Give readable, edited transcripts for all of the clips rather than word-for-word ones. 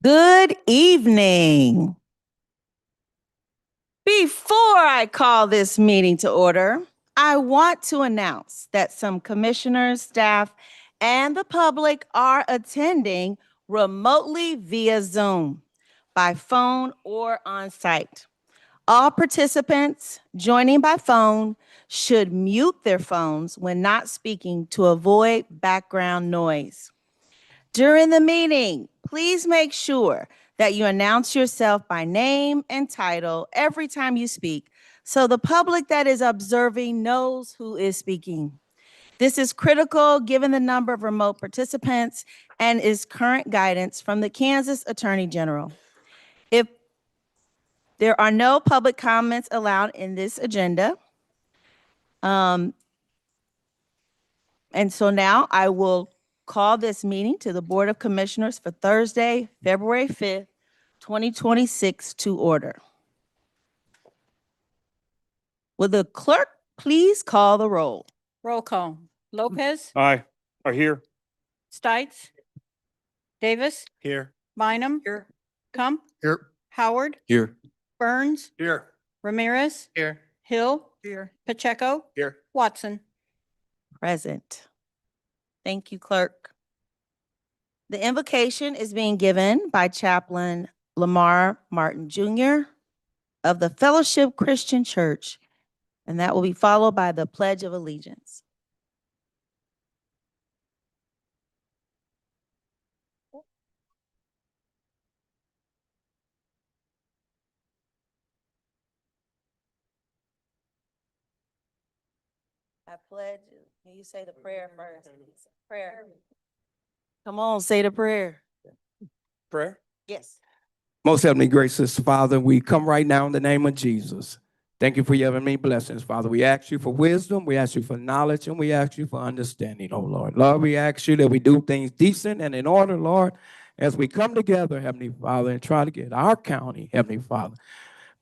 Good evening. Before I call this meeting to order, I want to announce that some commissioners, staff, and the public are attending remotely via Zoom, by phone, or on site. All participants joining by phone should mute their phones when not speaking to avoid background noise. During the meeting, please make sure that you announce yourself by name and title every time you speak so the public that is observing knows who is speaking. This is critical given the number of remote participants and is current guidance from the Kansas Attorney General. If there are no public comments allowed in this agenda, and so now I will call this meeting to the Board of Commissioners for Thursday, February 5th, 2026 to order. Will the clerk please call the roll? Roll call. Lopez, Aye. Are here. Stites, Davis, Here. Bynum, Here. Kump, Here. Howard, Here. Burns, Here. Ramirez, Here. Hill, Here. Pacheco, Here. Watson. Present. Thank you, clerk. The invocation is being given by Chaplain Lamar Martin Jr. of the Fellowship Christian Church, and that will be followed by the Pledge of Allegiance. I pledge, can you say the prayer first? Prayer. Come on, say the prayer. Prayer. Yes. Most heavenly gracious Father, we come right now in the name of Jesus. Thank you for your many blessings, Father. We ask you for wisdom, we ask you for knowledge, and we ask you for understanding, oh Lord. Lord, we ask you that we do things decent and in order, Lord, as we come together, Heavenly Father, and try to get our county, Heavenly Father,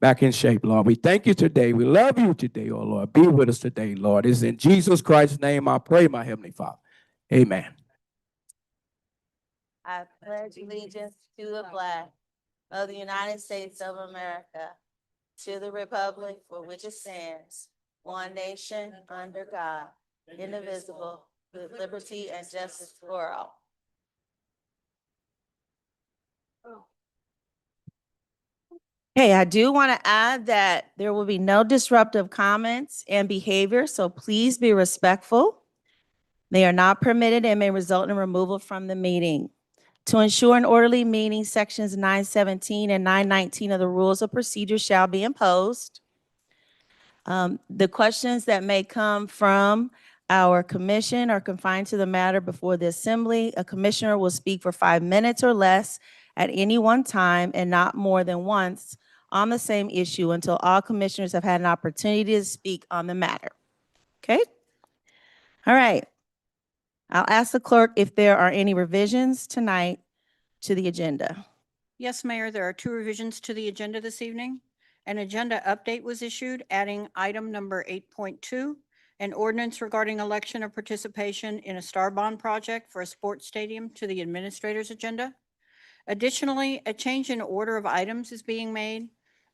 back in shape, Lord. We thank you today. We love you today, oh Lord. Be with us today, Lord. It's in Jesus Christ's name I pray, my Heavenly Father. Amen. I pledge allegiance to the flag of the United States of America, to the republic for which it stands, one nation, under God, indivisible, with liberty and justice for all. Okay, I do want to add that there will be no disruptive comments and behavior, so please be respectful. They are not permitted and may result in removal from the meeting. To ensure an orderly meeting, sections 917 and 919 of the Rules of Procedure shall be imposed. The questions that may come from our commission are confined to the matter before the assembly. A commissioner will speak for 5 minutes or less at any one time and not more than once on the same issue until all commissioners have had an opportunity to speak on the matter. Okay? All right. I'll ask the clerk if there are any revisions tonight to the agenda. Yes, Mayor, there are 2 revisions to the agenda this evening. An agenda update was issued, adding item number 8.2, an ordinance regarding election of participation in a star bond project for a sports stadium to the administrator's agenda. Additionally, a change in order of items is being made.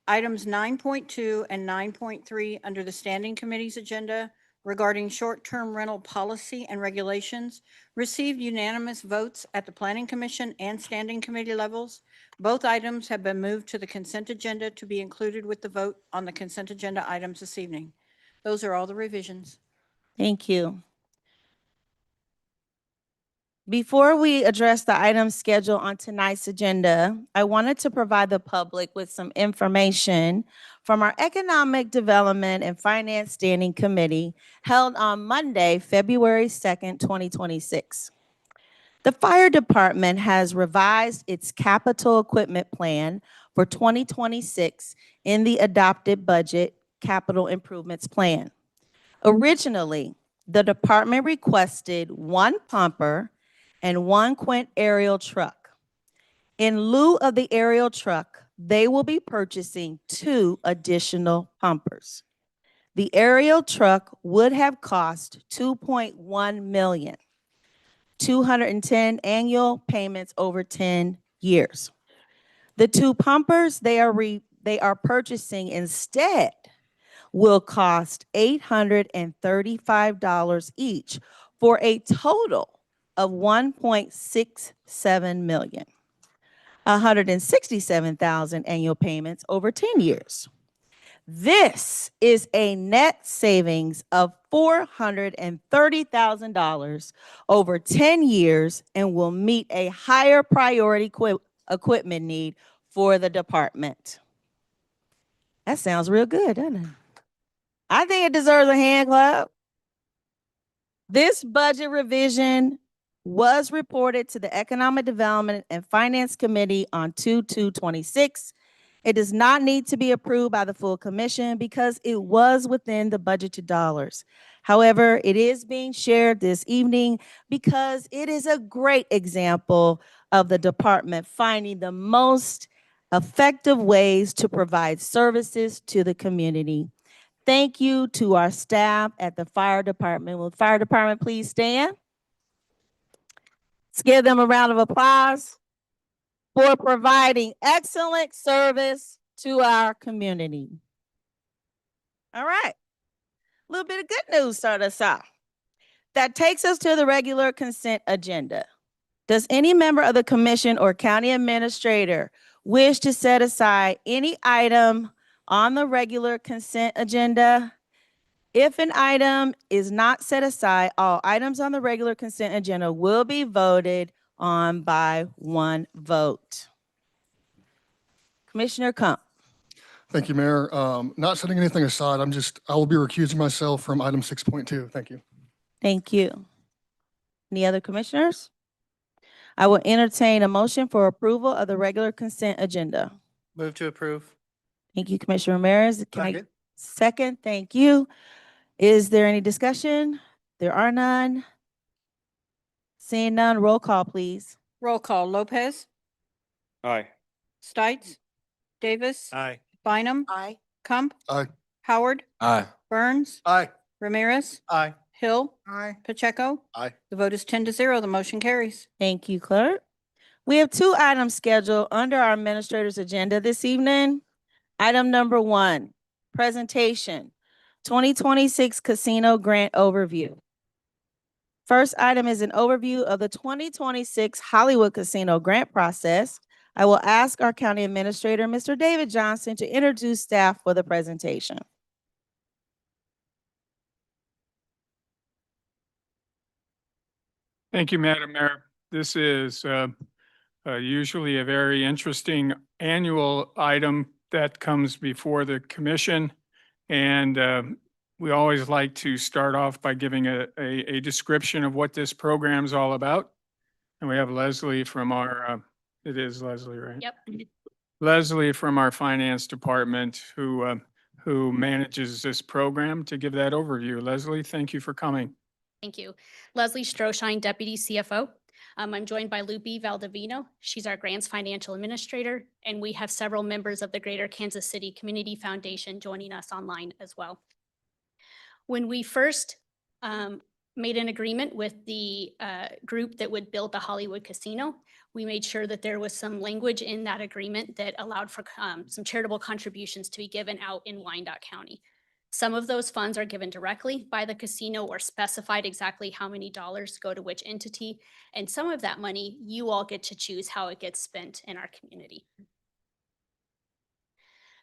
Items 9.2 and 9.3 under the Standing Committee's agenda regarding short-term rental policy and regulations received unanimous votes at the Planning Commission and Standing Committee levels. Both items have been moved to the consent agenda to be included with the vote on the consent agenda items this evening. Those are all the revisions. Thank you. Before we address the items scheduled on tonight's agenda, I wanted to provide the public with some information from our Economic Development and Finance Standing Committee held on Monday, February 2nd, 2026. The fire department has revised its capital equipment plan for 2026 in the adopted budget capital improvements plan. Originally, the department requested 1 pumper and 1 Quint aerial truck. In lieu of the aerial truck, they will be purchasing 2 additional pumpers. The aerial truck would have cost $2.1 million, 210 annual payments over 10 years. The 2 pumpers they are purchasing instead will cost $835 each for a total of $1.67 million, 167,000 annual payments over 10 years. This is a net savings of $430,000 over 10 years and will meet a higher priority equipment need for the department. That sounds real good, doesn't it? I think it deserves a hand clap. This budget revision was reported to the Economic Development and Finance Committee on 2/2/26. It does not need to be approved by the full commission because it was within the budgeted dollars. However, it is being shared this evening because it is a great example of the department finding the most effective ways to provide services to the community. Thank you to our staff at the fire department. Will the fire department please stand? Let's give them a round of applause for providing excellent service to our community. All right, a little bit of good news start us off. That takes us to the regular consent agenda. Does any member of the commission or county administrator wish to set aside any item on the regular consent agenda? If an item is not set aside, all items on the regular consent agenda will be voted on by one vote. Commissioner Kump. Thank you, Mayor. Not setting anything aside, I will be recusing myself from item 6.2. Thank you. Thank you. Any other commissioners? I will entertain a motion for approval of the regular consent agenda. Move to approve. Thank you, Commissioner Ramirez. Can I Second. second? Thank you. Is there any discussion? There are none. Seeing none, roll call, please. Roll call. Lopez, Aye. Stites, Davis, Aye. Bynum, Aye. Kump, Aye. Howard, Aye. Burns, Aye. Ramirez, Aye. Hill, Aye. Pacheco. Aye. The vote is 10-0. The motion carries. Thank you, clerk. We have 2 items scheduled under our administrator's agenda this evening. Item number 1, presentation, 2026 Casino Grant Overview. First item is an overview of the 2026 Hollywood Casino Grant process. I will ask our county administrator, Mr. David Johnson, to introduce staff for the presentation. Thank you, Madam Mayor. This is usually a very interesting annual item that comes before the commission. And we always like to start off by giving a description of what this program is all about. And we have Leslie from our, it is Leslie, right? Yep. Leslie from our finance department who manages this program to give that overview. Leslie, thank you for coming. Thank you. Leslie Stroshine, Deputy CFO. I'm joined by Lupi Valdivino. She's our grants financial administrator, and we have several members of the Greater Kansas City Community Foundation joining us online as well. When we first made an agreement with the group that would build the Hollywood Casino, we made sure that there was some language in that agreement that allowed for some charitable contributions to be given out in Wyandotte County. Some of those funds are given directly by the casino or specified exactly how many dollars go to which entity. And some of that money, you all get to choose how it gets spent in our community.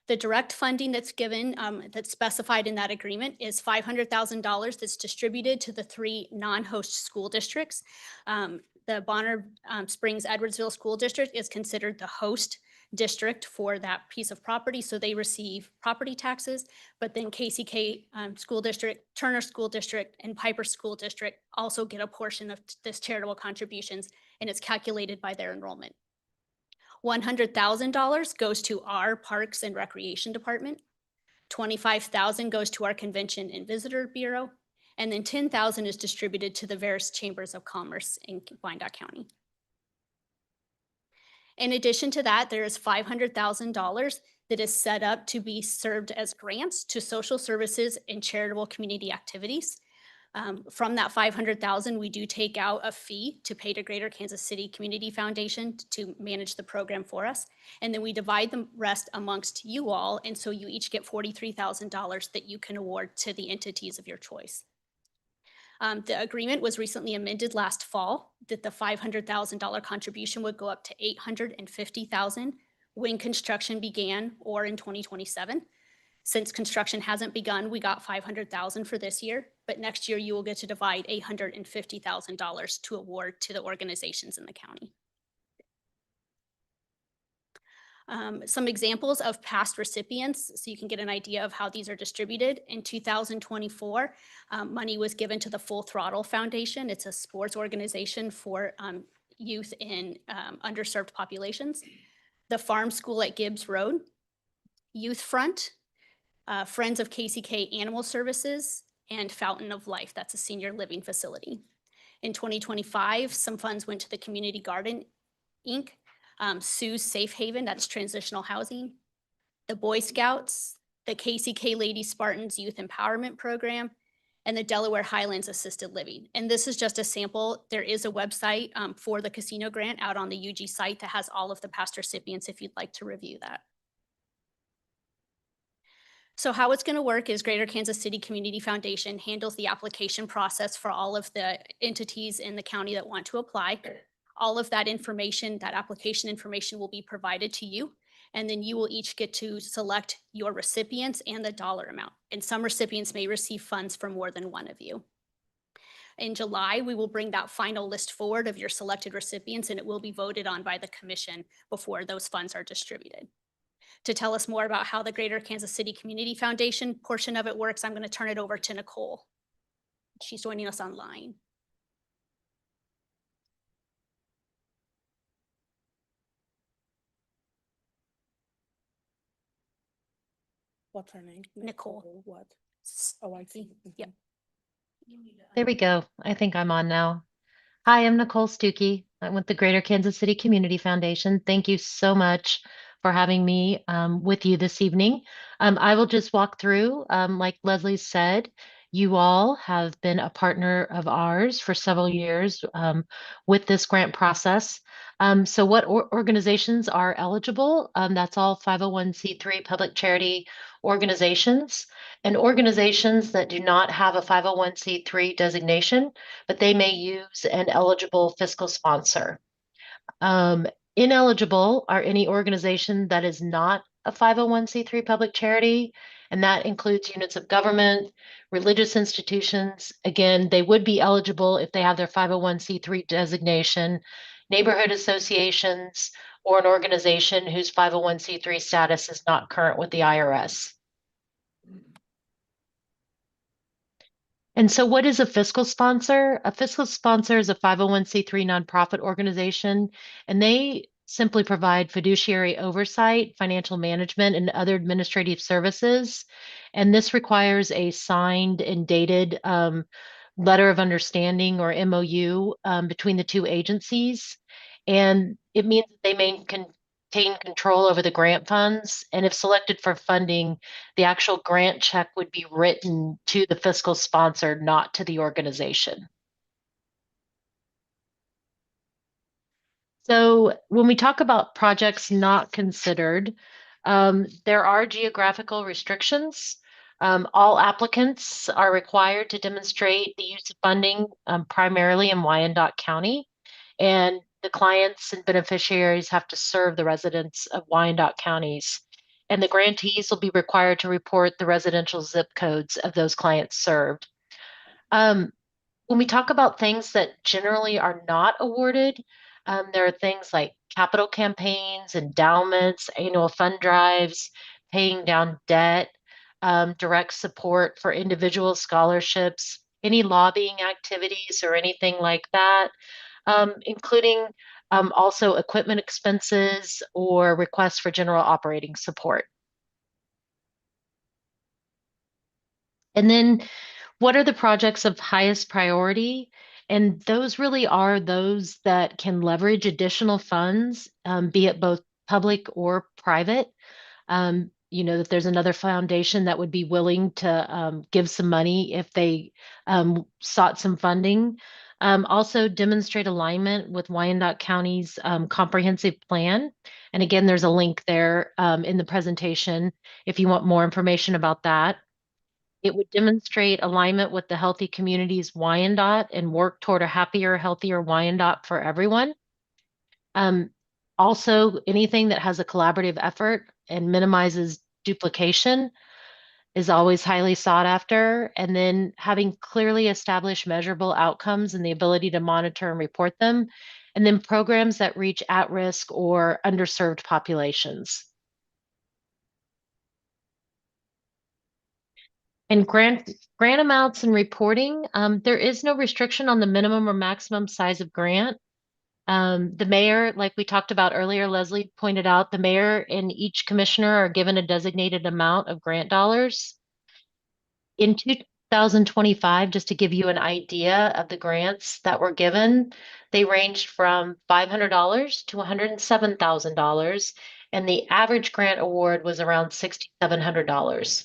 The direct funding that's given, that's specified in that agreement is $500,000 that's distributed to the 3 non-host school districts. The Bonner Springs Edwardsville School District is considered the host district for that piece of property, so they receive property taxes, but then KCK School District, Turner School District, and Piper School District also get a portion of this charitable contributions, and it's calculated by their enrollment. $100,000 goes to our Parks and Recreation Department, $25,000 goes to our Convention and Visitor Bureau, and then $10,000 is distributed to the various chambers of commerce in Wyandotte County. In addition to that, there is $500,000 that is set up to be served as grants to social services and charitable community activities. From that 500,000, we do take out a fee to pay to Greater Kansas City Community Foundation to manage the program for us. And then we divide the rest amongst you all. And so you each get $43,000 that you can award to the entities of your choice. The agreement was recently amended last fall that the $500,000 contribution would go up to $850,000 when construction began or in 2027. Since construction hasn't begun, we got $500,000 for this year, but next year you will get to divide $850,000 to award to the organizations in the county. Some examples of past recipients, so you can get an idea of how these are distributed. In 2024, money was given to the Full Throttle Foundation. It's a sports organization for youth in underserved populations. The Farm School at Gibbs Road, Youth Front, Friends of KCK Animal Services, and Fountain of Life. That's a senior living facility. In 2025, some funds went to the Community Garden, Inc., Sue's Safe Haven, that's transitional housing, the Boy Scouts, the KCK Lady Spartans Youth Empowerment Program, and the Delaware Highlands Assisted Living. And this is just a sample. There is a website for the casino grant out on the UG site that has all of the past recipients if you'd like to review that. So how it's going to work is Greater Kansas City Community Foundation handles the application process for all of the entities in the county that want to apply. All of that information, that application information will be provided to you, and then you will each get to select your recipients and the dollar amount. And some recipients may receive funds from more than one of you. In July, we will bring that final list forward of your selected recipients, and it will be voted on by the commission before those funds are distributed. To tell us more about how the Greater Kansas City Community Foundation portion of it works, I'm going to turn it over to Nicole. She's joining us online. What's her name? Nicole. What? Oh, I see. Yep. There we go. I think I'm on now. Hi, I'm Nicole Stuckey. I'm with the Greater Kansas City Community Foundation. Thank you so much for having me with you this evening. I will just walk through, like Leslie said, you all have been a partner of ours for several years with this grant process. So what organizations are eligible? That's all 501c3 public charity organizations and organizations that do not have a 501c3 designation, but they may use an eligible fiscal sponsor. Ineligible are any organization that is not a 501c3 public charity, and that includes units of government, religious institutions. Again, they would be eligible if they have their 501c3 designation, neighborhood associations, or an organization whose 501c3 status is not current with the IRS. And so what is a fiscal sponsor? A fiscal sponsor is a 501c3 nonprofit organization, and they simply provide fiduciary oversight, financial management, and other administrative services. And this requires a signed and dated letter of understanding or MOU between the two agencies. And it means that they maintain control over the grant funds. And if selected for funding, the actual grant check would be written to the fiscal sponsor, not to the organization. So when we talk about projects not considered, there are geographical restrictions. All applicants are required to demonstrate the use of funding primarily in Wyandotte County, and the clients and beneficiaries have to serve the residents of Wyandotte counties. And the grantees will be required to report the residential zip codes of those clients served. When we talk about things that generally are not awarded, there are things like capital campaigns, endowments, annual fund drives, paying down debt, direct support for individual scholarships, any lobbying activities or anything like that, including also equipment expenses or requests for general operating support. And then what are the projects of highest priority? And those really are those that can leverage additional funds, be it both public or private. That there's another foundation that would be willing to give some money if they sought some funding. Also demonstrate alignment with Wyandotte County's comprehensive plan. And again, there's a link there in the presentation if you want more information about that. It would demonstrate alignment with the Healthy Communities Wyandotte and work toward a happier, healthier Wyandotte for everyone. Also, anything that has a collaborative effort and minimizes duplication is always highly sought after. And then having clearly established measurable outcomes and the ability to monitor and report them. And then programs that reach at-risk or underserved populations. And grant amounts and reporting, there is no restriction on the minimum or maximum size of grant. The mayor, like we talked about earlier, Leslie pointed out, the mayor and each commissioner are given a designated amount of grant dollars. In 2025, just to give you an idea of the grants that were given, they ranged from $500 to $107,000, and the average grant award was around $6,700.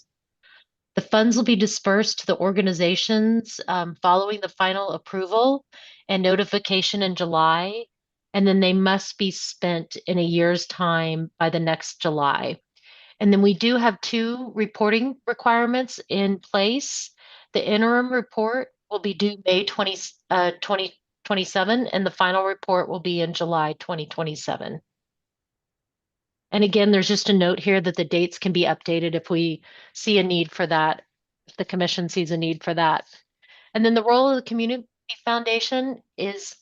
The funds will be dispersed to the organizations following the final approval and notification in July, and then they must be spent in a year's time by the next July. And then we do have 2 reporting requirements in place. The interim report will be due May 2027, and the final report will be in July 2027. And again, there's just a note here that the dates can be updated if we see a need for that, if the commission sees a need for that. And then the role of the Community Foundation is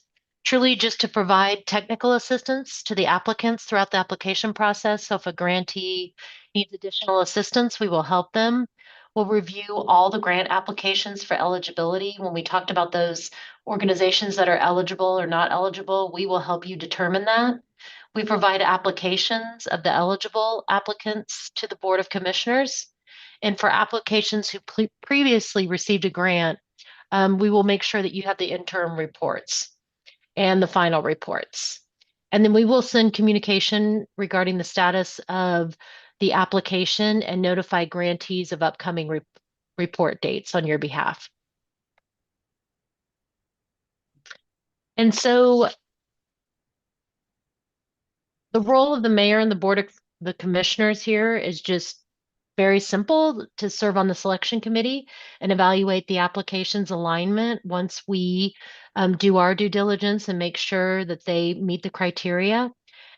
truly just to provide technical assistance to the applicants throughout the application process. So if a grantee needs additional assistance, we will help them. We'll review all the grant applications for eligibility. When we talked about those organizations that are eligible or not eligible, we will help you determine that. We provide applications of the eligible applicants to the Board of Commissioners. And for applications who previously received a grant, we will make sure that you have the interim reports and the final reports. And then we will send communication regarding the status of the application and notify grantees of upcoming report dates on your behalf. And so the role of the mayor and the Board of the Commissioners here is just very simple: to serve on the selection committee and evaluate the application's alignment once we do our due diligence and make sure that they meet the criteria.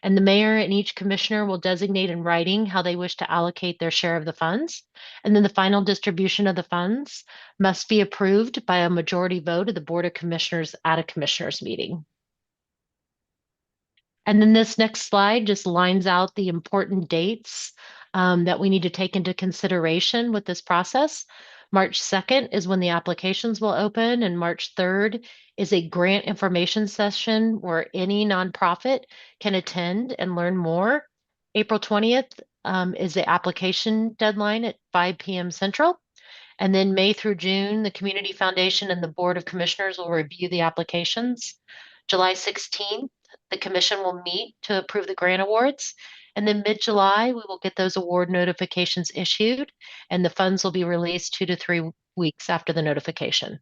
And the mayor and each commissioner will designate in writing how they wish to allocate their share of the funds. And then the final distribution of the funds must be approved by a majority vote of the Board of Commissioners at a commissioners meeting. And then this next slide just lines out the important dates that we need to take into consideration with this process. March 2nd is when the applications will open, and March 3rd is a grant information session where any nonprofit can attend and learn more. April 20th is the application deadline at 5 p.m. Central. And then May through June, the Community Foundation and the Board of Commissioners will review the applications. July 16th, the commission will meet to approve the grant awards. And then mid-July, we will get those award notifications issued, and the funds will be released 2 to 3 weeks after the notification.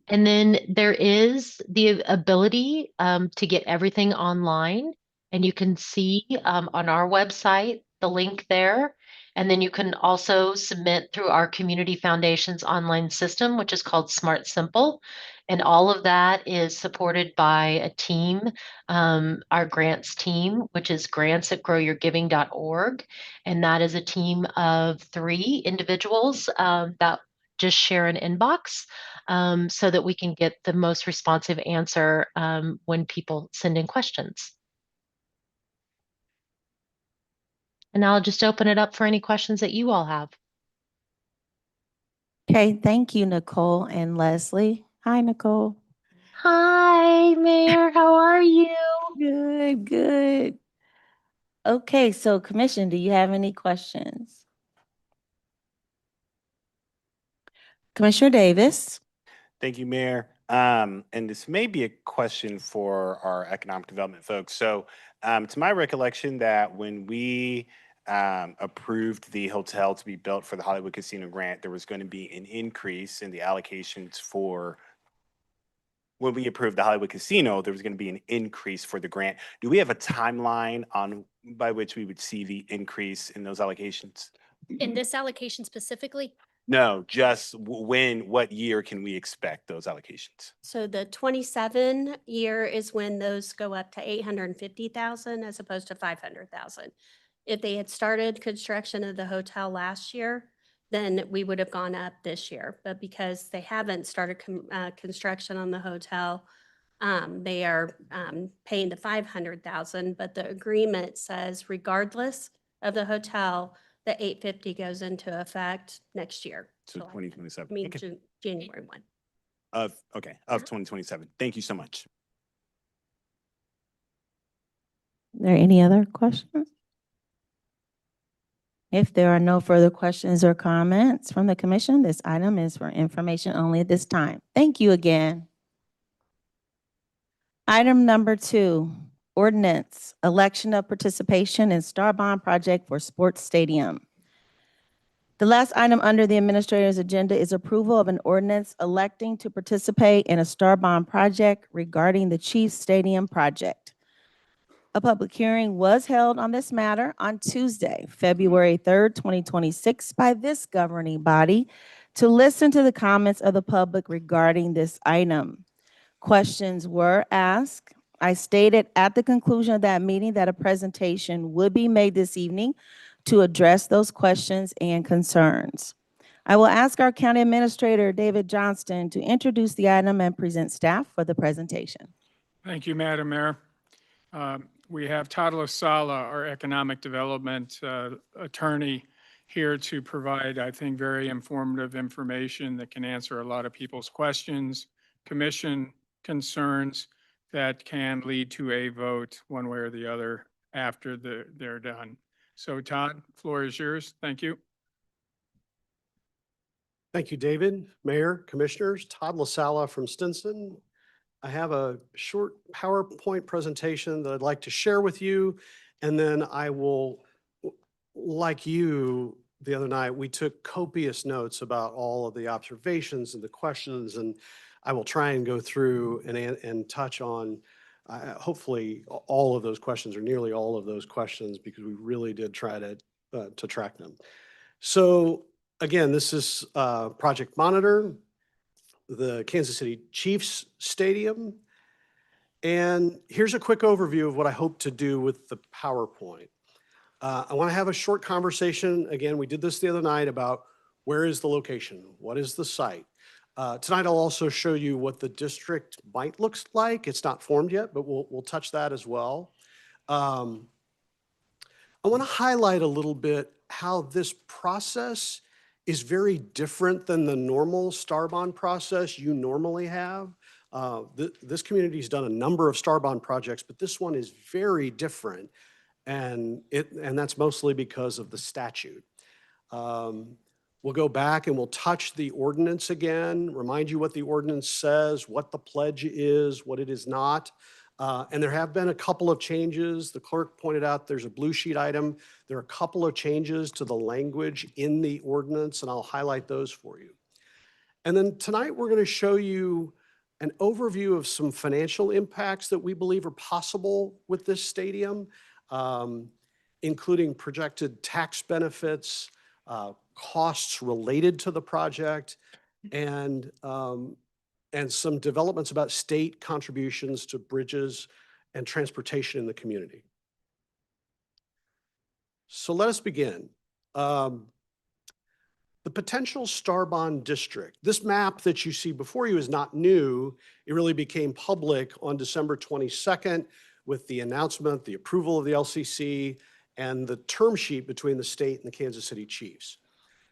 And then there is the ability to get everything online, and you can see on our website the link there. And then you can also submit through our Community Foundation's online system, which is called Smart Simple. And all of that is supported by a team, our grants team, which is grants@growyourgiving.org. And that is a team of 3 individuals that just share an inbox so that we can get the most responsive answer when people send in questions. And I'll just open it up for any questions that you all have. Okay, thank you, Nicole and Leslie. Hi, Nicole. Hi, Mayor. How are you? Good, good. Okay, so Commission, do you have any questions? Commissioner Davis. Thank you, Mayor. And this may be a question for our economic development folks. So, to my recollection, that when we approved the hotel to be built for the Hollywood Casino grant, there was going to be an increase in the allocations for. When we approved the Hollywood Casino, there was going to be an increase for the grant. Do we have a timeline on by which we would see the increase in those allocations? In this allocation specifically, No, just what year can we expect those allocations? So the 27 year is when those go up to 850,000 as opposed to 500,000. If they had started construction of the hotel last year, then we would have gone up this year. But because they haven't started construction on the hotel, they are paying the 500,000. But the agreement says regardless of the hotel, the 850 goes into effect next year. So July 1. 2027. I mean, Okay. January 1. Of 2027. Thank you so much. There any other questions? If there are no further questions or comments from the commission, this item is for information only at this time. Thank you again. Item number 2, ordinance, election of participation in Star Bond project for sports stadium. The last item under the administrator's agenda is approval of an ordinance electing to participate in a Star Bond project regarding the Chiefs Stadium project. A public hearing was held on this matter on Tuesday, February 3rd, 2026, by this governing body to listen to the comments of the public regarding this item. Questions were asked. I stated at the conclusion of that meeting that a presentation would be made this evening to address those questions and concerns. I will ask our County Administrator, David Johnston, to introduce the item and present staff for the presentation. Thank you, Madam Mayor. We have Todd Sala, our Economic Development Attorney, here to provide, I think, very informative information that can answer a lot of people's questions, commission concerns that can lead to a vote one way or the other after they're done. So Todd, floor is yours. Thank you. Thank you, David, Mayor, Commissioners. Todd LaSala from Stinson. I have a short PowerPoint presentation that I'd like to share with you. And then I will, like you, the other night, we took copious notes about all of the observations and the questions. And I will try and go through and touch on hopefully all of those questions or nearly all of those questions, because we really did try to track them. So again, this is Project Monitor, the Kansas City Chiefs Stadium. And here's a quick overview of what I hope to do with the PowerPoint. I want to have a short conversation. Again, we did this the other night about where is the location? What is the site? Tonight, I'll also show you what the district might look like. It's not formed yet, but we'll touch that as well. I want to highlight a little bit how this process is very different than the normal Star Bond process you normally have. This community's done a number of Star Bond projects, but this one is very different. And that's mostly because of the statute. We'll go back and we'll touch the ordinance again, remind you what the ordinance says, what the pledge is, what it is not. And there have been a couple of changes. The clerk pointed out there's a blue sheet item. There are a couple of changes to the language in the ordinance, and I'll highlight those for you. And then tonight, we're going to show you an overview of some financial impacts that we believe are possible with this stadium, including projected tax benefits, costs related to the project, and some developments about state contributions to bridges and transportation in the community. So let us begin. The potential Star Bond district. This map that you see before you is not new. It really became public on December 22nd with the announcement, the approval of the LCC, and the term sheet between the state and the Kansas City Chiefs.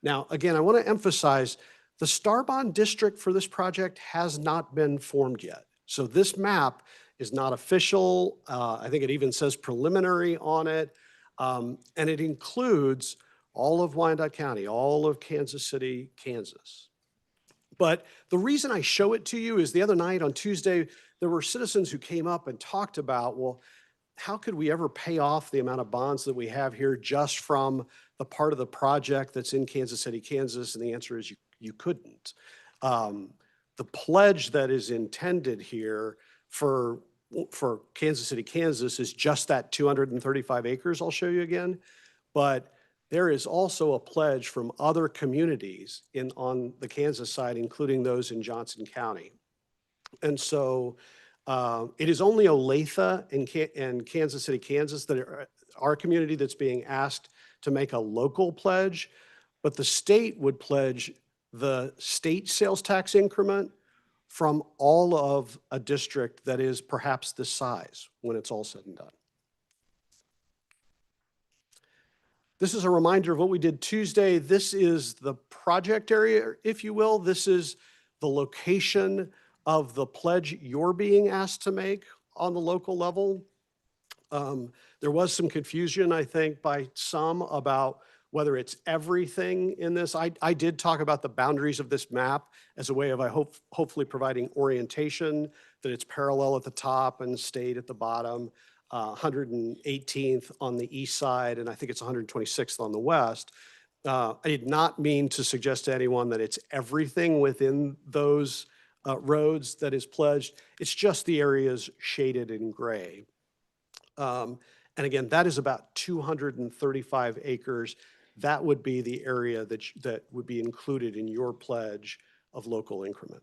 Now, again, I want to emphasize the Star Bond district for this project has not been formed yet. So this map is not official. I think it even says preliminary on it. And it includes all of Wyandotte County, all of Kansas City, Kansas. But the reason I show it to you is the other night on Tuesday, there were citizens who came up and talked about, well, how could we ever pay off the amount of bonds that we have here just from the part of the project that's in Kansas City, Kansas? And the answer is you couldn't. The pledge that is intended here for Kansas City, Kansas is just that 235 acres I'll show you again. But there is also a pledge from other communities on the Kansas side, including those in Johnson County. And so it is only Olathe and Kansas City, Kansas that are our community that's being asked to make a local pledge, but the state would pledge the state sales tax increment from all of a district that is perhaps this size when it's all said and done. This is a reminder of what we did Tuesday. This is the project area, if you will. This is the location of the pledge you're being asked to make on the local level. There was some confusion, I think, by some about whether it's everything in this. I did talk about the boundaries of this map as a way of, hopefully providing orientation, that it's parallel at the top and state at the bottom, 118th on the east side, and I think it's 126th on the west. I did not mean to suggest to anyone that it's everything within those roads that is pledged. It's just the areas shaded in gray. And again, that is about 235 acres. That would be the area that would be included in your pledge of local increment.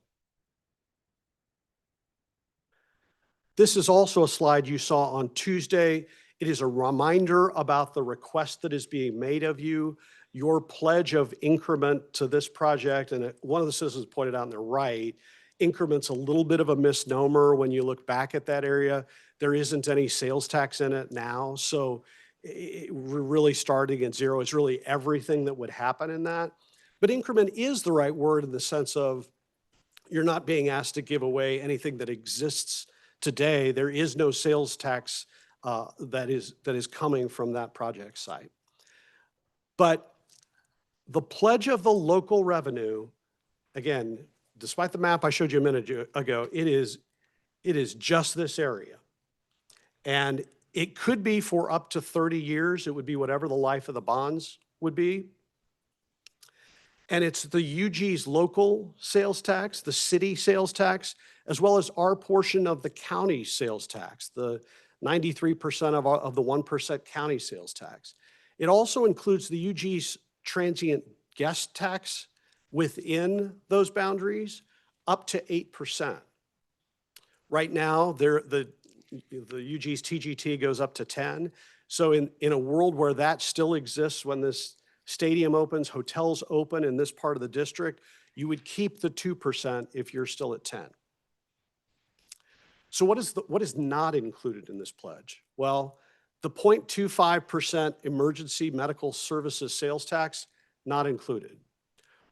This is also a slide you saw on Tuesday. It is a reminder about the request that is being made of you, your pledge of increment to this project. And one of the citizens pointed out on the right, increment's a little bit of a misnomer when you look back at that area. There isn't any sales tax in it now. So we're really starting at zero. It's really everything that would happen in that. But increment is the right word in the sense of you're not being asked to give away anything that exists today. There is no sales tax that is coming from that project site. But the pledge of the local revenue, again, despite the map I showed you a minute ago, it is just this area. And it could be for up to 30 years. It would be whatever the life of the bonds would be. And it's the UG's local sales tax, the city sales tax, as well as our portion of the county sales tax, the 93% of the 1% county sales tax. It also includes the UG's transient guest tax within those boundaries, up to 8%. Right now, the UG's TGT goes up to 10. So in a world where that still exists when this stadium opens, hotels open in this part of the district, you would keep the 2% if you're still at 10. So what is not included in this pledge? Well, the 0.25% emergency medical services sales tax, not included.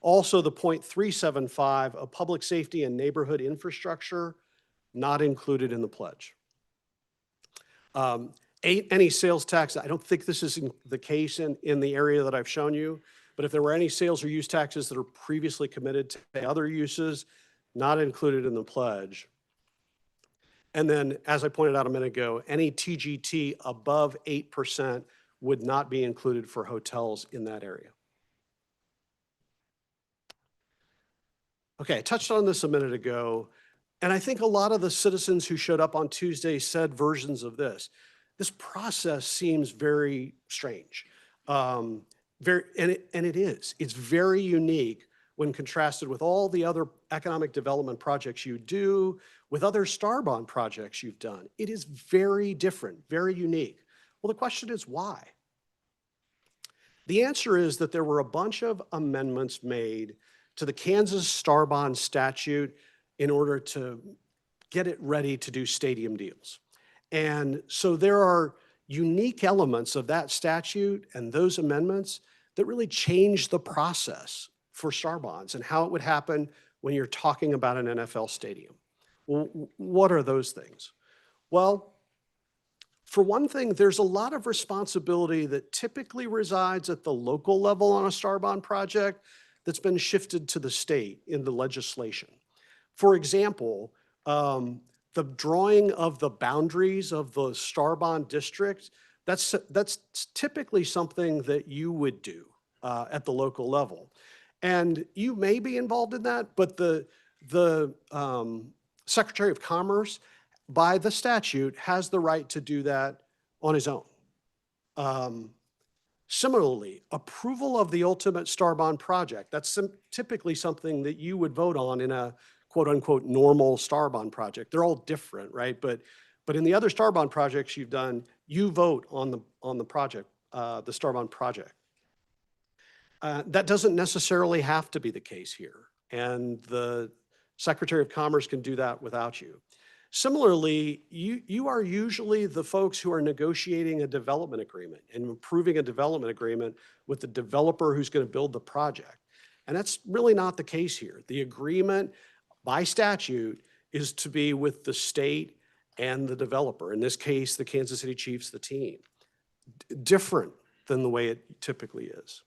Also, the 0.375 of public safety and neighborhood infrastructure, not included in the pledge. Any sales tax, I don't think this is the case in the area that I've shown you, but if there were any sales or use taxes that are previously committed to other uses, not included in the pledge. And then, as I pointed out a minute ago, any TGT above 8% would not be included for hotels in that area. Okay, I touched on this a minute ago, and I think a lot of the citizens who showed up on Tuesday said versions of this. This process seems very strange. And it is. It's very unique when contrasted with all the other economic development projects you do, with other STAR bond projects you've done. It is very different, very unique. Well, the question is why? The answer is that there were a bunch of amendments made to the Kansas STAR bond statute in order to get it ready to do stadium deals. And so there are unique elements of that statute and those amendments that really change the process for STAR bonds and how it would happen when you're talking about an NFL stadium. Well, what are those things? Well, for one thing, there's a lot of responsibility that typically resides at the local level on a STAR bond project that's been shifted to the state in the legislation. For example, the drawing of the boundaries of the Starbond district, that's typically something that you would do at the local level. And you may be involved in that, but the Secretary of Commerce, by the statute, has the right to do that on his own. Similarly, approval of the ultimate Starbond project, that's typically something that you would vote on in a quote unquote normal Starbond project. They're all different, right? But in the other Starbond projects you've done, you vote on the project, the Starbond project. That doesn't necessarily have to be the case here. And the Secretary of Commerce can do that without you. Similarly, you are usually the folks who are negotiating a development agreement and approving a development agreement with the developer who's going to build the project. And that's really not the case here. The agreement by statute is to be with the state and the developer. In this case, the Kansas City Chiefs, the team. Different than the way it typically is.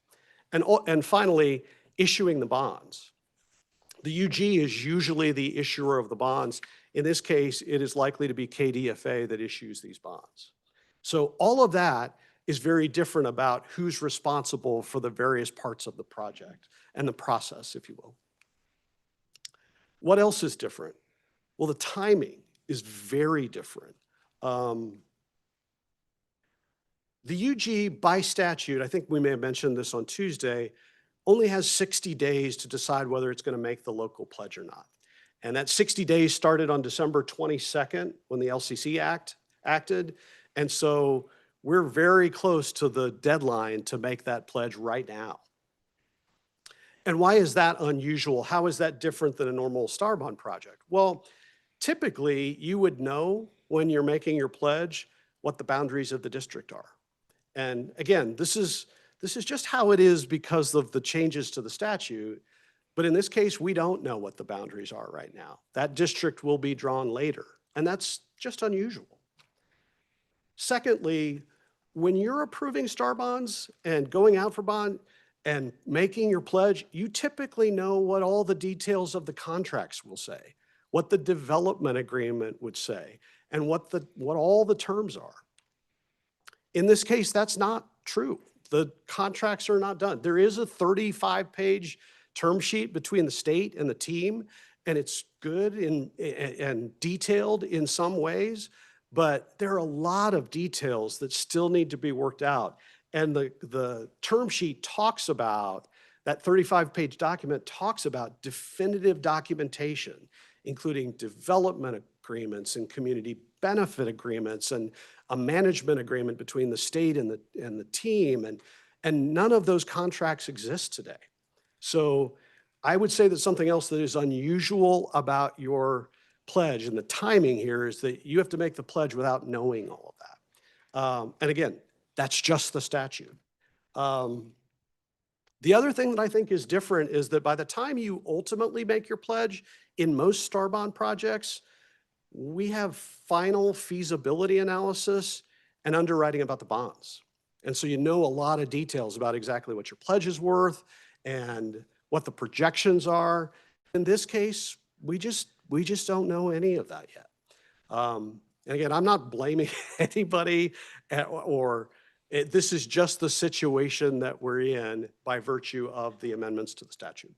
And finally, issuing the bonds. The UG is usually the issuer of the bonds. In this case, it is likely to be KDFA that issues these bonds. So all of that is very different about who's responsible for the various parts of the project and the process, if you will. What else is different? Well, the timing is very different. The UG by statute, I think we may have mentioned this on Tuesday, only has 60 days to decide whether it's going to make the local pledge or not. And that 60 days started on December 22nd when the LCC Act acted. And so we're very close to the deadline to make that pledge right now. And why is that unusual? How is that different than a normal Starbond project? Well, typically you would know when you're making your pledge what the boundaries of the district are. And again, this is just how it is because of the changes to the statute. But in this case, we don't know what the boundaries are right now. That district will be drawn later, and that's just unusual. Secondly, when you're approving Starbonds and going out for bond and making your pledge, you typically know what all the details of the contracts will say, what the development agreement would say, and what all the terms are. In this case, that's not true. The contracts are not done. There is a 35-page term sheet between the state and the team, and it's good and detailed in some ways, but there are a lot of details that still need to be worked out. And the term sheet talks about, that 35-page document talks about definitive documentation, including development agreements and community benefit agreements and a management agreement between the state and the team. And none of those contracts exist today. So I would say that something else that is unusual about your pledge and the timing here is that you have to make the pledge without knowing all of that. And again, that's just the statute. The other thing that I think is different is that by the time you ultimately make your pledge, in most Starbond projects, we have final feasibility analysis and underwriting about the bonds. And so you know a lot of details about exactly what your pledge is worth and what the projections are. In this case, we just don't know any of that yet. And again, I'm not blaming anybody this is just the situation that we're in by virtue of the amendments to the statute.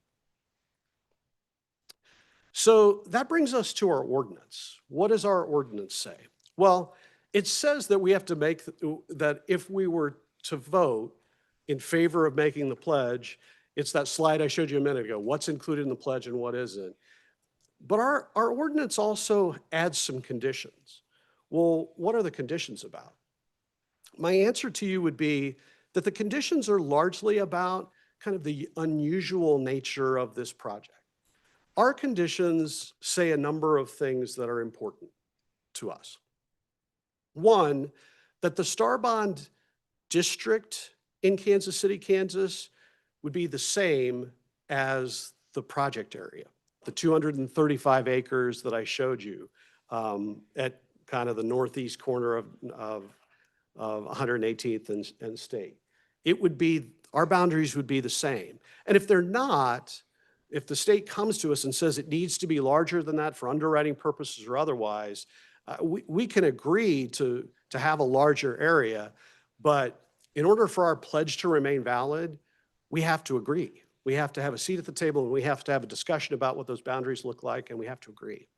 So that brings us to our ordinance. What does our ordinance say? Well, it says that we have to make, that if we were to vote in favor of making the pledge, it's that slide I showed you a minute ago, what's included in the pledge and what isn't. But our ordinance also adds some conditions. Well, what are the conditions about? My answer to you would be that the conditions are largely about kind of the unusual nature of this project. Our conditions say a number of things that are important to us. One, that the Starbond district in Kansas City, Kansas would be the same as the project area, the 235 acres that I showed you at kind of the northeast corner of 118th and State. it would be, our boundaries would be the same. And if they're not, if the state comes to us and says it needs to be larger than that for underwriting purposes or otherwise, we can agree to have a larger area. But in order for our pledge to remain valid, we have to agree. We have to have a seat at the table and we have to have a discussion about what those boundaries look like, and we have to agree.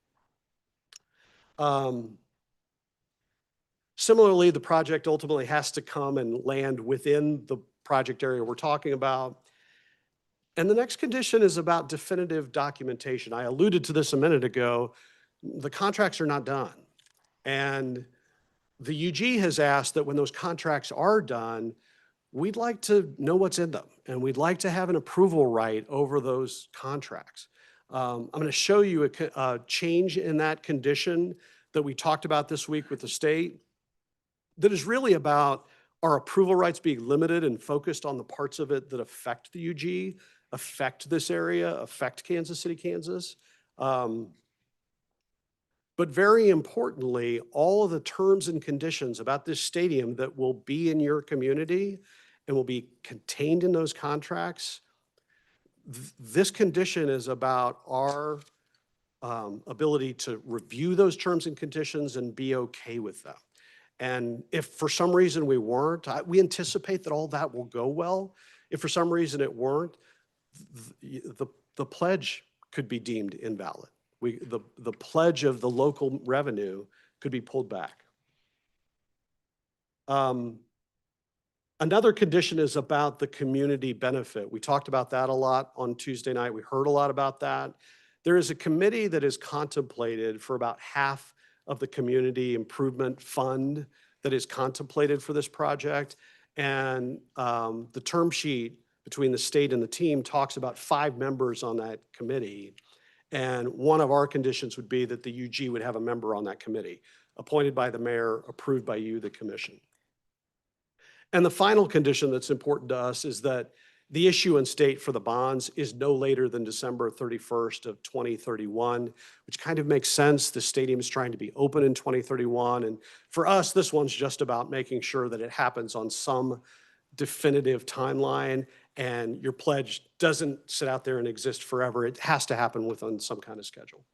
Similarly, the project ultimately has to come and land within the project area we're talking about. And the next condition is about definitive documentation. I alluded to this a minute ago. The contracts are not done. And the UG has asked that when those contracts are done, we'd like to know what's in them, and we'd like to have an approval right over those contracts. I'm going to show you a change in that condition that we talked about this week with the state that is really about our approval rights being limited and focused on the parts of it that affect the UG, affect this area, affect Kansas City, Kansas. But very importantly, all of the terms and conditions about this stadium that will be in your community and will be contained in those contracts, this condition is about our ability to review those terms and conditions and be okay with them. And if for some reason we weren't, we anticipate that all that will go well. If for some reason it weren't, the pledge could be deemed invalid. The pledge of the local revenue could be pulled back. Another condition is about the community benefit. We talked about that a lot on Tuesday night. We heard a lot about that. There is a committee that is contemplated for about half of the community improvement fund that is contemplated for this project. And the term sheet between the state and the team talks about 5 members on that committee. And one of our conditions would be that the UG would have a member on that committee, appointed by the mayor, approved by you, the commission. And the final condition that's important to us is that the issuance date for the bonds is no later than December 31st of 2031, which kind of makes sense. The stadium is trying to be open in 2031. And for us, this one's just about making sure that it happens on some definitive timeline and your pledge doesn't sit out there and exist forever. It has to happen within some kind of schedule.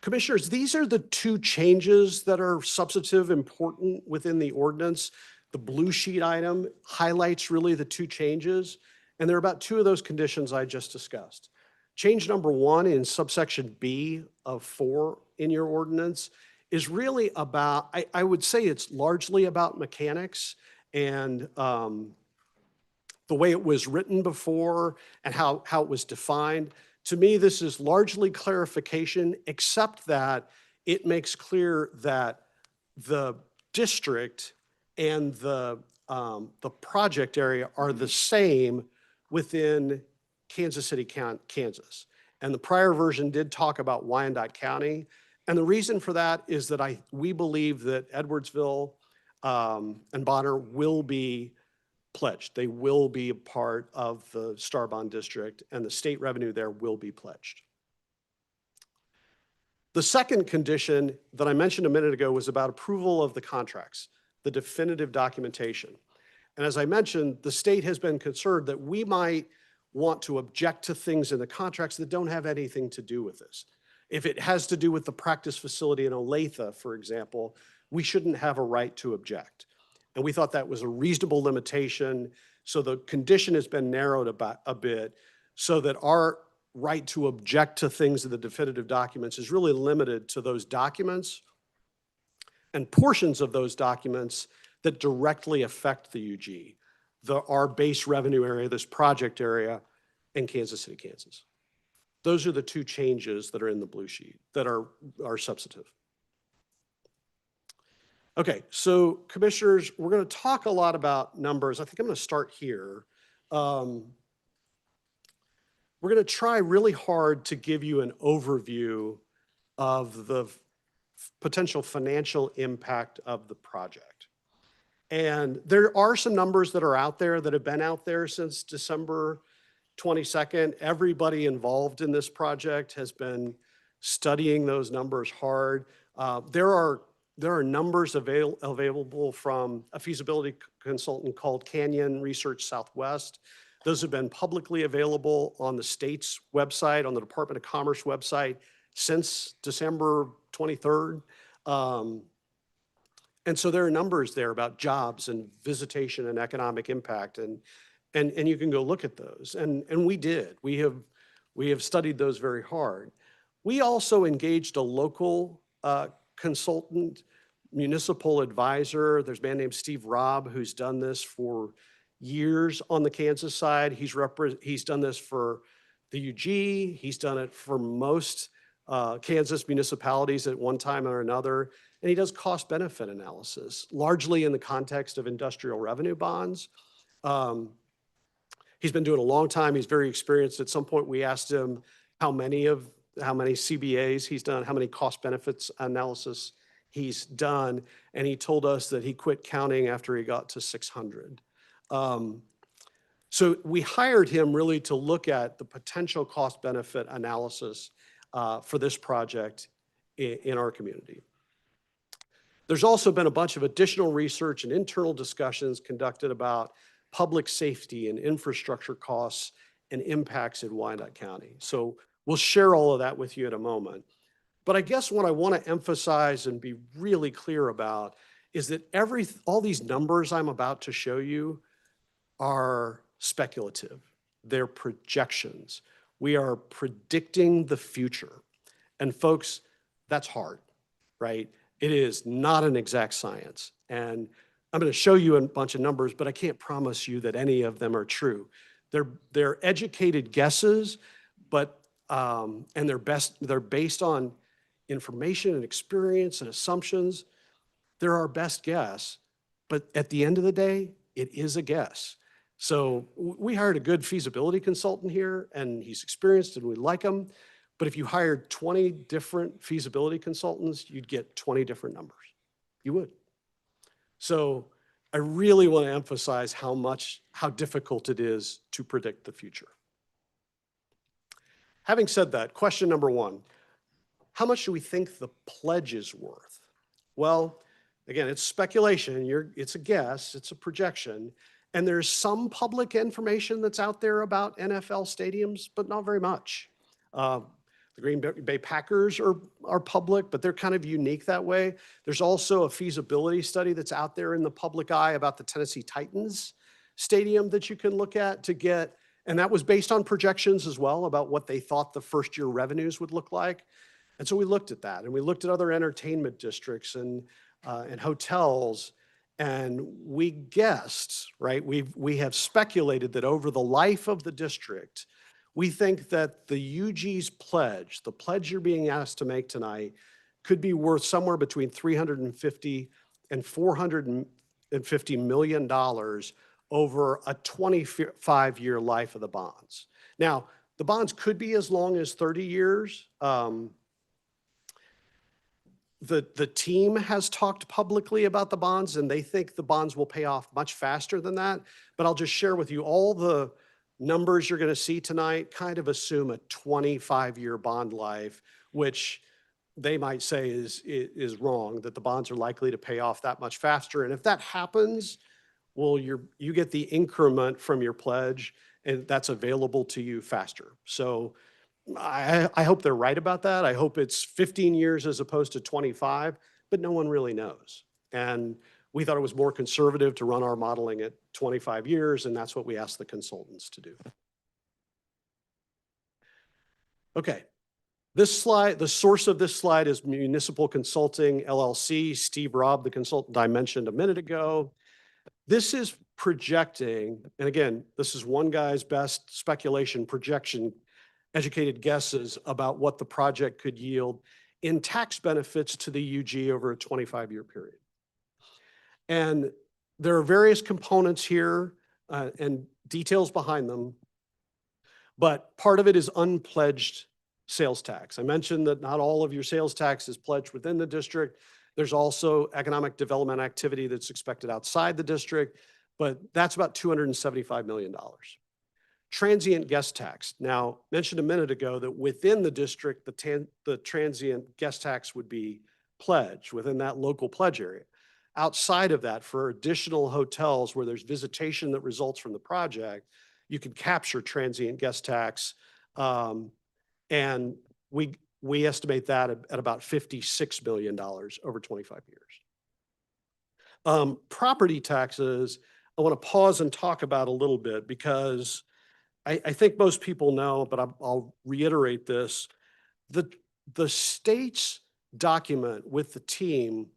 Commissioners, these are the 2 changes that are substantive, important within the ordinance. The blue sheet item highlights really the 2 changes, and there are about 2 of those conditions I just discussed. Change number 1 in subsection B of 4 in your ordinance is really about, I would say it's largely about mechanics and the way it was written before and how it was defined. To me, this is largely clarification, except that it makes clear that the district and the project area are the same within Kansas City, Kansas. And the prior version did talk about Wyandotte County. And the reason for that is that we believe that Edwardsville and Bonner will be pledged. They will be a part of the Star Bond District, and the state revenue there will be pledged. The second condition that I mentioned a minute ago was about approval of the contracts, the definitive documentation. And as I mentioned, the state has been concerned that we might want to object to things in the contracts that don't have anything to do with this. If it has to do with the practice facility in Olathe, for example, we shouldn't have a right to object. And we thought that was a reasonable limitation. So the condition has been narrowed about a bit so that our right to object to things in the definitive documents is really limited to those documents and portions of those documents that directly affect the UG, our base revenue area, this project area in Kansas City, Kansas. Those are the 2 changes that are in the blue sheet that are substantive. Okay, so commissioners, we're going to talk a lot about numbers. I think I'm going to start here. We're going to try really hard to give you an overview of the potential financial impact of the project. And there are some numbers that are out there that have been out there since December 22nd. Everybody involved in this project has been studying those numbers hard. There are There are numbers available from a feasibility consultant called Canyon Research Southwest. Those have been publicly available on the state's website, on the Department of Commerce website since December 23rd. And so there are numbers there about jobs and visitation and economic impact, and you can go look at those. And we did. We have studied those very hard. We also engaged a local consultant, municipal advisor. There's a man named Steve Robb who's done this for years on the Kansas side. He's done this for the UG. He's done it for most Kansas municipalities at one time or another. And he does cost benefit analysis, largely in the context of industrial revenue bonds. He's been doing it a long time. He's very experienced. At some point, we asked him how many CBAs he's done, how many cost benefits analysis he's done. And he told us that he quit counting after he got to 600. So we hired him really to look at the potential cost benefit analysis for this project in our community. There's also been a bunch of additional research and internal discussions conducted about public safety and infrastructure costs and impacts in Wyandotte County. So we'll share all of that with you in a moment. But I guess what I want to emphasize and be really clear about is that all these numbers I'm about to show you are speculative. They're projections. We are predicting the future. And folks, that's hard, right? It is not an exact science. And I'm going to show you a bunch of numbers, but I can't promise you that any of them are true. They're educated guesses, but and they're based on information and experience and assumptions. They're our best guess, but at the end of the day, it is a guess. So we hired a good feasibility consultant here, and he's experienced and we like him. But if you hired 20 different feasibility consultants, you'd get 20 different numbers. You would. So I really want to emphasize how difficult it is to predict the future. Having said that, question number one, how much do we think the pledge is worth? Well, again, it's speculation. It's a guess. It's a projection. And there's some public information that's out there about NFL stadiums, but not very much. The Green Bay Packers are public, but they're kind of unique that way. There's also a feasibility study that's out there in the public eye about the Tennessee Titans stadium that you can look at to get, and that was based on projections as well about what they thought the first year revenues would look like. And so we looked at that, and we looked at other entertainment districts and hotels, and we guessed, right? We have speculated that over the life of the district, we think that the UG's pledge, the pledge you're being asked to make tonight, could be worth somewhere between $350 and $450 million over a 25-year life of the bonds. Now, the bonds could be as long as 30 years. The team has talked publicly about the bonds, and they think the bonds will pay off much faster than that. But I'll just share with you all the numbers you're going to see tonight kind of assume a 25-year bond life, which they might say is wrong, that the bonds are likely to pay off that much faster. And if that happens, well, you get the increment from your pledge, and that's available to you faster. So I hope they're right about that. I hope it's 15 years as opposed to 25, but no one really knows. And we thought it was more conservative to run our modeling at 25 years, and that's what we asked the consultants to do. Okay, this slide, the source of this slide is Municipal Consulting LLC, Steve Robb, the consultant I mentioned a minute ago. This is projecting, and again, this is one guy's best speculation projection, educated guesses about what the project could yield in tax benefits to the UG over a 25-year period. And there are various components here and details behind them, but part of it is unpledged sales tax. I mentioned that not all of your sales tax is pledged within the district. There's also economic development activity that's expected outside the district, but that's about $275 million. Transient guest tax. Now, mentioned a minute ago that within the district, the transient guest tax would be pledge within that local pledge area. Outside of that, for additional hotels where there's visitation that results from the project, you can capture transient guest tax. And we estimate that at about $56 million over 25 years. Property taxes, I want to pause and talk about a little bit because I think most people know, but I'll reiterate this. The state's document with the team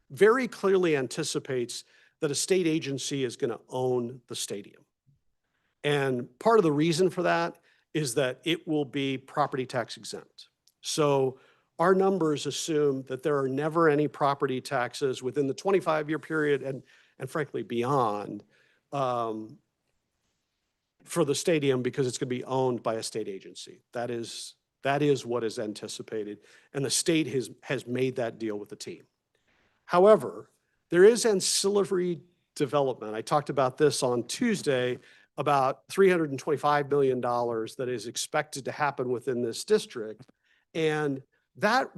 very clearly anticipates that a state agency is going to own the stadium. And part of the reason for that is that it will be property tax exempt. So our numbers assume that there are never any property taxes within the 25-year period and frankly beyond for the stadium because it's going to be owned by a state agency. That is what is anticipated. And the state has made that deal with the team. However, there is ancillary development. I talked about this on Tuesday, about $325 million that is expected to happen within this district. And that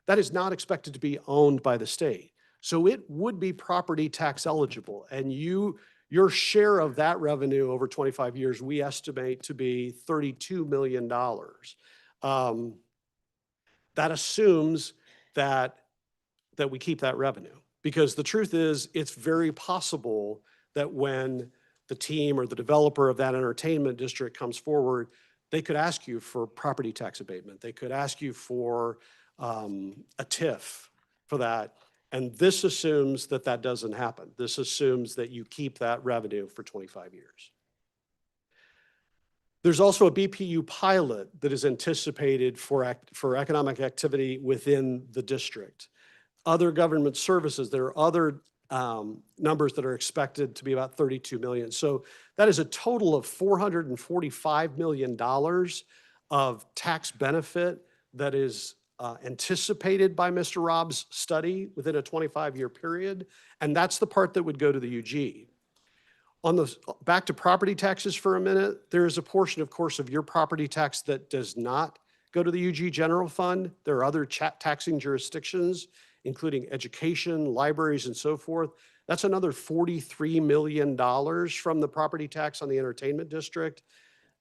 is not expected to be owned by the state. So it would be property tax eligible. And your share of that revenue over 25 years, we estimate to be $32 million. That assumes that we keep that revenue. Because the truth is, it's very possible that when the team or the developer of that entertainment district comes forward, they could ask you for property tax abatement. They could ask you for a TIF for that. And this assumes that that doesn't happen. This assumes that you keep that revenue for 25 years. There's also a BPU pilot that is anticipated for economic activity within the district. Other government services, there are other numbers that are expected to be about 32 million. So that is a total of $445 million of tax benefit that is anticipated by Mr. Rob's study within a 25-year period. And that's the part that would go to the UG. Back to property taxes for a minute, there is a portion, of course, of your property tax that does not go to the UG general fund. There are other taxing jurisdictions, including education, libraries, and so forth. That's another $43 million from the property tax on the entertainment district,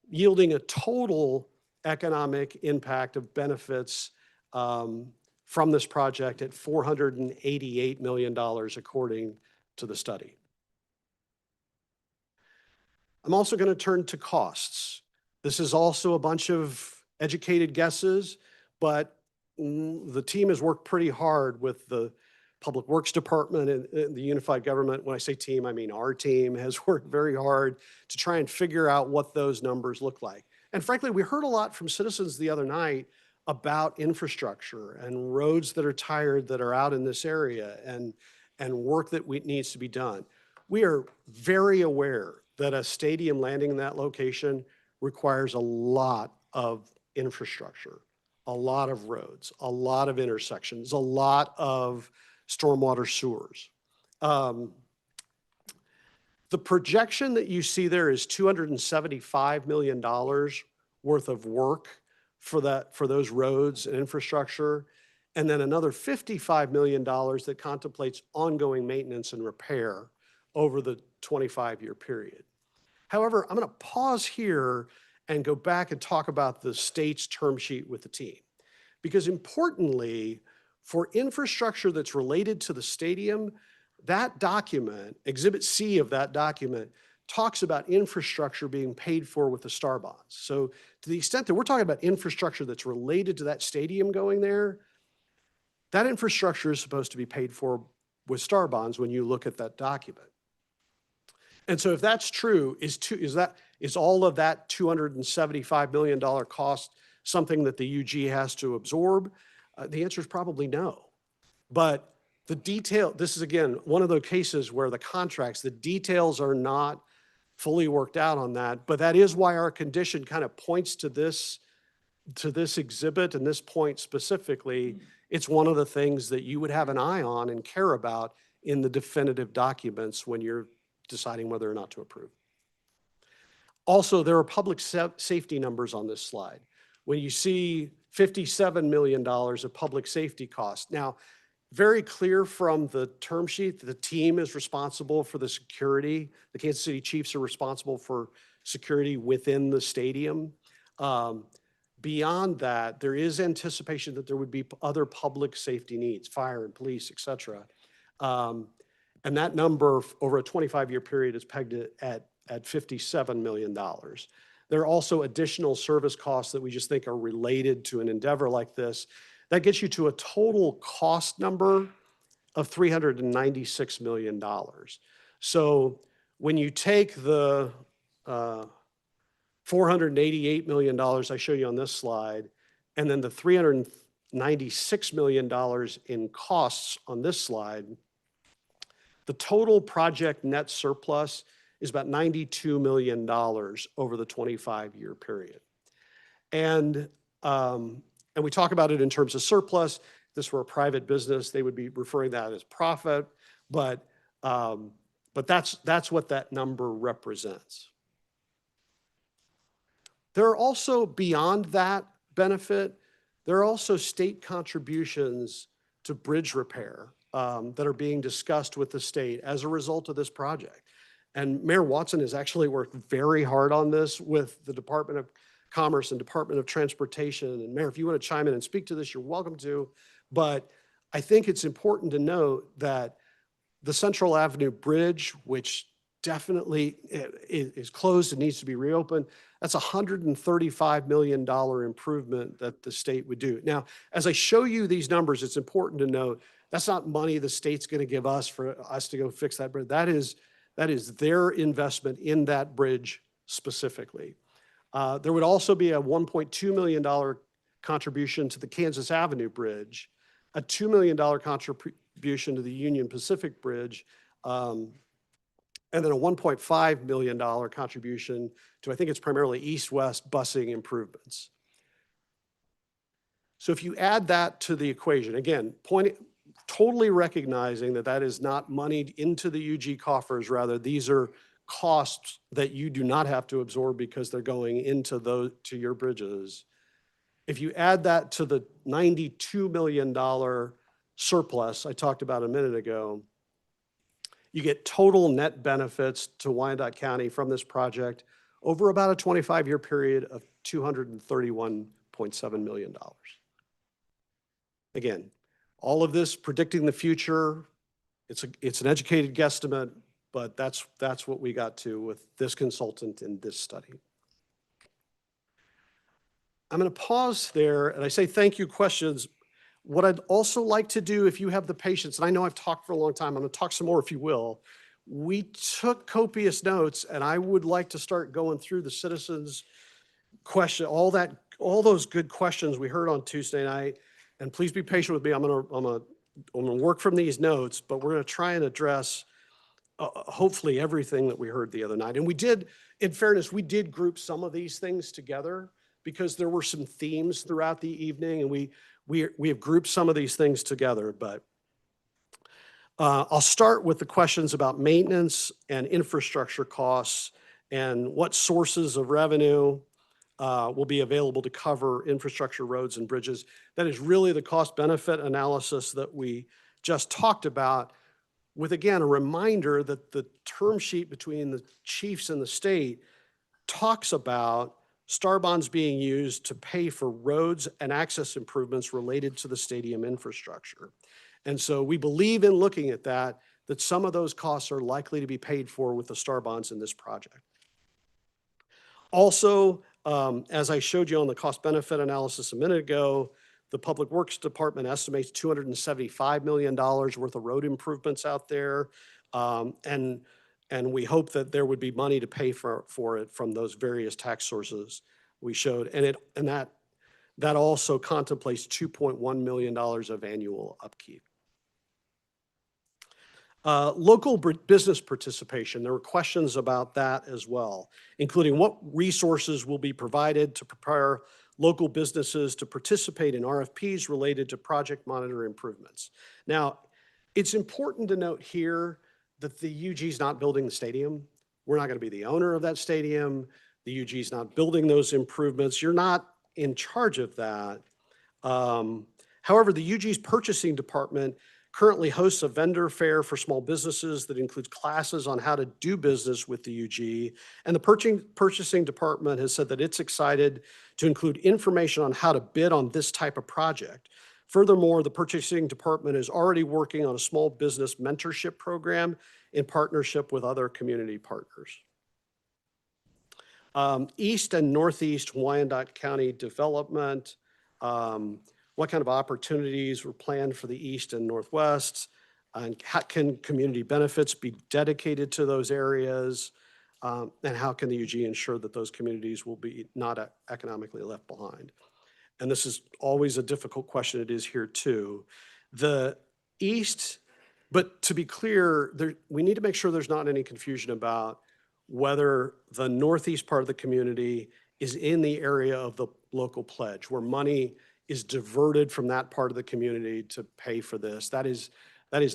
yielding a total economic impact of benefits from this project at $488 million, according to the study. I'm also going to turn to costs. This is also a bunch of educated guesses, but the team has worked pretty hard with the Public Works Department and the Unified Government. When I say team, I mean our team has worked very hard to try and figure out what those numbers look like. And frankly, we heard a lot from citizens the other night about infrastructure and roads that are tired that are out in this area and work that needs to be done. We are very aware that a stadium landing in that location requires a lot of infrastructure, a lot of roads, a lot of intersections, a lot of stormwater sewers. The projection that you see there is $275 million worth of work for those roads and infrastructure, and then another $55 million that contemplates ongoing maintenance and repair over the 25-year period. However, I'm going to pause here and go back and talk about the state's term sheet with the team. Because importantly, for infrastructure that's related to the stadium, that document, Exhibit C of that document, talks about infrastructure being paid for with the STAR bonds. So to the extent that we're talking about infrastructure that's related to that stadium going there, that infrastructure is supposed to be paid for with STAR bonds when you look at that document. And so if that's true, is all of that $275 million cost something that the UG has to absorb? The answer is probably no. But the detail, this is again, one of the cases where the details are not fully worked out on that, but that is why our condition kind of points to this exhibit and this point specifically. It's one of the things that you would have an eye on and care about in the definitive documents when you're deciding whether or not to approve. Also, there are public safety numbers on this slide. When you see $57 million of public safety costs. Now, very clear from the term sheet that the team is responsible for the security. The Kansas City Chiefs are responsible for security within the stadium. Beyond that, there is anticipation that there would be other public safety needs, fire and police, et cetera. And that number over a 25-year period is pegged at $57 million. There are also additional service costs that we just think are related to an endeavor like this. That gets you to a total cost number of $396 million. So when you take the $488 million I show you on this slide, and then the $396 million in costs on this slide, the total project net surplus is about $92 million over the 25-year period. And we talk about it in terms of surplus. If this were a private business, they would be referring that as profit, but that's what that number represents. There are also, beyond that benefit, there are also state contributions to bridge repair that are being discussed with the state as a result of this project. And Mayor Watson has actually worked very hard on this with the Department of Commerce and Department of Transportation. And Mayor, if you want to chime in and speak to this, you're welcome to. But I think it's important to note that the Central Avenue Bridge, which definitely is closed and needs to be reopened, that's a $135 million improvement that the state would do. Now, as I show you these numbers, it's important to note that's not money the state's going to give us for us to go fix that bridge. That is their investment in that bridge specifically. There would also be a $1.2 million contribution to the Kansas Avenue Bridge, a $2 million contribution to the Union Pacific Bridge, and then a $1.5 million contribution to, I think it's primarily east-west busing improvements. So if you add that to the equation, again, totally recognizing that that is not money into the UG coffers, rather these are costs that you do not have to absorb because they're going into your bridges. If you add that to the $92 million surplus I talked about a minute ago, you get total net benefits to Wyandotte County from this project over about a 25-year period of $231.7 million. Again, all of this predicting the future, it's an educated guesstimate, but that's what we got to with this consultant in this study. I'm going to pause there and I say thank you, questions. What I'd also like to do, if you have the patience, and I know I've talked for a long time, I'm going to talk some more if you will. We took copious notes and I would like to start going through the citizens' question, all those good questions we heard on Tuesday night. And please be patient with me. I'm gonna work from these notes, but we're going to try and address hopefully everything that we heard the other night. And we did, in fairness, we did group some of these things together because there were some themes throughout the evening, and we have grouped some of these things together. But I'll start with the questions about maintenance and infrastructure costs and what sources of revenue will be available to cover infrastructure, roads, and bridges. That is really the cost-benefit analysis that we just talked about, with, again, a reminder that the term sheet between the chiefs and the state talks about STAR bonds being used to pay for roads and access improvements related to the stadium infrastructure. And so we believe in looking at that some of those costs are likely to be paid for with the STAR bonds in this project. Also, as I showed you on the cost-benefit analysis a minute ago, the Public Works Department estimates $275 million worth of road improvements out there. And we hope that there would be money to pay for it from those various tax sources we showed. And that also contemplates $2.1 million of annual upkeep. Local business participation, there were questions about that as well, including what resources will be provided to prepare local businesses to participate in RFPs related to project monitor improvements. Now, it's important to note here that the UG is not building the stadium. We're not going to be the owner of that stadium. The UG is not building those improvements. You're not in charge of that. However, the UG's purchasing department currently hosts a vendor fair for small businesses that includes classes on how to do business with the UG. And the purchasing department has said that it's excited to include information on how to bid on this type of project. Furthermore, the purchasing department is already working on a small business mentorship program in partnership with other community partners. East and Northeast Wyandotte County development. What kind of opportunities were planned for the East and Northwest? And how can community benefits be dedicated to those areas? And how can the UG ensure that those communities will be not economically left behind? And this is always a difficult question. It is here too. The East, but to be clear, we need to make sure there's not any confusion about whether the Northeast part of the community is in the area of the local pledge, where money is diverted from that part of the community to pay for this. That is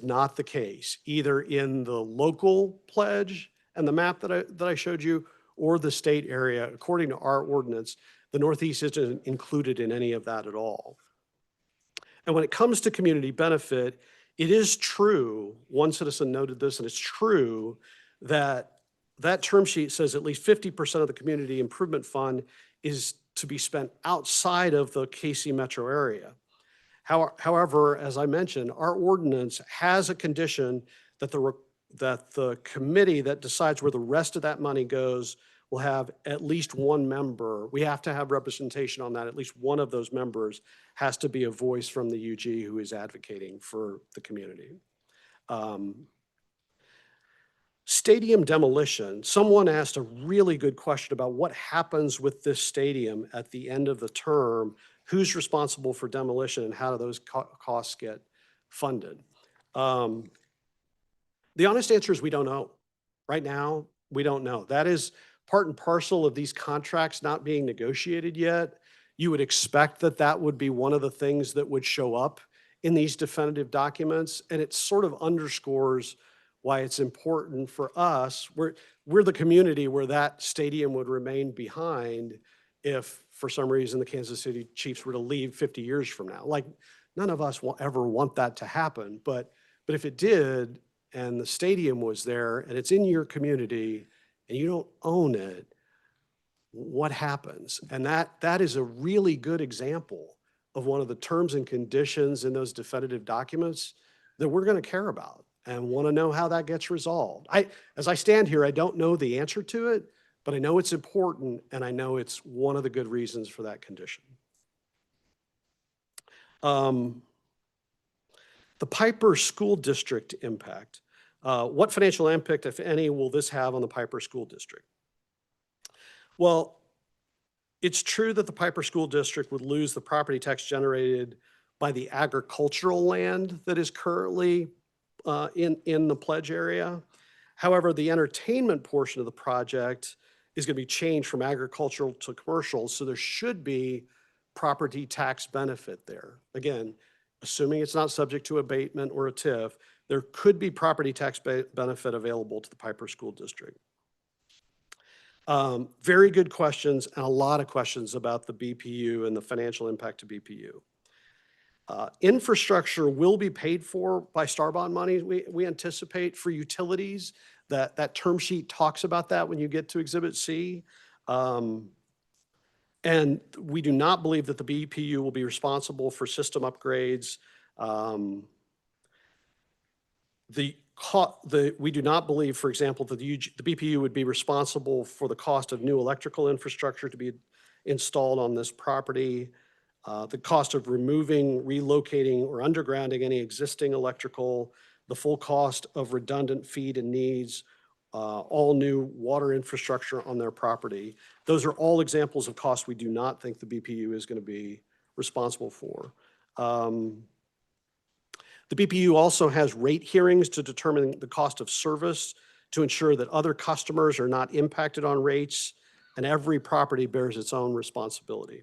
not the case, either in the local pledge and the map that I showed you, or the state area. According to our ordinance, the Northeast isn't included in any of that at all. And when it comes to community benefit, it is true, one citizen noted this, and it's true that that term sheet says at least 50% of the community improvement fund is to be spent outside of the KC metro area. However, as I mentioned, our ordinance has a condition that the committee that decides where the rest of that money goes will have at least one member. We have to have representation on that. At least one of those members has to be a voice from the UG who is advocating for the community. Stadium demolition. Someone asked a really good question about what happens with this stadium at the end of the term. Who's responsible for demolition and how do those costs get funded? The honest answer is we don't know. Right now, we don't know. That is part and parcel of these contracts not being negotiated yet. You would expect that that would be one of the things that would show up in these definitive documents, and it sort of underscores why it's important for us. We're the community where that stadium would remain behind if for some reason the Kansas City Chiefs were to leave 50 years from now. Like, none of us will ever want that to happen, but if it did and the stadium was there and it's in your community and you don't own it, what happens? And that is a really good example of one of the terms and conditions in those definitive documents that we're going to care about and want to know how that gets resolved. As I stand here, I don't know the answer to it, but I know it's important and I know it's one of the good reasons for that condition. The Piper School District impact. What financial impact, if any, will this have on the Piper School District? Well, it's true that the Piper School District would lose the property tax generated by the agricultural land that is currently in the pledge area. However, the entertainment portion of the project is going to be changed from agricultural to commercial, so there should be property tax benefit there. Again, assuming it's not subject to abatement or a TIF, there could be property tax benefit available to the Piper School District. Very good questions and a lot of questions about the BPU and the financial impact to BPU. Infrastructure will be paid for by STAR bond money, we anticipate, for utilities. That term sheet talks about that when you get to Exhibit C. And we do not believe that the BPU will be responsible for system upgrades. We do not believe, for example, that the BPU would be responsible for the cost of new electrical infrastructure to be installed on this property, the cost of removing, relocating, or undergrounding any existing electrical, the full cost of redundant feed and needs, all new water infrastructure on their property. Those are all examples of costs we do not think the BPU is going to be responsible for. The BPU also has rate hearings to determine the cost of service to ensure that other customers are not impacted on rates, and every property bears its own responsibility.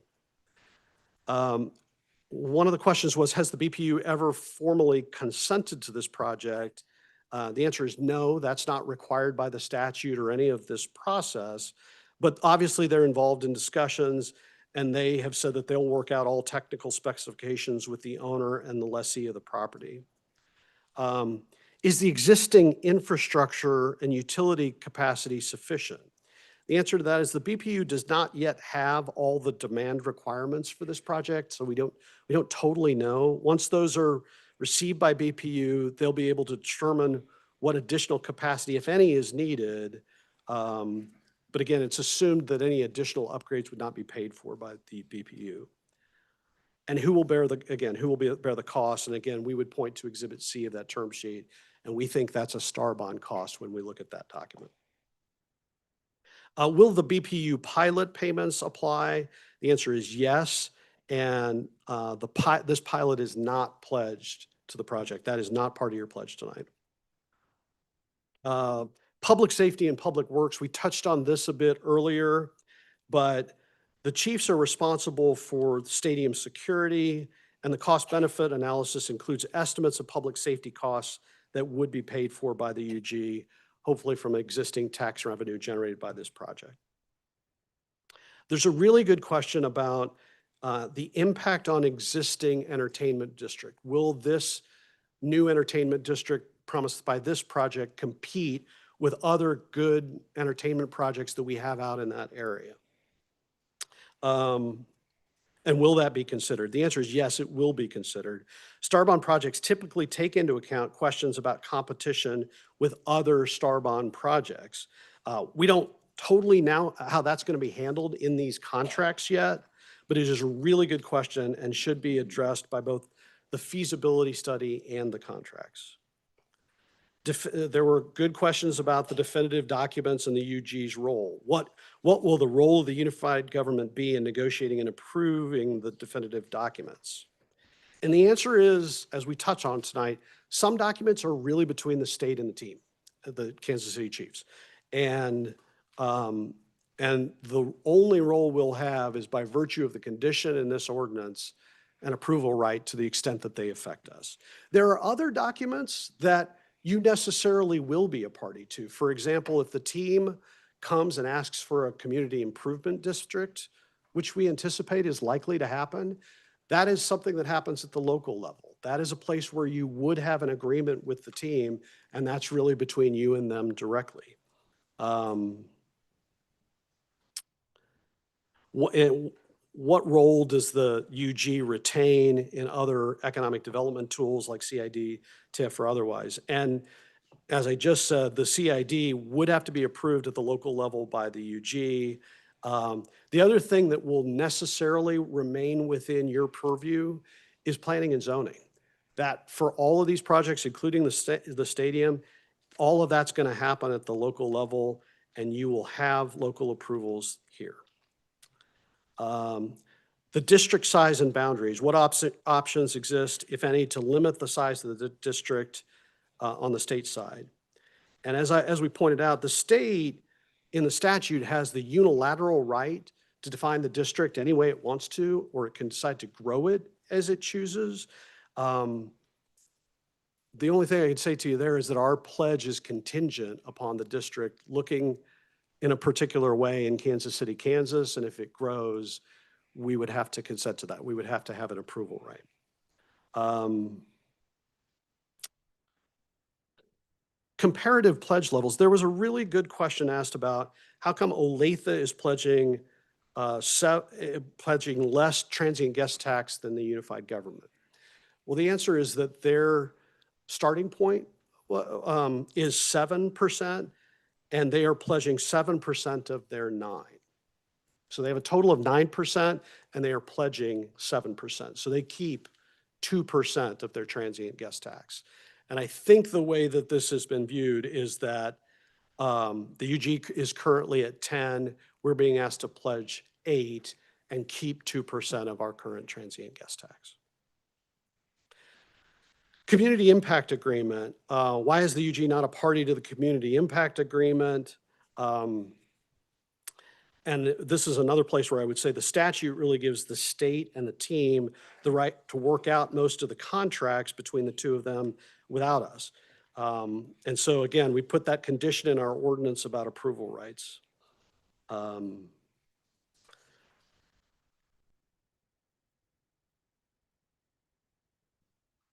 One of the questions was, has the BPU ever formally consented to this project? The answer is no, that's not required by the statute or any of this process, but obviously they're involved in discussions and they have said that they'll work out all technical specifications with the owner and the lessee of the property. Is the existing infrastructure and utility capacity sufficient? The answer to that is the BPU does not yet have all the demand requirements for this project, so we don't totally know. Once those are received by BPU, they'll be able to determine what additional capacity, if any, is needed. But again, it's assumed that any additional upgrades would not be paid for by the BPU. And who will bear the cost? And again, we would point to Exhibit C of that term sheet, and we think that's a star bond cost when we look at that document. Will the BPU pilot payments apply? The answer is yes. And this pilot is not pledged to the project. That is not part of your pledge tonight. Public safety and public works, we touched on this a bit earlier, but the chiefs are responsible for stadium security, and the cost benefit analysis includes estimates of public safety costs that would be paid for by the UG, hopefully from existing tax revenue generated by this project. There's a really good question about the impact on existing entertainment district. Will this new entertainment district promised by this project compete with other good entertainment projects that we have out in that area? And will that be considered? The answer is yes, it will be considered. Star bond projects typically take into account questions about competition with other star bond projects. We don't totally know how that's going to be handled in these contracts yet, but it is a really good question and should be addressed by both the feasibility study and the contracts. There were good questions about the definitive documents and the UG's role. What will the role of the unified government be in negotiating and approving the definitive documents? And the answer is, as we touch on tonight, some documents are really between the state and the team, the Kansas City Chiefs. And the only role we'll have is by virtue of the condition in this ordinance and approval right to the extent that they affect us. There are other documents that you necessarily will be a party to. For example, if the team comes and asks for a community improvement district, which we anticipate is likely to happen, that is something that happens at the local level. That is a place where you would have an agreement with the team, and that's really between you and them directly. What role does the UG retain in other economic development tools like CID, TIF, or otherwise? And as I just said, the CID would have to be approved at the local level by the UG. The other thing that will necessarily remain within your purview is planning and zoning. That for all of these projects, including the stadium, all of that's going to happen at the local level, and you will have local approvals here. The district size and boundaries, what options exist, if any, to limit the size of the district on the state side? And as we pointed out, the state in the statute has the unilateral right to define the district any way it wants to, or it can decide to grow it as it chooses. The only thing I can say to you there is that our pledge is contingent upon the district looking in a particular way in Kansas City, Kansas, and if it grows, we would have to consent to that. We would have to have an approval right. Comparative pledge levels. There was a really good question asked about how come Olathe is pledging less transient guest tax than the unified government? Well, the answer is that their starting point is 7%, and they are pledging 7% of their 9%. So they have a total of 9%, and they are pledging 7%. So they keep 2% of their transient guest tax. And I think the way that this has been viewed is that the UG is currently at 10. We're being asked to pledge 8 and keep 2% of our current transient guest tax. Community impact agreement. Why is the UG not a party to the community impact agreement? And this is another place where I would say the statute really gives the state and the team the right to work out most of the contracts between the two of them without us. And so again, we put that condition in our ordinance about approval rights.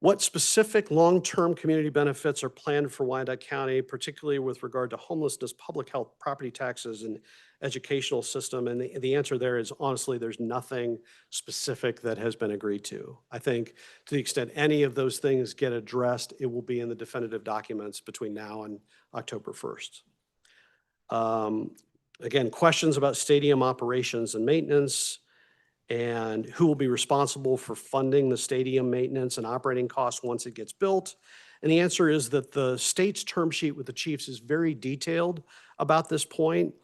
What specific long-term community benefits are planned for Wyandotte County, particularly with regard to homelessness, public health, property taxes, and educational system? And the answer there is honestly, there's nothing specific that has been agreed to. I think to the extent any of those things get addressed, it will be in the definitive documents between now and October 1st. Again, questions about stadium operations and maintenance, and who will be responsible for funding the stadium maintenance and operating costs once it gets built. And the answer is that the state's term sheet with the Chiefs is very detailed about this point.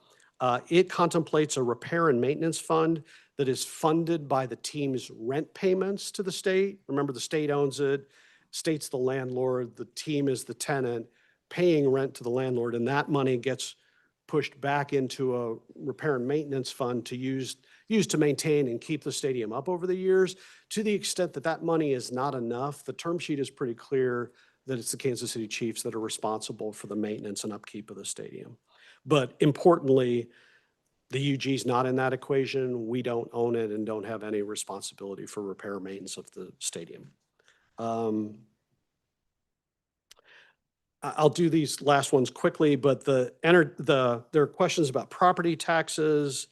It contemplates a repair and maintenance fund that is funded by the team's rent payments to the state. Remember, the state owns it, state's the landlord, the team is the tenant, paying rent to the landlord, and that money gets pushed back into a repair and maintenance fund to use to maintain and keep the stadium up over the years. To the extent that that money is not enough, the term sheet is pretty clear that it's the Kansas City Chiefs that are responsible for the maintenance and upkeep of the stadium. But importantly, the UG is not in that equation. We don't own it and don't have any responsibility for repair or maintenance of the stadium. I'll do these last ones quickly, but there are questions about property taxes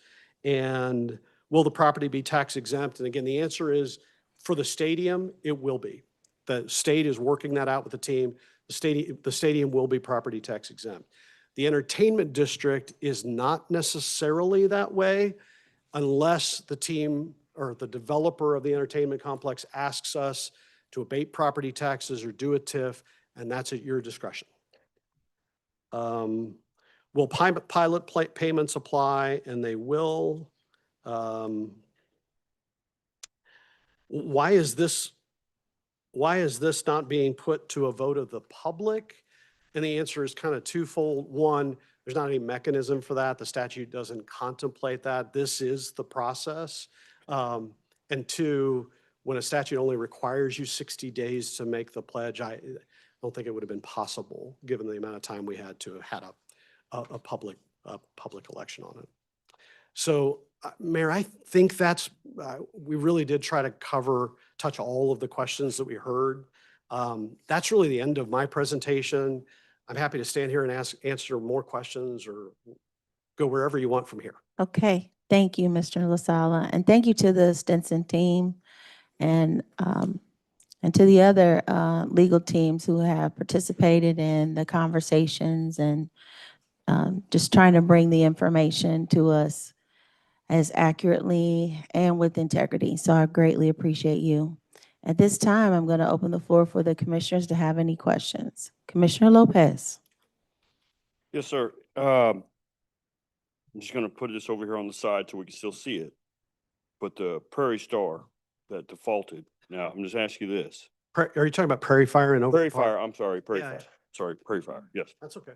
and will the property be tax exempt? And again, the answer is for the stadium, it will be. The state is working that out with the team. The stadium will be property tax exempt. The entertainment district is not necessarily that way unless the team or the developer of the entertainment complex asks us to abate property taxes or do a TIF, and that's at your discretion. Will pilot payments apply? And they will. Why is this not being put to a vote of the public? And the answer is kind of twofold. One, there's not any mechanism for that. The statute doesn't contemplate that. This is the process. And two, when a statute only requires you 60 days to make the pledge, I don't think it would have been possible, given the amount of time we had to have had a public election on it. So, Mayor, I think we really did try to touch all of the questions that we heard. That's really the end of my presentation. I'm happy to stand here and answer more questions or go wherever you want from here. Okay, thank you, Mr. LaSala, and thank you to the Stinson team and to the other legal teams who have participated in the conversations and just trying to bring the information to us as accurately and with integrity. So I greatly appreciate you. At this time, I'm going to open the floor for the commissioners to have any questions. Commissioner Lopez. Yes, sir. I'm just going to put this over here on the side so we can still see it. But the Prairie Star that defaulted. Now, I'm just asking you this. Are you talking about Prairie Fire and Prairie Fire, I'm sorry, Prairie Yeah, Fire. Sorry, Prairie Fire, yes. That's okay.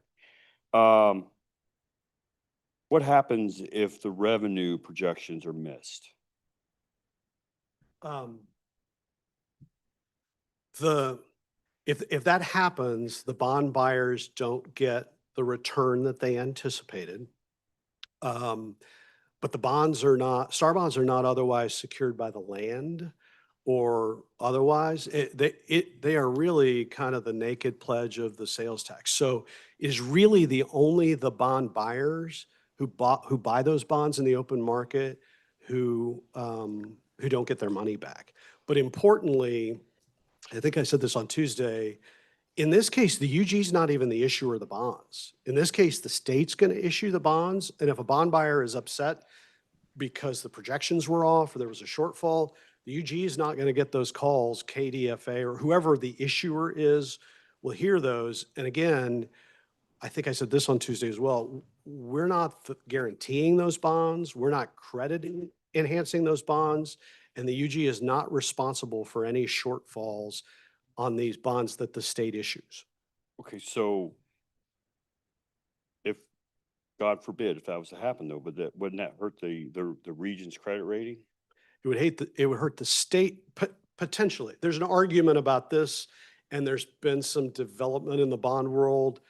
What happens if the revenue projections are missed? If that happens, the bond buyers don't get the return that they anticipated. But the bonds are not, STAR bonds are not otherwise secured by the land or otherwise. They are really kind of the naked pledge of the sales tax. So it is really only the bond buyers who buy those bonds in the open market who don't get their money back. But importantly, I think I said this on Tuesday, in this case, the UG is not even the issuer of the bonds. In this case, the state's going to issue the bonds. And if a bond buyer is upset because the projections were off or there was a shortfall, the UG is not going to get those calls. KDFA or whoever the issuer is will hear those. And again, I think I said this on Tuesday as well. We're not guaranteeing those bonds. We're not enhancing those bonds. And the UG is not responsible for any shortfalls on these bonds that the state issues. Okay, so if, God forbid, if that was to happen though, but wouldn't that hurt the region's credit rating? It would hurt the state potentially. There's an argument about this, and there's been some development in the bond world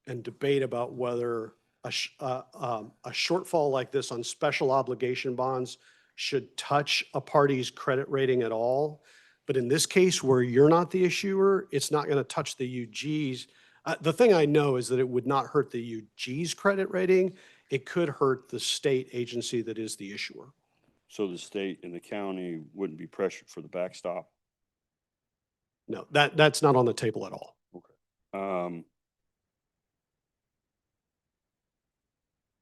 and debate about whether a shortfall like this on special obligation bonds should touch a party's credit rating at all. But in this case where you're not the issuer, it's not going to touch the UG's. The thing I know is that it would not hurt the UG's credit rating. It could hurt the state agency that is the issuer. So the state and the county wouldn't be pressured for the backstop? No, that's not on the table at all. Okay.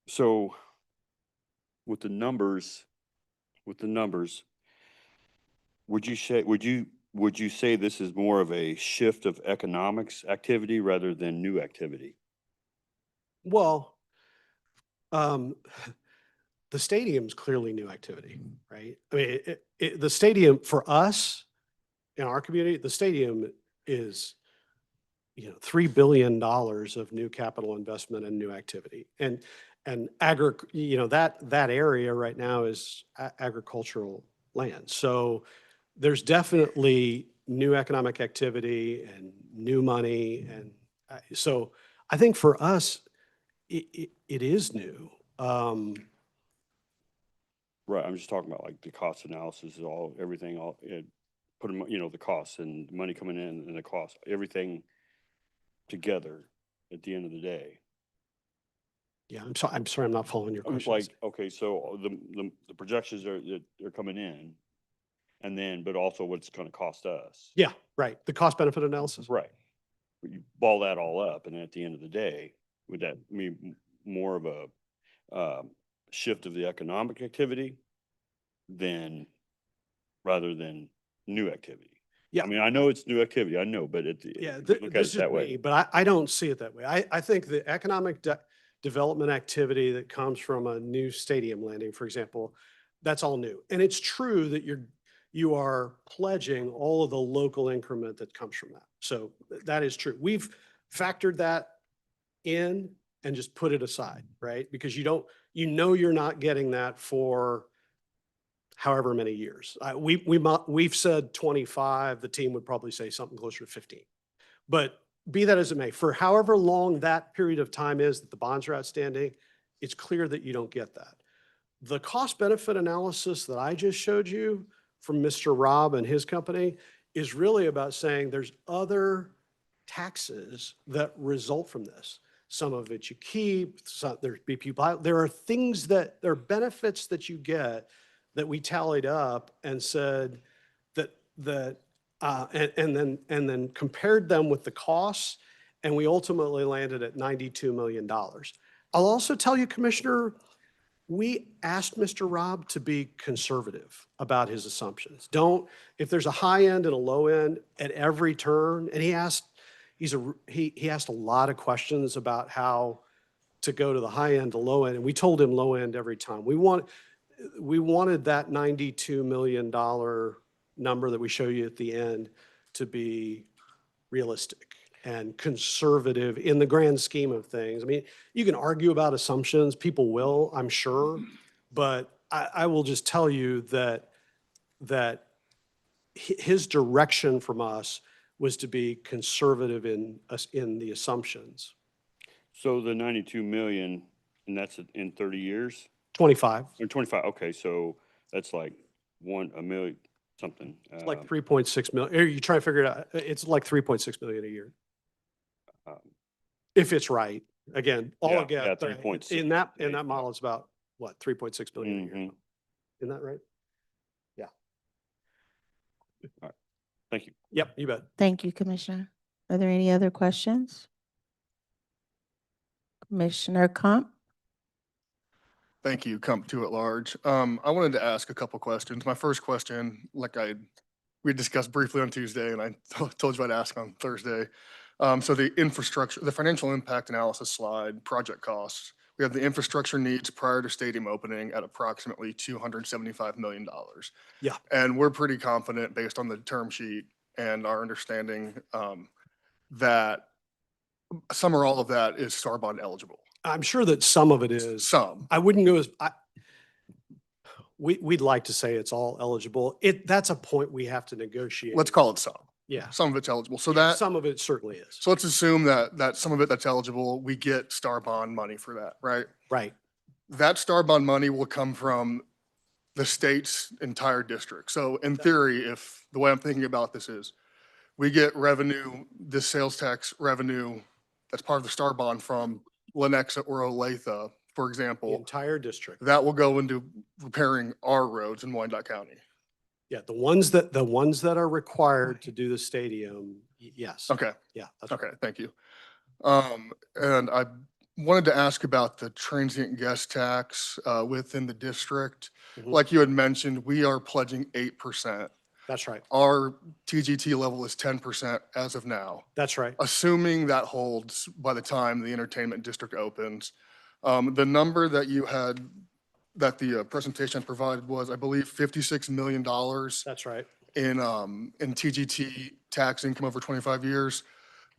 So with the numbers, would you say this is more of a shift of economics activity rather than new activity? Well, the stadium's clearly new activity, right? I mean, the stadium for us in our community, the stadium is, $3 billion of new capital investment and new activity. And that area right now is agricultural land. So there's definitely new economic activity and new money. And so I think for us, it is new. Right, I'm just talking about like the cost analysis is everything, put them, the costs and the money coming in and the cost, everything together at the end of the day. Yeah, I'm sorry, I'm not following your I was question. like, okay, so the projections they're coming in, and then, but also what it's gonna cost us. Yeah, right. The cost benefit analysis. Right. But you ball that all up, and at the end of the day, would that mean more of a shift of the economic activity rather than new activity? Yeah. I mean, I know it's new activity, I know, but Yeah, look at this it is that me, way. but I don't see it that way. I think the economic development activity that comes from a new stadium landing, for example, that's all new. And it's true that you are pledging all of the local increment that comes from that. So that is true. We've factored that in and just put it aside, right? Because you're not getting that for however many years. We've said 25, the team would probably say something closer to 15. But be that as it may, for however long that period of time is that the bonds are outstanding, it's clear that you don't get that. The cost benefit analysis that I just showed you from Mr. Rob and his company is really about saying there's other taxes that result from this. Some of it you keep, there are things there are benefits that you get that we tallied up and said and then compared them with the costs, and we ultimately landed at $92 million. I'll also tell you, Commissioner, we asked Mr. Rob to be conservative about his assumptions. If there's a high end and a low end at every turn, and he asked a lot of questions about how to go to the high end to low end, and we told him low end every time. We wanted that $92 million number that we show you at the end to be realistic and conservative in the grand scheme of things. I mean, you can argue about assumptions, people will, I'm sure, but I will just tell you that his direction from us was to be conservative in the assumptions. So the 92 million, and that's in 30 years? 25. Or 25, okay, so that's like a million something. It's like 3.6 million. Are you trying to figure it out? It's like 3.6 million a year. If it's right. Again, Yeah, again, 3.6. in that model, it's about what, 3.6 million a year. Mhm. Isn't that right? Yeah. All right, thank you. Yep, you bet. Thank you, Commissioner. Are there any other questions? Commissioner Comp? Thank you, Comp 2 at large. I wanted to ask a couple questions. My first question, we discussed briefly on Tuesday, and I told you I'd ask on Thursday. So the financial impact analysis slide, project costs, we have the infrastructure needs prior to stadium opening at approximately $275 million. Yeah. And we're pretty confident, based on the term sheet and our understanding, that some or all of that is STAR bond eligible. I'm sure that some of it is. Some. I wouldn't go we'd like to say it's all eligible. That's a point we have to negotiate. Let's call it some. Yeah. Some of it's eligible. So Yeah, that, some of it certainly is. so let's assume that some of it that's eligible, we get STAR bond money for that, right? Right. That STAR bond money will come from the state's entire district. So in theory, if, the way I'm thinking about this is, we get revenue, this sales tax revenue that's part of the Star Bond from Lenexa or Olathe, for The example, entire district. that will go into repairing our roads in Wyandotte County. Yeah, the ones that are required to do the stadium, yes. Okay, Yeah, that's right. okay, thank you. And I wanted to ask about the transient guest tax within the district. Mhm. Like you had mentioned, we are pledging 8%. That's right. Our TGT level is 10% as of now. That's right. Assuming that holds by the time the entertainment district opens. The number that you had, that the presentation provided was, I believe, $56 million That's right. in TGT tax income over 25 years.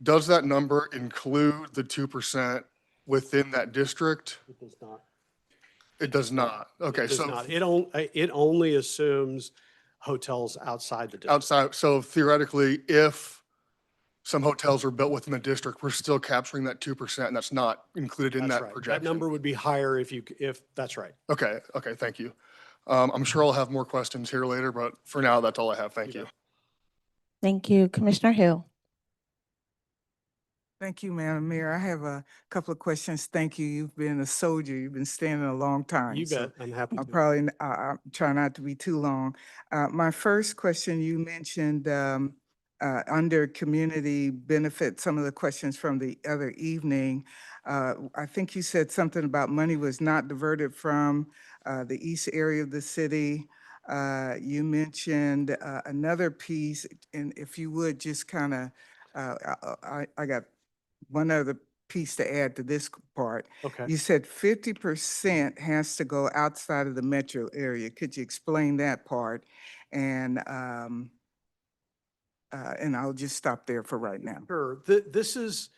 Does that number include the 2% within that district? It does not. It does not. Okay, It does so not. It only assumes hotels outside the district. outside, so theoretically, if some hotels are built within the district, we're still capturing that 2%, and that's not included in That's that right. projection. That number would be higher if, that's right. Okay, okay, thank you. I'm sure I'll have more questions here later, but for now, that's all I have. Thank You you. bet. Thank you. Commissioner Hill. Thank you, Madam Mayor. I have a couple of questions. Thank you. You've been a soldier. You've been standing a long time. You so bet. I'm happy I'll to. probably, I'll try not to be too long. My first question, you mentioned under community benefit, some of the questions from the other evening. I think you said something about money was not diverted from the east area of the city. You mentioned another piece, and if you would just kind of, I got one other piece to add to this part. Okay. You said 50% has to go outside of the metro area. Could you explain that part? And I'll just stop there for right now. Sure. This is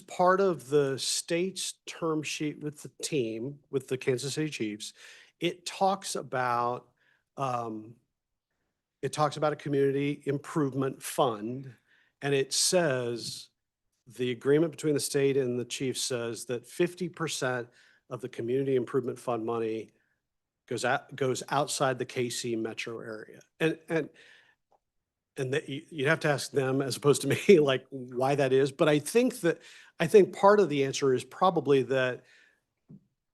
part of the state's term sheet with the team, with the Kansas City Chiefs. It talks about a community improvement fund, and it says the agreement between the state and the Chiefs says that 50% of the community improvement fund money goes outside the KC metro area. And that you'd have to ask them as opposed to me, like why that is. But I think part of the answer is probably that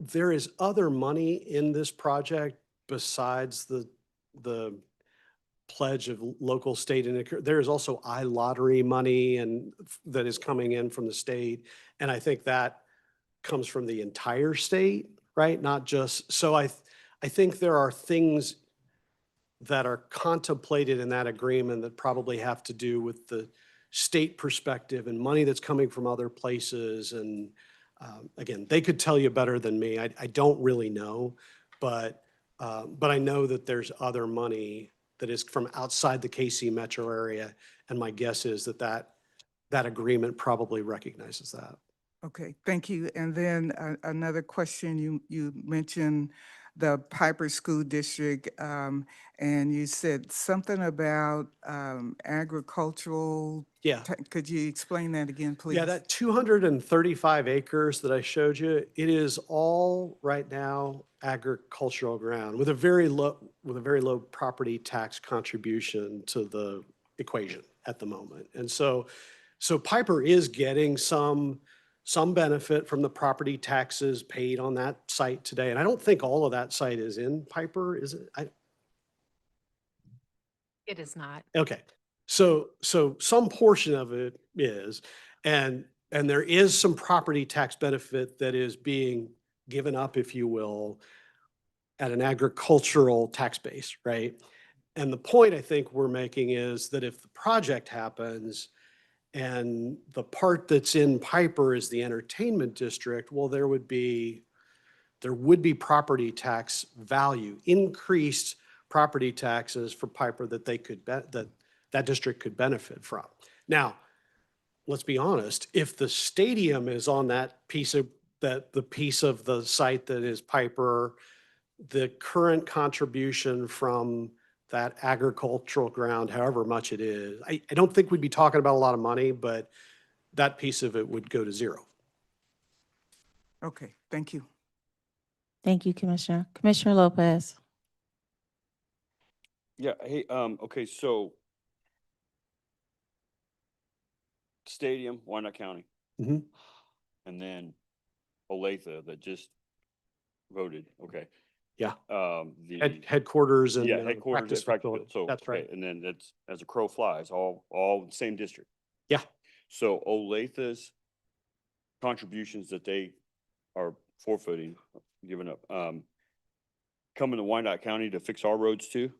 there is other money in this project besides the pledge of local, state, and there is also iLottery money and that is coming in from the state. And I think that comes from the entire state, right? Not just, so I think there are things that are contemplated in that agreement that probably have to do with the state perspective and money that's coming from other places. And again, they could tell you better than me. I don't really know, but I know that there's other money that is from outside the KC metro area. And my guess is that agreement probably recognizes that. Okay, thank you. And then another question, you mentioned the Piper School District, and you said something about agricultural. Yeah. Could you explain that again, please? Yeah, that 235 acres that I showed you, it is all right now agricultural ground with a very low property tax contribution to the equation at the moment. And so Piper is getting some benefit from the property taxes paid on that site today. And I don't think all of that site is in Piper, is it? It is not. Okay. So some portion of it is, and there is some property tax benefit that is being given up, if you will, at an agricultural tax base, right? And the point I think we're making is that if the project happens and the part that's in Piper is the entertainment district, well, there would be property tax value, increased property taxes for Piper that they could that district could benefit from. Now, let's be honest, if the stadium is on that piece of the piece of the site that is Piper, the current contribution from that agricultural ground, however much it is, I don't think we'd be talking about a lot of money, but that piece of it would go to zero. Okay, thank you. Thank you, Commissioner. Commissioner Lopez. Yeah, hey, okay, so stadium, Wyandotte County, Mhm. and then Olathe that just voted, okay. Yeah. The, Headquarters and yeah, the headquarters practice at practice facility. field, so, That's right. okay, and then it's, as a crow flies, all the same district. Yeah. So Olathe's contributions that they are forfeiting, giving up, coming to Wyandotte County to fix our roads too?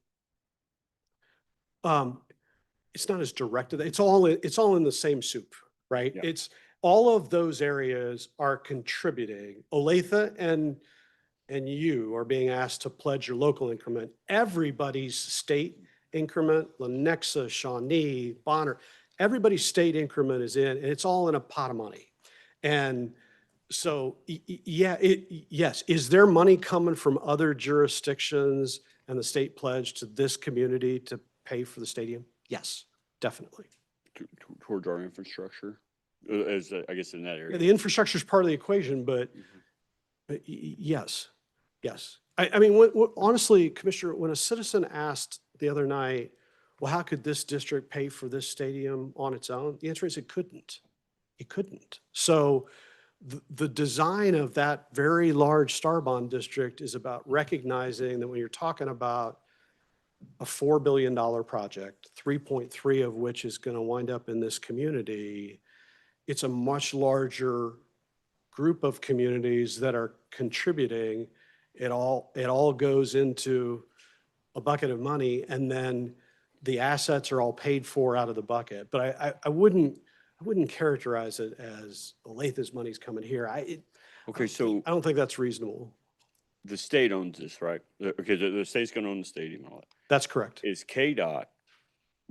It's not as directed. It's all in the same soup, right? Yeah. It's all of those areas are contributing. Olathe and you are being asked to pledge your local increment. Everybody's state increment, Lenexa, Shawnee, Bonner, everybody's state increment is in, and it's all in a pot of money. And so, yeah, yes. Is there money coming from other jurisdictions and the state pledge to this community to pay for the stadium? Yes, definitely. Towards our infrastructure, as, I guess in that Yeah, area. the infrastructure is part of the equation, but Mhm. yes, yes. I mean, honestly, Commissioner, when a citizen asked the other night, well, how could this district pay for this stadium on its own? The answer is it couldn't. It couldn't. So the design of that very large star bond district is about recognizing that when you're talking about a $4 billion project, 3.3 of which is going to wind up in this community, it's a much larger group of communities that are contributing. It all goes into a bucket of money, and then the assets are all paid for out of the bucket. But I wouldn't characterize it as Olathe's money's coming here. Okay, so I don't think that's reasonable. the state owns this, right? Okay, the state's gonna own the stadium and all that. That's correct. Is KDOT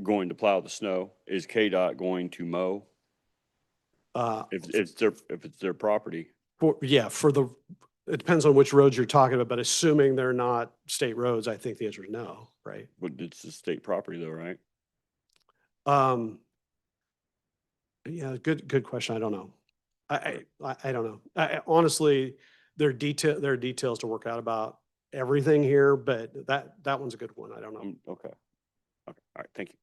going to plow the snow? Is KDOT going to mow? If it's their property? Yeah, it depends on which roads you're talking about, but assuming they're not state roads, I think the answer is no, right? But it's the state property though, right? Yeah, good question. I don't know. I don't know. Honestly, there are details to work out about everything here, but that one's a good one. I don't know. Okay. Okay, all right, thank you.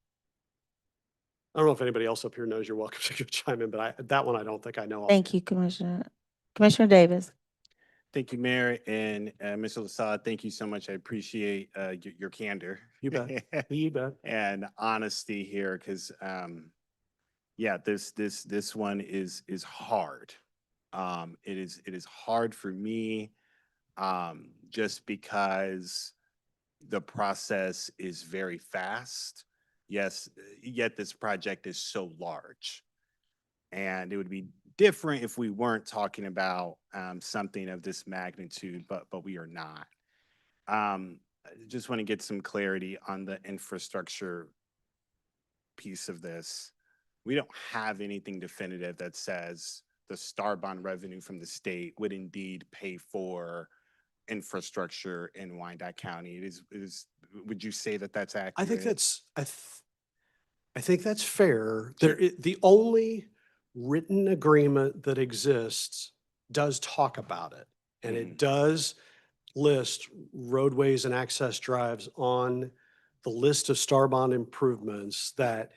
I don't know if anybody else up here knows. You're welcome to chime in, but that one I don't think I know. Thank you, Commissioner. Commissioner Davis. Thank you, Mayor, and Mr. Lasad, thank you so much. I appreciate your candor. You bet. You bet. And honesty here, because yeah, this one is hard. It is hard for me, just because the process is very fast. Yes, yet this project is so large. And it would be different if we weren't talking about something of this magnitude, but we are not. I just want to get some clarity on the infrastructure piece of this. We don't have anything definitive that says the star bond revenue from the state would indeed pay for infrastructure in Wyandotte County. It is, would you say that that's accurate? I think I think that's fair. Sure. The only written agreement that exists does talk about it, and it does list roadways and access drives on the list of star bond improvements that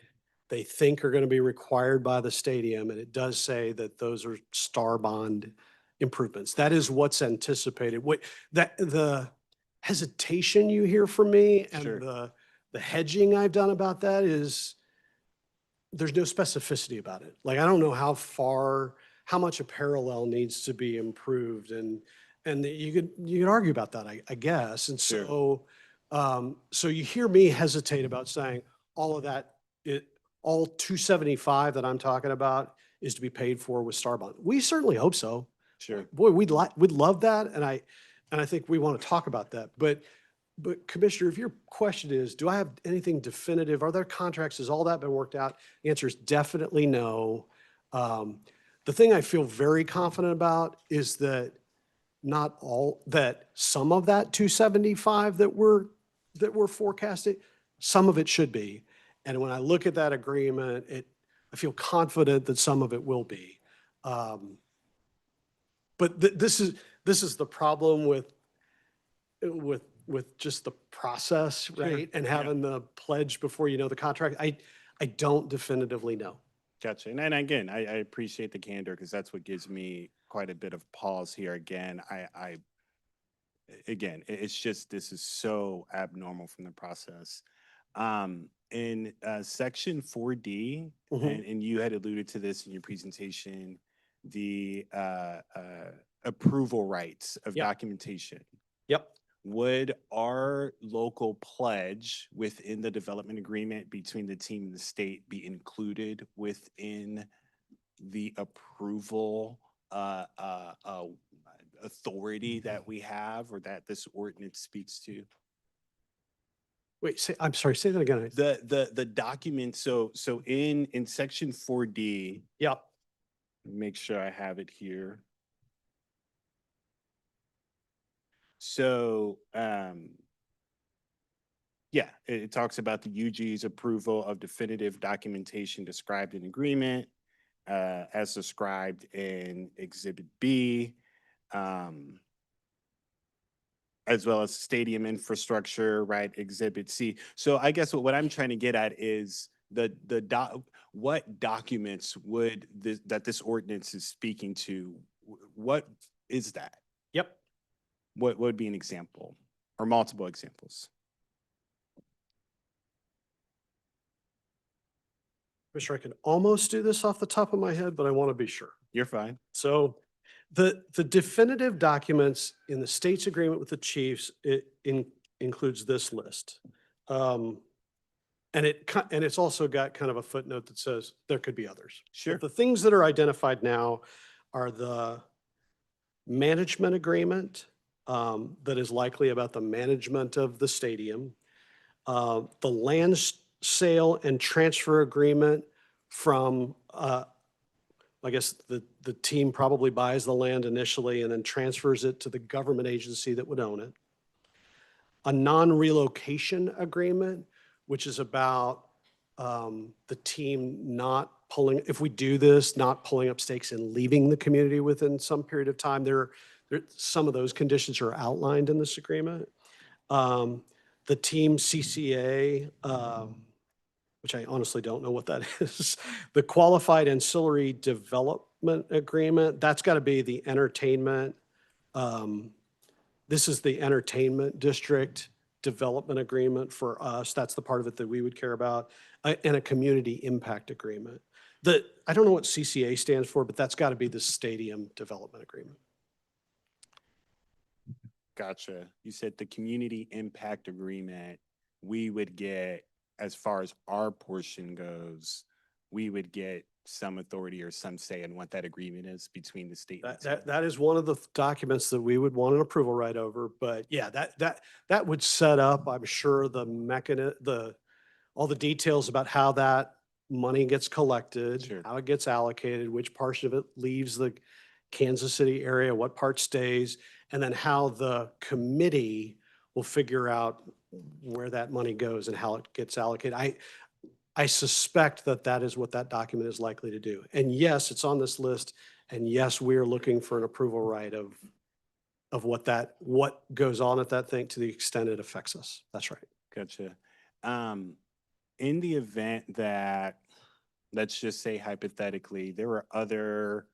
they think are going to be required by the stadium, and it does say that those are star bond improvements. That is what's anticipated. The hesitation you hear from me and Sure. the hedging I've done about that is there's no specificity about it. Like, I don't know how much a parallel needs to be improved, and you could argue about that, I guess. And Sure. so you hear me hesitate about saying all of that, all 275 that I'm talking about is to be paid for with star bond. We certainly hope so. Sure. Boy, we'd love that, and I think we want to talk about that. But Commissioner, if your question is, do I have anything definitive? Are there contracts? Has all that been worked out? The answer is definitely no. The thing I feel very confident about is that some of that 275 that we're forecasting, some of it should be. And when I look at that agreement, I feel confident that some of it will be. But this is the problem with with just the process, Sure, right? And yeah. having the pledge before you know the contract. I don't definitively know. Gotcha. And again, I appreciate the candor because that's what gives me quite a bit of pause here. Again, it's just, this is so abnormal from the process. In section 4D, Mhm. and you had alluded to this in your presentation, the approval rights of Yep. documentation. Yep. Would our local pledge within the development agreement between the team and the state be included within the approval authority that we have, or that this ordinance speaks to? Wait, I'm sorry, say that again. The document, so in section 4D, Yep. make sure I have it here. So yeah, it talks about the UG's approval of definitive documentation described in agreement, as described in Exhibit B, as well as stadium infrastructure, right? Exhibit C. So I guess what I'm trying to get at is what documents would this ordinance is speaking to? What is that? Yep. What would be an example or multiple examples? Commissioner, I can almost do this off the top of my head, but I want to be sure. You're fine. So the definitive documents in the state's agreement with the chiefs, it includes this list. And it's also got kind of a footnote that says there could be others. Sure. But the things that are identified now are the management agreement that is likely about the management of the stadium, the land sale and transfer agreement from, I guess the team probably buys the land initially and then transfers it to the government agency that would own it. A non-relocation agreement, which is about the team not pulling, if we do this, not pulling up stakes and leaving the community within some period of time. Some of those conditions are outlined in this agreement. The team CCA, which I honestly don't know what that is. The Qualified Ancillary Development Agreement, that's got to be the entertainment. This is the entertainment district development agreement for us. That's the part of it that we would care about. And a community impact agreement. I don't know what CCA stands for, but that's got to be the stadium development agreement. Gotcha. You said the community impact agreement, we would get, as far as our portion goes, we would get some authority or some say in what that agreement is between the state and the team. That is one of the documents that we would want an approval right over. But yeah, that would set up, I'm sure, all the details about how that money gets collected, Sure. how it gets allocated, which portion of it leaves the Kansas City area, what part stays, and then how the committee will figure out where that money goes and how it gets allocated. I suspect that is what that document is likely to do. And yes, it's on this list. And yes, we are looking for an approval right of what goes on at that thing to the extent it affects us. That's right. Gotcha. In the event that, let's just say hypothetically, there were other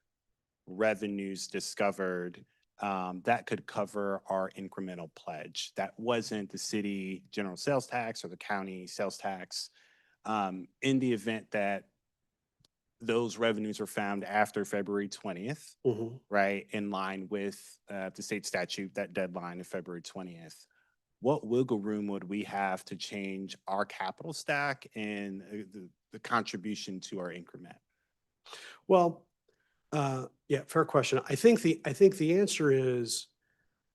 revenues discovered that could cover our incremental pledge, that wasn't the city general sales tax or the county sales tax, in the event that those revenues are found after February 20th, right, in line with the state statute, that deadline of February 20th, what wiggle room would we have to change our capital stack and the contribution to our increment? Well, yeah, fair question. I think the answer is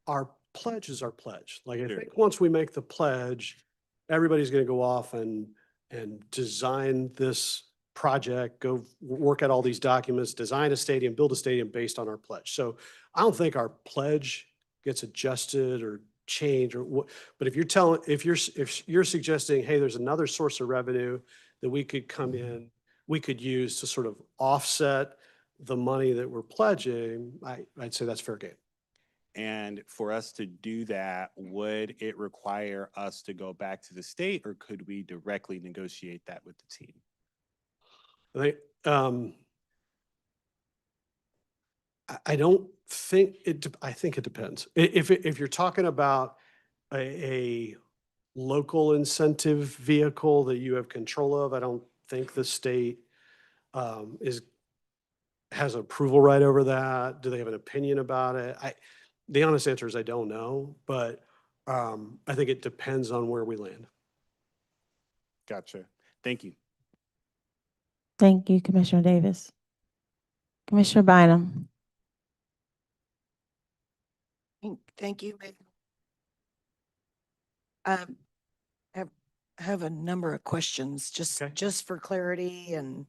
our pledge is our pledge. Like, I Sure. think once we make the pledge, everybody's going to go off and design this project, go work out all these documents, design a stadium, build a stadium based on our pledge. So I don't think our pledge gets adjusted or changed or what. But if you're suggesting, hey, there's another source of revenue that we could use to sort of offset the money that we're pledging, I'd say that's fair game. And for us to do that, would it require us to go back to the state, or could we directly negotiate that with the team? I think, I don't think I think it depends. If you're talking about a local incentive vehicle that you have control of, I don't think the state has approval right over that. Do they have an opinion about it? The honest answer is I don't know, but I think it depends on where we land. Gotcha. Thank you. Thank you, Commissioner Davis. Commissioner Bynum. Thank you. Have a number of questions, Okay. just for clarity and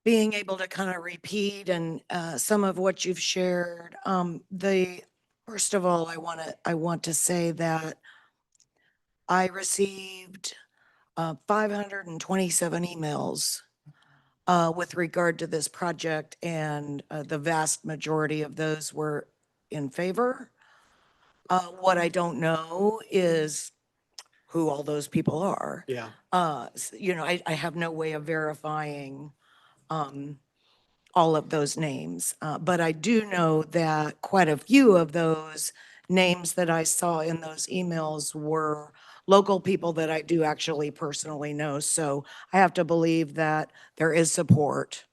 being able to kind of repeat and some of what you've shared. First of all, I want to say that I received 527 emails with regard to this project, and the vast majority of those were in favor. What I don't know is who all those people are. Yeah. I have no way of verifying all of those names. But I do know that quite a few of those names that I saw in those emails were local people that I do actually personally know. So I have to believe that there is support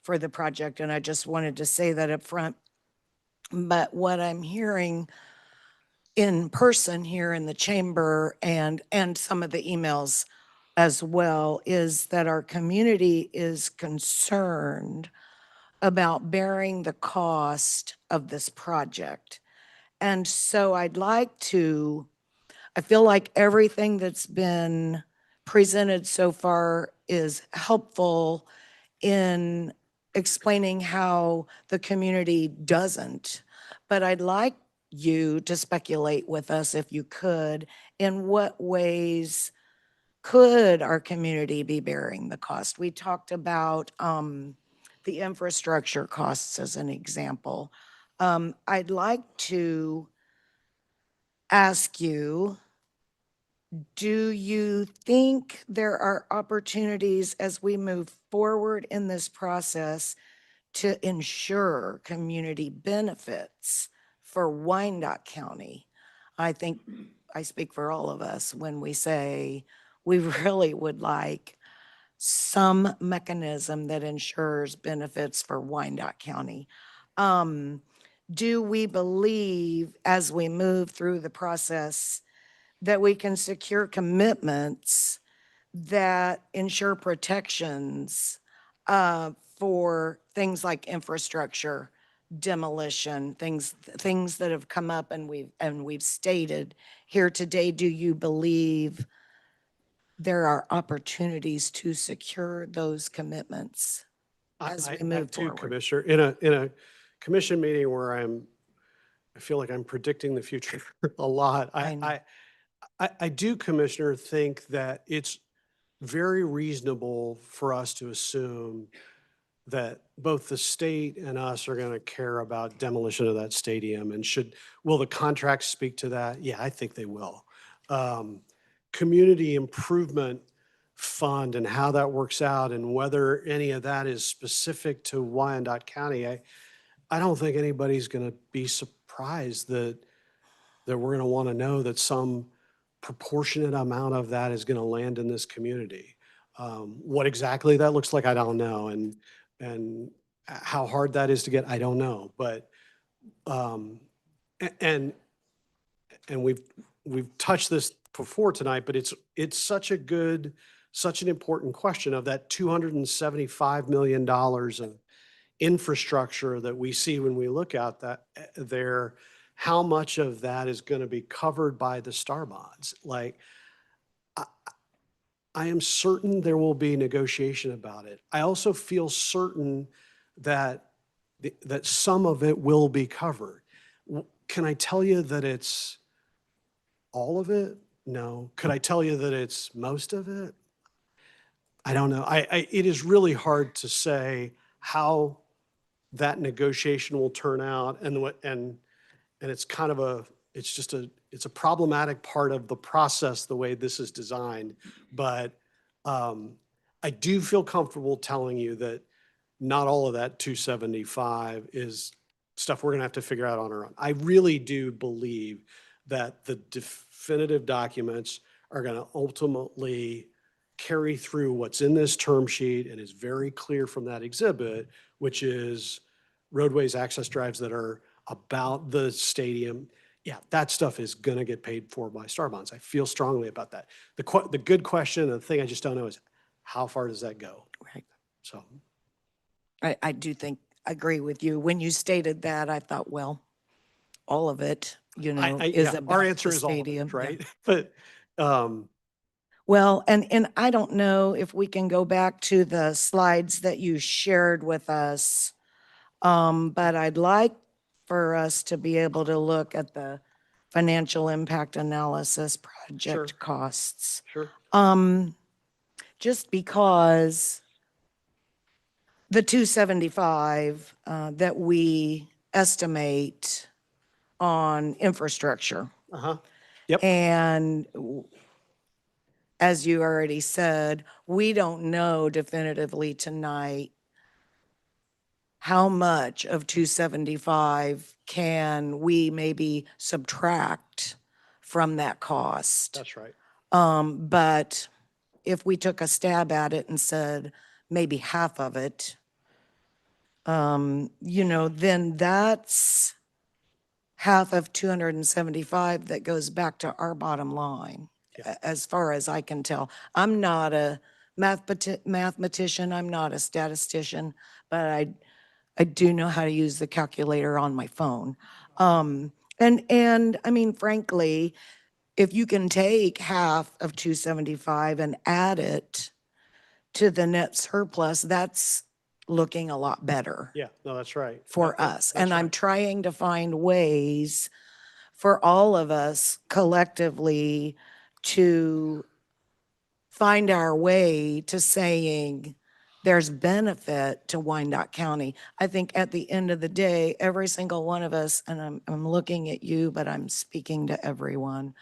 for the project, and I just wanted to say that up front. But what I'm hearing in person here in the chamber and some of the emails as well is that our community is concerned about bearing the cost of this project. And so I feel like everything that's been presented so far is helpful in explaining how the community doesn't. But I'd like you to speculate with us, if you could, in what ways could our community be bearing the cost? We talked about the infrastructure costs as an example. I'd like to ask you, do you think there are opportunities as we move forward in this process to ensure community benefits for Wyandotte County? I think I speak for all of us when we say we really would like some mechanism that ensures benefits for Wyandotte County. Do we believe as we move through the process that we can secure commitments that ensure protections for things like infrastructure, demolition, things that have come up and we've stated here today? Do you believe there are opportunities to secure those commitments as we I move have two, forward? Commissioner. In a commission meeting where I feel like I'm predicting the future a lot. I know. I do, Commissioner, think that it's very reasonable for us to assume that both the state and us are going to care about demolition of that stadium. And will the contracts speak to that? Yeah, I think they will. Community improvement fund and how that works out and whether any of that is specific to Wyandotte County, I don't think anybody's going to be surprised that we're going to want to know that some proportionate amount of that is going to land in this community. What exactly that looks like, I don't know. And how hard that is to get, I don't know. But, and we've touched this before tonight, but it's such an important question of that $275 million of infrastructure that we see when we look at that there, how much of that is going to be covered by the STAR bonds? Like, I am certain there will be negotiation about it. I also feel certain that that some of it will be covered. Can I tell you that it's all of it? No. Could I tell you that it's most of it? I don't know. It is really hard to say how that negotiation will turn out and it's kind of it's a problematic part of the process, the way this is designed. But I do feel comfortable telling you that not all of that 275 is stuff we're going to have to figure out on our own. I really do believe that the definitive documents are going to ultimately carry through what's in this term sheet and is very clear from that exhibit, which is roadways, access drives that are about the stadium. Yeah, that stuff is going to get paid for by Star Bonds. I feel strongly about that. The good question, and the thing I just don't know is how far does that go? Right. So. I do think, I agree with you. When you stated that, I thought, well, all of it, you know, is Yeah, about our the answer is all of stadium. it, Yeah. right? But, Well, and I don't know if we can go back to the slides that you shared with us. But I'd like for us to be able to look at the financial impact analysis project Sure. costs. sure. Just because the 275 that we estimate on infrastructure. Uh-huh. Yep. And as you already said, we don't know definitively tonight how much of 275 can we maybe subtract from that cost. That's right. But if we took a stab at it and said maybe half of it, you know, then that's half of 275 that goes back to our bottom line, Yeah. as far as I can tell. I'm not a mathematician, I'm not a statistician, but I do know how to use the calculator on my phone. And I mean, frankly, if you can take half of 275 and add it to the net surplus, that's looking a lot better Yeah, no, that's right. for us. That's And I'm right. trying to find ways for all of us collectively to find our way to saying there's benefit to Wyandotte County. I think at the end of the day, every single one of us, and I'm looking at you, but I'm speaking to everyone,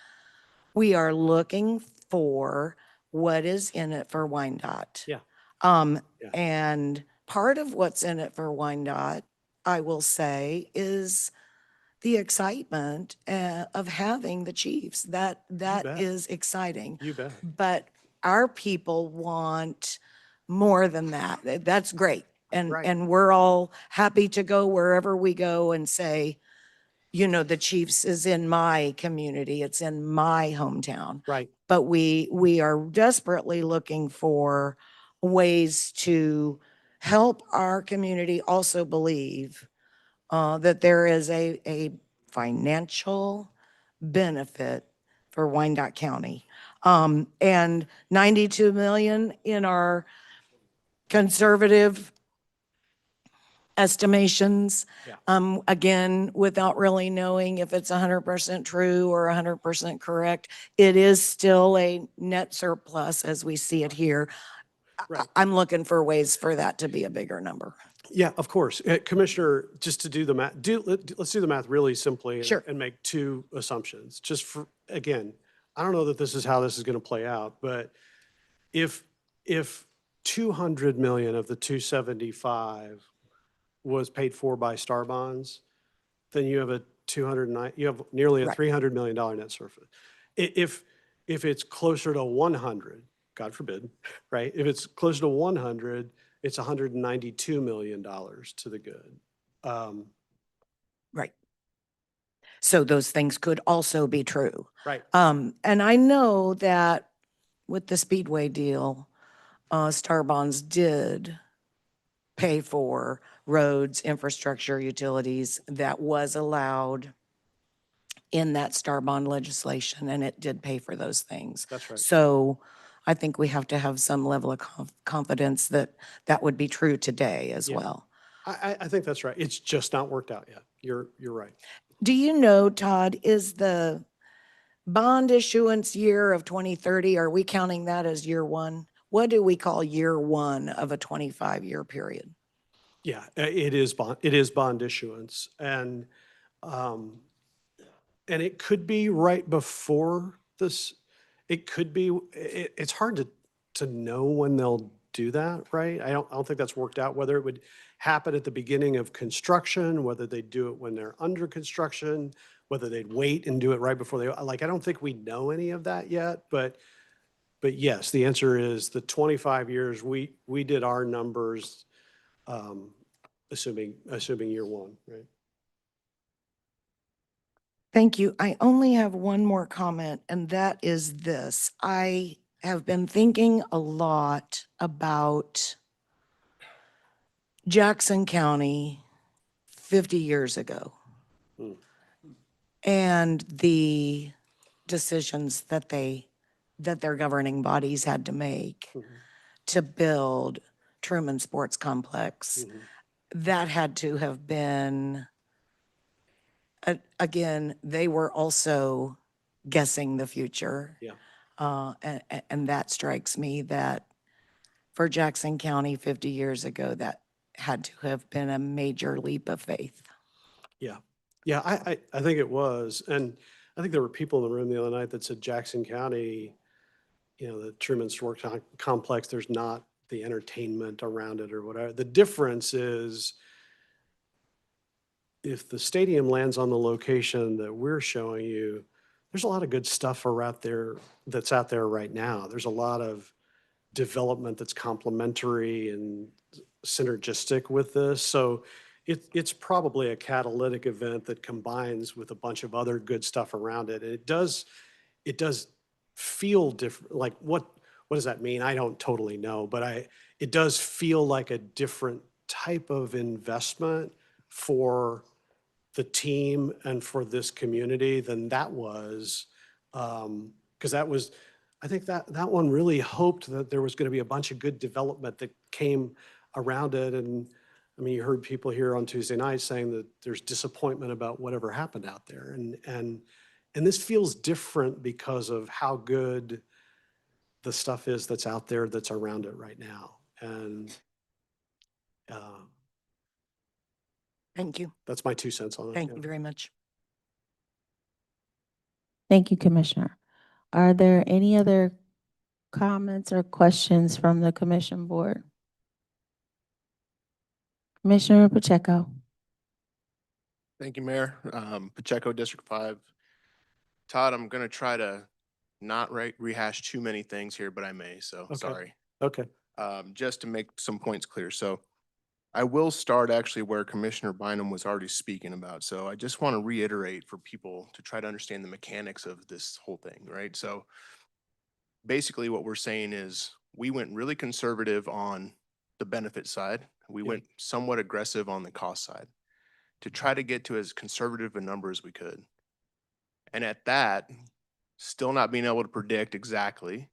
we are looking for what is in it for Wyandotte. Yeah. Um, Yeah. and part of what's in it for Wyandotte, I will say, is the excitement of having the Chiefs. That bet. is exciting. You bet. But our people want more than that. That's great. Right. And we're all happy to go wherever we go and say, you know, the Chiefs is in my community. It's in my hometown. Right. But we are desperately looking for ways to help our community also believe that there is a financial benefit for Wyandotte County. And 92 million in our conservative estimations. Yeah. Again, without really knowing if it's 100% true or 100% correct, it is still a net surplus as we see it here. Right. I'm looking for ways for that to be a bigger number. Yeah, of course. Commissioner, just to do the math, let's do the math really simply Sure. and make two assumptions. Just for, again, I don't know that this is how this is going to play out, but if 200 million of the 275 was paid for by Star Bonds, then you have you have nearly a Right. $300 million net surplus. If it's closer to 100, God forbid, right? If it's closer to 100, it's $192 million to the good. Right. So those things could also be true. Right. And I know that with the Speedway deal, Star Bonds did pay for roads, infrastructure, utilities that was allowed in that Star Bond legislation, and it did pay for those things. That's right. So I think we have to have some level of confidence that that would be true today as Yeah. well. I think that's right. It's just not worked out yet. You're right. Do you know, Todd, is the bond issuance year of 2030, are we counting that as year one? What do we call year one of a 25-year period? Yeah, it is bond issuance. And it could be right before this, it could be, it's hard to know when they'll do that, right? I don't think that's worked out, whether it would happen at the beginning of construction, whether they do it when they're under construction, whether they'd wait and do it right before I don't think we know any of that yet, but yes, the answer is the 25 years, we did our numbers, assuming year one, right? Thank you. I only have one more comment, and that is this. I have been thinking a lot about Jackson County 50 years ago Hmm. and the decisions that their governing bodies had to make Mhm. to build Truman Sports Complex. Mhm. That had to have been, again, they were also guessing the future. Yeah. And that strikes me that for Jackson County 50 years ago, that had to have been a major leap of faith. Yeah. Yeah, I think it was. And I think there were people in the room the other night that said Jackson County, the Truman Sports Complex, there's not the entertainment around it or whatever. The difference is if the stadium lands on the location that we're showing you, there's a lot of good stuff around there that's out there right now. There's a lot of development that's complementary and synergistic with this. So it's probably a catalytic event that combines with a bunch of other good stuff around it. And it does feel different. Like what does that mean? I don't totally know, but it does feel like a different type of investment for the team and for this community than that was. Because I think that one really hoped that there was going to be a bunch of good development that came around it. And I mean, you heard people here on Tuesday night saying that there's disappointment about whatever happened out there. And this feels different because of how good the stuff is that's out there that's around it right now. And Thank you. that's my 2 cents on it. Thank Yeah. you very much. Thank you, Commissioner. Are there any other comments or questions from the commission board? Commissioner Pacheco. Thank you, Mayor. Pacheco, District 5. Todd, I'm going to try to not rehash too many things here, but I may, so Okay. sorry. Okay. Just to make some points clear. So I will start actually where Commissioner Bynum was already speaking about. So I just want to reiterate for people to try to understand the mechanics of this whole thing, right? So basically what we're saying is we went really conservative on the benefit side. We Yeah. went somewhat aggressive on the cost side to try to get to as conservative a number as we could. And at that, still not being able to predict exactly,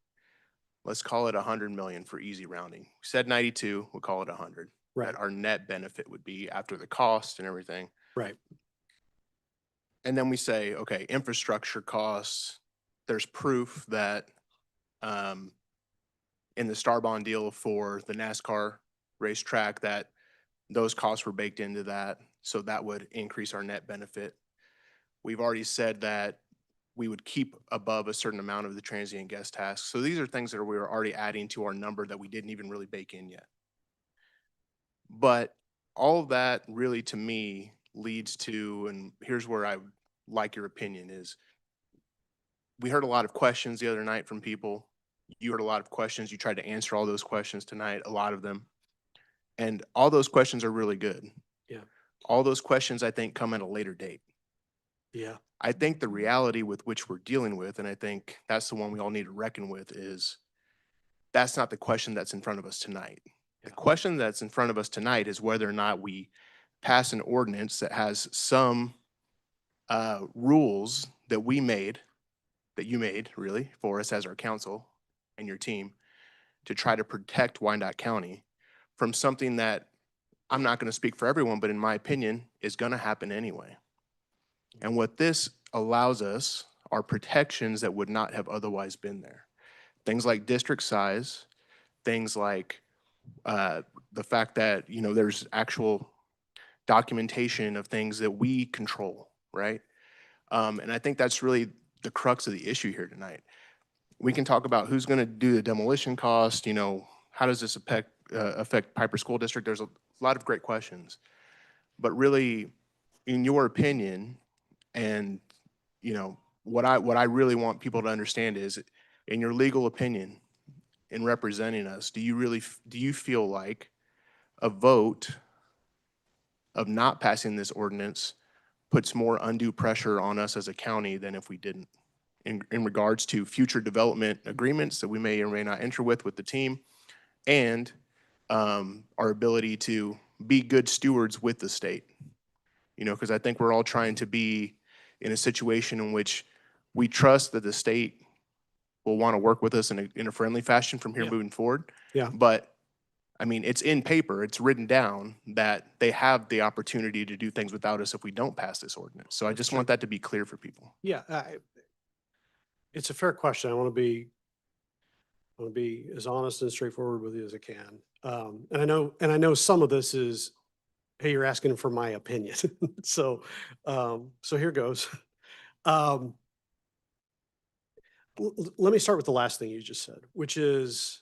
let's call it 100 million for easy rounding. We said 92, we'll call it 100. Right. That our net benefit would be after the cost and everything. Right. And then we say, okay, infrastructure costs, there's proof that in the Star Bond deal for the NASCAR racetrack that those costs were baked into that. So that would increase our net benefit. We've already said that we would keep above a certain amount of the transient guest tax. So these are things that we were already adding to our number that we didn't even really bake in yet. But all of that really to me leads to, and here's where I would like your opinion is, we heard a lot of questions the other night from people. You heard a lot of questions. You tried to answer all those questions tonight, a lot of them. And all those questions are really good. Yeah. All those questions I think come at a later date. Yeah. I think the reality with which we're dealing with, and I think that's the one we all need to reckon with, is that's not the question that's in front of us tonight. The question that's in front of us tonight is whether or not we pass an ordinance that has some rules that we made, that you made really for us as our council and your team to try to protect Wyandotte County from something that I'm not going to speak for everyone, but in my opinion is going to happen anyway. And what this allows us are protections that would not have otherwise been there. Things like district size, things like the fact that, you know, there's actual documentation of things that we control, right? And I think that's really the crux of the issue here tonight. We can talk about who's going to do the demolition cost, you know, how does this affect Piper School District? There's a lot of great questions. But really, in your opinion, and, you know, what I really want people to understand is, in your legal opinion, in representing us, do you feel like a vote of not passing this ordinance puts more undue pressure on us as a county than if we didn't, in regards to future development agreements that we may or may not enter with the team, and our ability to be good stewards with the state? You know, because I think we're all trying to be in a situation in which we trust that the state will want to work with us in a friendly fashion from here Yeah. moving forward. Yeah. But I mean, it's in paper, it's written down that they have the opportunity to do things without us if we don't pass this ordinance. So I That's just true. want that to be clear for people. Yeah, it's a fair question. I want to be as honest and straightforward with you as I can. And I know some of this is, hey, you're asking for my opinion. So here goes. Let me start with the last thing you just said, which is,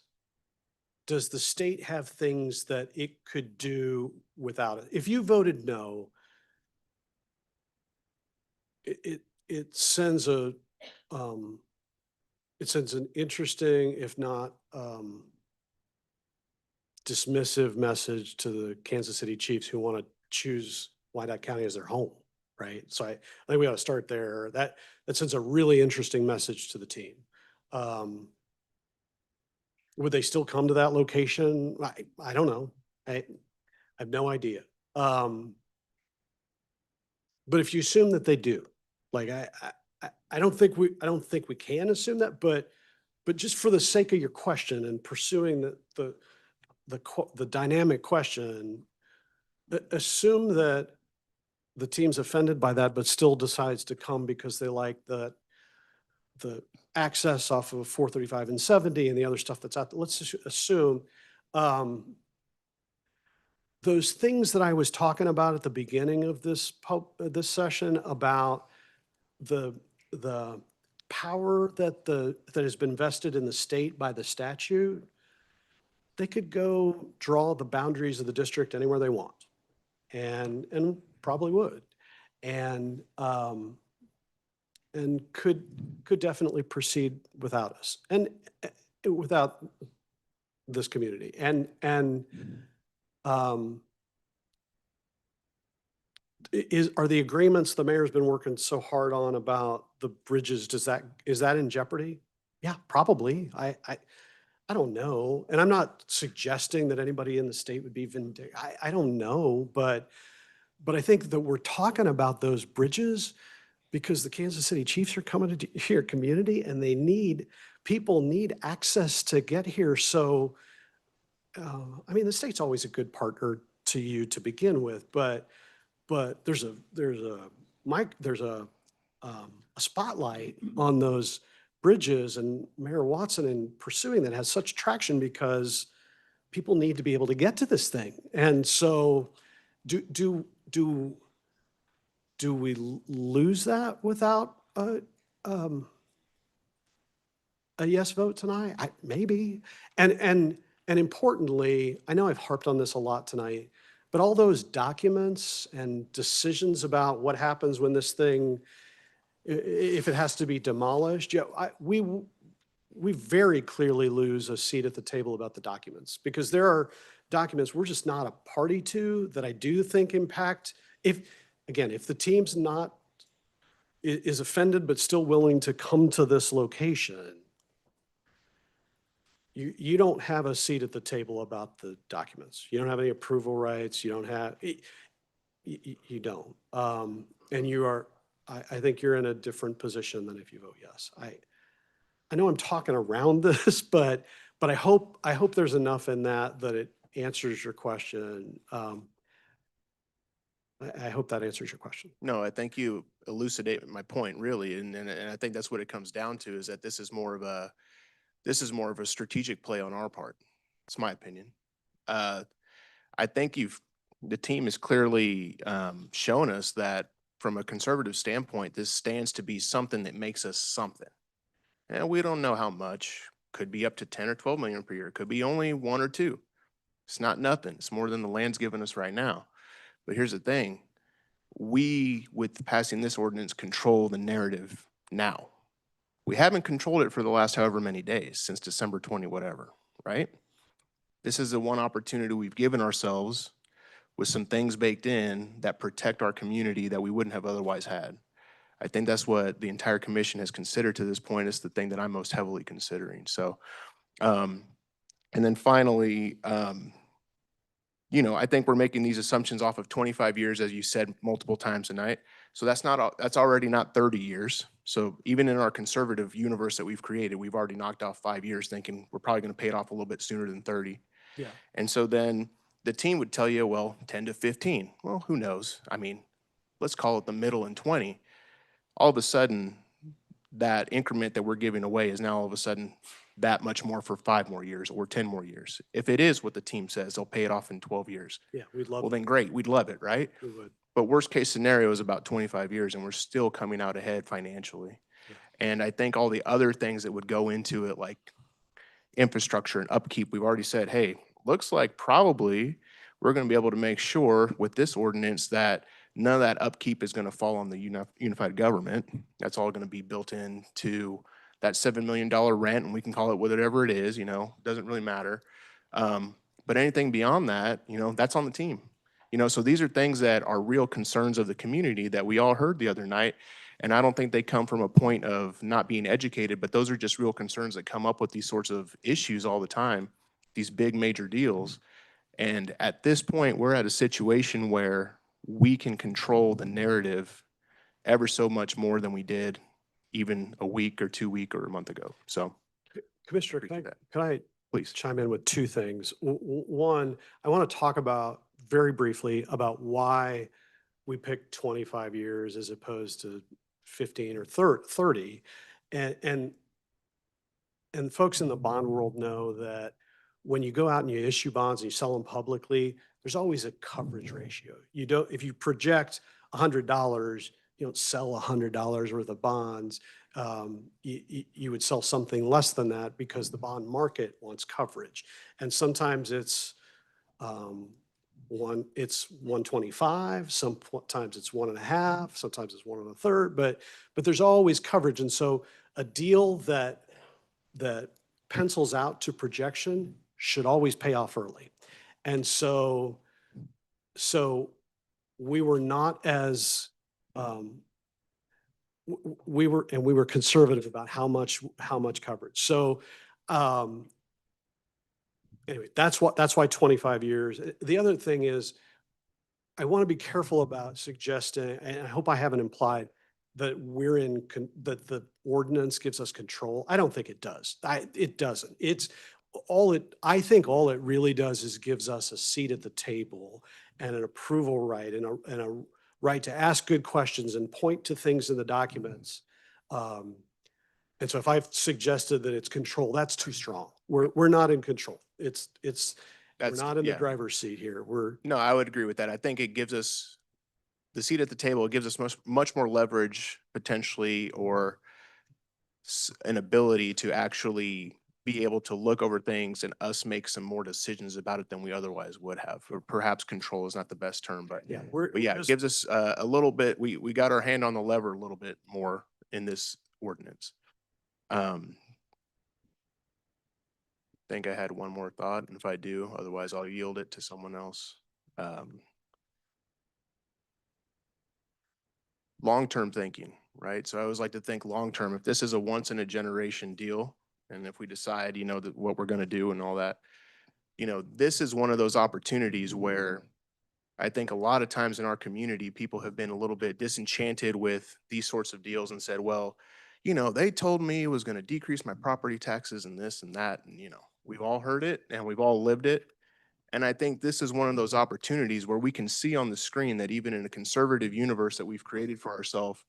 does the state have things that it could do without it? If you voted no, it sends a, it sends an interesting, if not dismissive message to the Kansas City Chiefs who want to choose Wyandotte County as their home, right? So I think we ought to start there. That sends a really interesting message to the team. Would they still come to that location? I don't know. I have no idea. But if you assume that they do, like I don't think we can assume that, but just for the sake of your question and pursuing the dynamic question, assume that the team's offended by that, but still decides to come because they like the access off of 435 and 70 and the other stuff that's out there. Let's just assume those things that I was talking about at the beginning of this session about the power that has been vested in the state by the statute, they could go draw the boundaries of the district anywhere they want, and probably would, and could definitely proceed without us and without this community. Are the agreements the mayor's been working so hard on about the bridges, is that in jeopardy? Yeah, probably. I don't know. And I'm not suggesting that anybody in the state would be vindictive. I don't know, but I think that we're talking about those bridges because the Kansas City Chiefs are coming to your community and people need access to get here. So, I mean, the state's always a good partner to you to begin with, but there's a spotlight on those bridges, and Mayor Watson in pursuing that has such traction because people need to be able to get to this thing. And so do we lose that without a yes vote tonight? Maybe. And importantly, I know I've harped on this a lot tonight, but all those documents and decisions about what happens when this thing, if it has to be demolished, we very clearly lose a seat at the table about the documents, because there are documents we're just not a party to that I do think impact. If the team's not, is offended but still willing to come to this location, you don't have a seat at the table about the documents. You don't have any approval rights. You don't have, you don't. And you are, I think you're in a different position than if you vote yes. I know I'm talking around this, but I hope there's enough in that it answers your question. I hope that answers your question. No, I think you elucidate my point really. And I think that's what it comes down to, is that this is more of a strategic play on our part. It's my opinion. I think the team has clearly shown us that from a conservative standpoint, this stands to be something that makes us something. And we don't know how much, could be up to 10 or 12 million per year, could be only 1 or 2. It's not nothing. It's more than the land's giving us right now. But here's the thing. We, with passing this ordinance, control the narrative now. We haven't controlled it for the last however many days, since December 20, whatever, right? This is the one opportunity we've given ourselves with some things baked in that protect our community that we wouldn't have otherwise had. I think that's what the entire commission has considered to this point. Is the thing that I'm most heavily considering. So, and then finally, you know, I think we're making these assumptions off of 25 years, as you said multiple times tonight. So that's already not 30 years. So even in our conservative universe that we've created, we've already knocked off 5 years, thinking we're probably going to pay it off a little bit sooner than 30. Yeah. And so then the team would tell you, well, 10 to 15. Well, who knows? I mean, let's call it the middle and 20. All of a sudden, that increment that we're giving away is now all of a sudden that much more for 5 more years or 10 more years. If it is what the team says, they'll pay it off in 12 years. Yeah, we'd love Well, it. then great, we'd love it, right? We would. But worst case scenario is about 25 years and we're still coming out ahead financially. Yeah. And I think all the other things that would go into it, like infrastructure and upkeep, we've already said, hey, looks like probably we're going to be able to make sure with this ordinance that none of that upkeep is going to fall on the unified government. That's all going to be built into that $7 million rent, and we can call it whatever it is, you know, doesn't really matter. But anything beyond that, you know, that's on the team. You know, so these are things that are real concerns of the community that we all heard the other night. And I don't think they come from a point of not being educated, but those are just real concerns that come up with these sorts of issues all the time, these big major deals. And at this point, we're at a situation where we can control the narrative ever so much more than we did even a week or 2 weeks or a month ago. So, Commissioner, appreciate that. can I Please. chime in with 2 things? One, I want to talk about very briefly about why we picked 25 years as opposed to 15 or 30. And folks in the bond world know that when you go out and you issue bonds and you sell them publicly, there's always a coverage ratio. You don't, if you project $100, you don't sell $100 worth of bonds. You would sell something less than that because the bond market wants coverage. And sometimes it's 125, sometimes it's 1.5, sometimes it's 1 1/3, but there's always coverage. And so a deal that pencils out to projection should always pay off early. And so we were not as, we were conservative about how much coverage. So anyway, that's why 25 years. The other thing is, I want to be careful about suggesting, and I hope I haven't implied that that the ordinance gives us control. I don't think it does. It doesn't. I think all it really does is gives us a seat at the table and an approval right and a right to ask good questions and point to things in the documents. And so if I've suggested that it's control, that's too strong. We're not in control. We're not in the driver's seat here. No, I would agree with that. I think it gives us the seat at the table. It gives us much more leverage potentially, or an ability to actually be able to look over things and us make some more decisions about it than we otherwise would have. Or perhaps control is not the best term, but Yeah, it gives us a little bit, we got our hand on the lever a little bit more in this ordinance. Think I had one more thought, and if I do, otherwise I'll yield it to someone else. Long-term thinking, right? So I always like to think long-term. If this is a once-in-a-generation deal, and if we decide, you know, that what we're going to do and all that, you know, this is one of those opportunities where I think a lot of times in our community, people have been a little bit disenchanted with these sorts of deals and said, well, you know, they told me it was going to decrease my property taxes and this and that. And, you know, we've all heard it and we've all lived it. And I think this is one of those opportunities where we can see on the screen that even in a conservative universe that we've created for ourselves,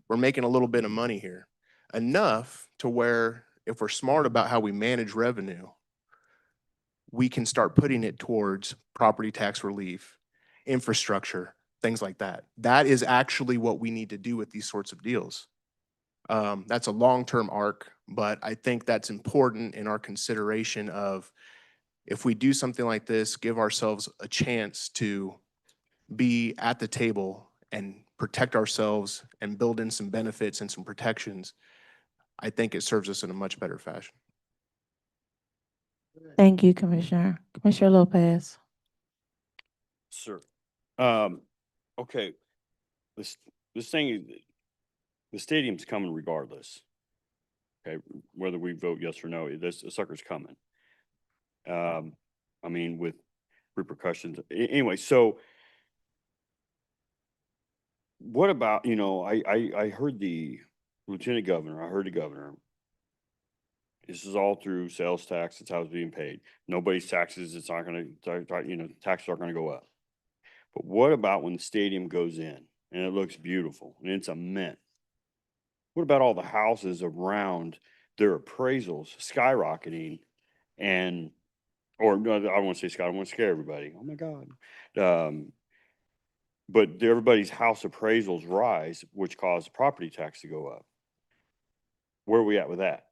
we're making a little bit of money here. Enough to where if we're smart about how we manage revenue, we can start putting it towards property tax relief, infrastructure, things like that. That is actually what we need to do with these sorts of deals. That's a long-term arc, but I think that's important in our consideration of if we do something like this, give ourselves a chance to be at the table and protect ourselves and build in some benefits and some protections. I think it serves us in a much better fashion. Thank you, Commissioner. Commissioner Lopez. Sir. Okay, this thing, the stadium's coming regardless. Okay, whether we vote yes or no, this sucker's coming. I mean, with repercussions. Anyway, so what about, you know, I heard the lieutenant governor, I heard the governor. This is all through sales tax. It's how it's being paid. Nobody's taxes, it's not gonna, you know, taxes aren't gonna go up. But what about when the stadium goes in and it looks beautiful and it's a mint? What about all the houses around their appraisals skyrocketing and, or no, I don't want to say sky, I don't want to scare everybody. Oh my God. But everybody's house appraisals rise, which cause property tax to go up. Where are we at with that?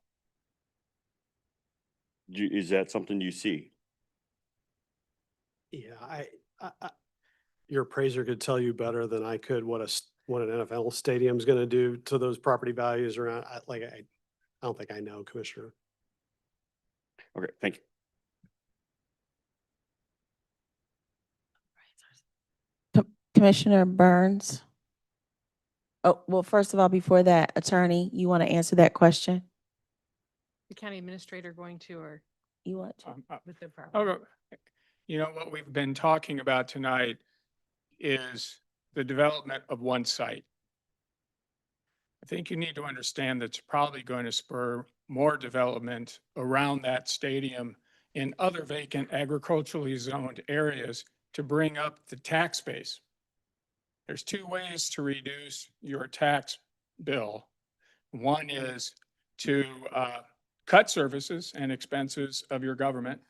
Is that something you see? Yeah, your appraiser could tell you better than I could what an NFL stadium's gonna do to those property values around, I don't think I know, Commissioner. Okay, thank you. Commissioner Burns. Oh, well, first of all, before that, Attorney, you want to answer that question? The county administrator going to, or You want to? with the property? Oh, you know, what we've been talking about tonight is the development of one site. I think you need to understand that's probably going to spur more development around that stadium in other vacant agriculturally zoned areas to bring up the tax base. There's two ways to reduce your tax bill. One is to cut services and expenses of your government.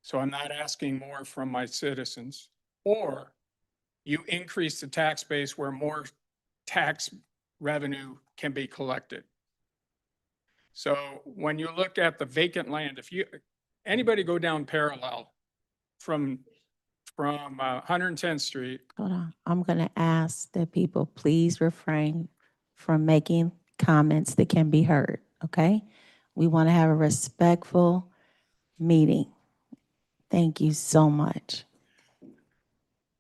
So I'm not asking more from my citizens. Or you increase the tax base where more tax revenue can be collected. So when you look at the vacant land, anybody go down Parallel from 110th Street. Hold on. I'm going to ask that people please refrain from making comments that can be heard, okay? We want to have a respectful meeting. Thank you so much.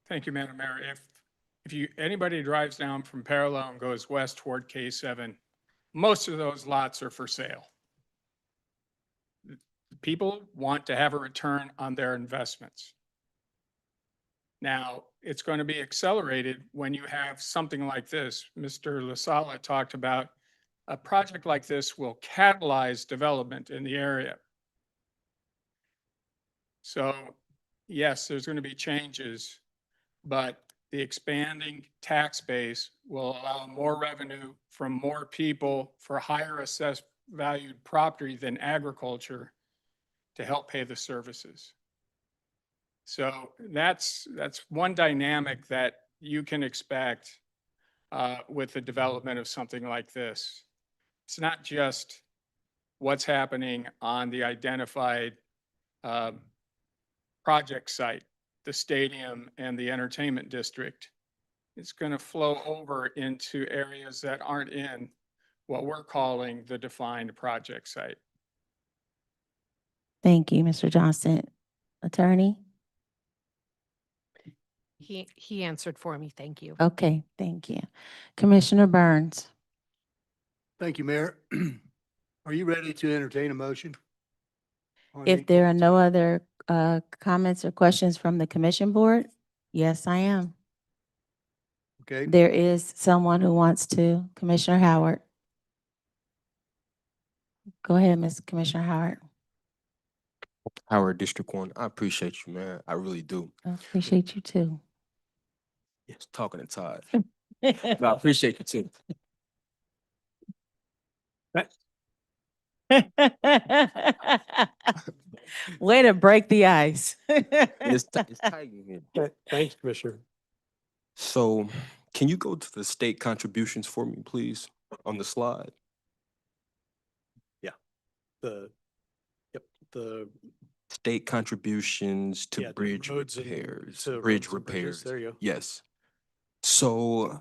Thank you, Madam Mayor. If anybody drives down from Parallel and goes west toward K7, most of those lots are for sale. People want to have a return on their investments. Now, it's going to be accelerated when you have something like this. Mr. LaSala talked about a project like this will catalyze development in the area. So yes, there's going to be changes, but the expanding tax base will allow more revenue from more people for higher assessed valued property than agriculture to help pay the services. So that's one dynamic that you can expect with the development of something like this. It's not just what's happening on the identified project site, the stadium and the entertainment district. It's going to flow over into areas that aren't in what we're calling the defined project site. Thank you, Mr. Johnson. Attorney? He answered for me. Thank you. Okay, thank you. Commissioner Burns? Thank you, Mayor. Are you ready to entertain a motion? If there are no other comments or questions from the commission board, yes, I am. Okay, There is someone who wants to, Commissioner Howard. Go ahead, Ms. Commissioner Howard. Howard, District 1. I appreciate you, man. I really do. I appreciate you too. Yes, talking to Todd. No, I appreciate you too. Way to break the ice. It's tight in here. Thank you, Commissioner. So can you go to the state contributions for me, please, on the slide? The, yep, the State contributions to Yeah, to bridge roads and- repairs, to bridge roads and bridges. repairs. There you go. Yes. So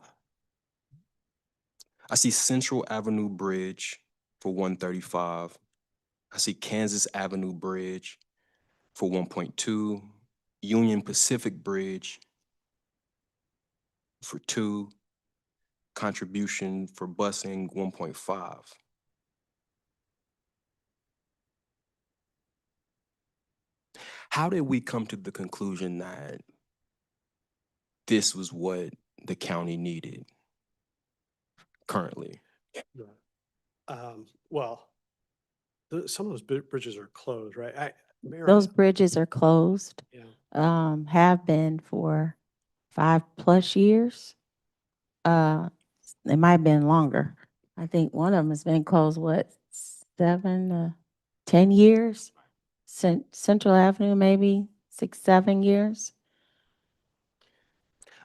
I see Central Avenue Bridge for 135. I see Kansas Avenue Bridge for 1.2, Union Pacific Bridge for 2, contribution for busing 1.5. How did we come to the conclusion that this was what the county needed currently? Well, some of those bridges are closed, right? Mayor, Those bridges are closed, yeah. have been for 5+ years. It might have been longer. I think one of them has been closed, what, 7 to 10 years? Central Avenue, maybe 6, 7 years.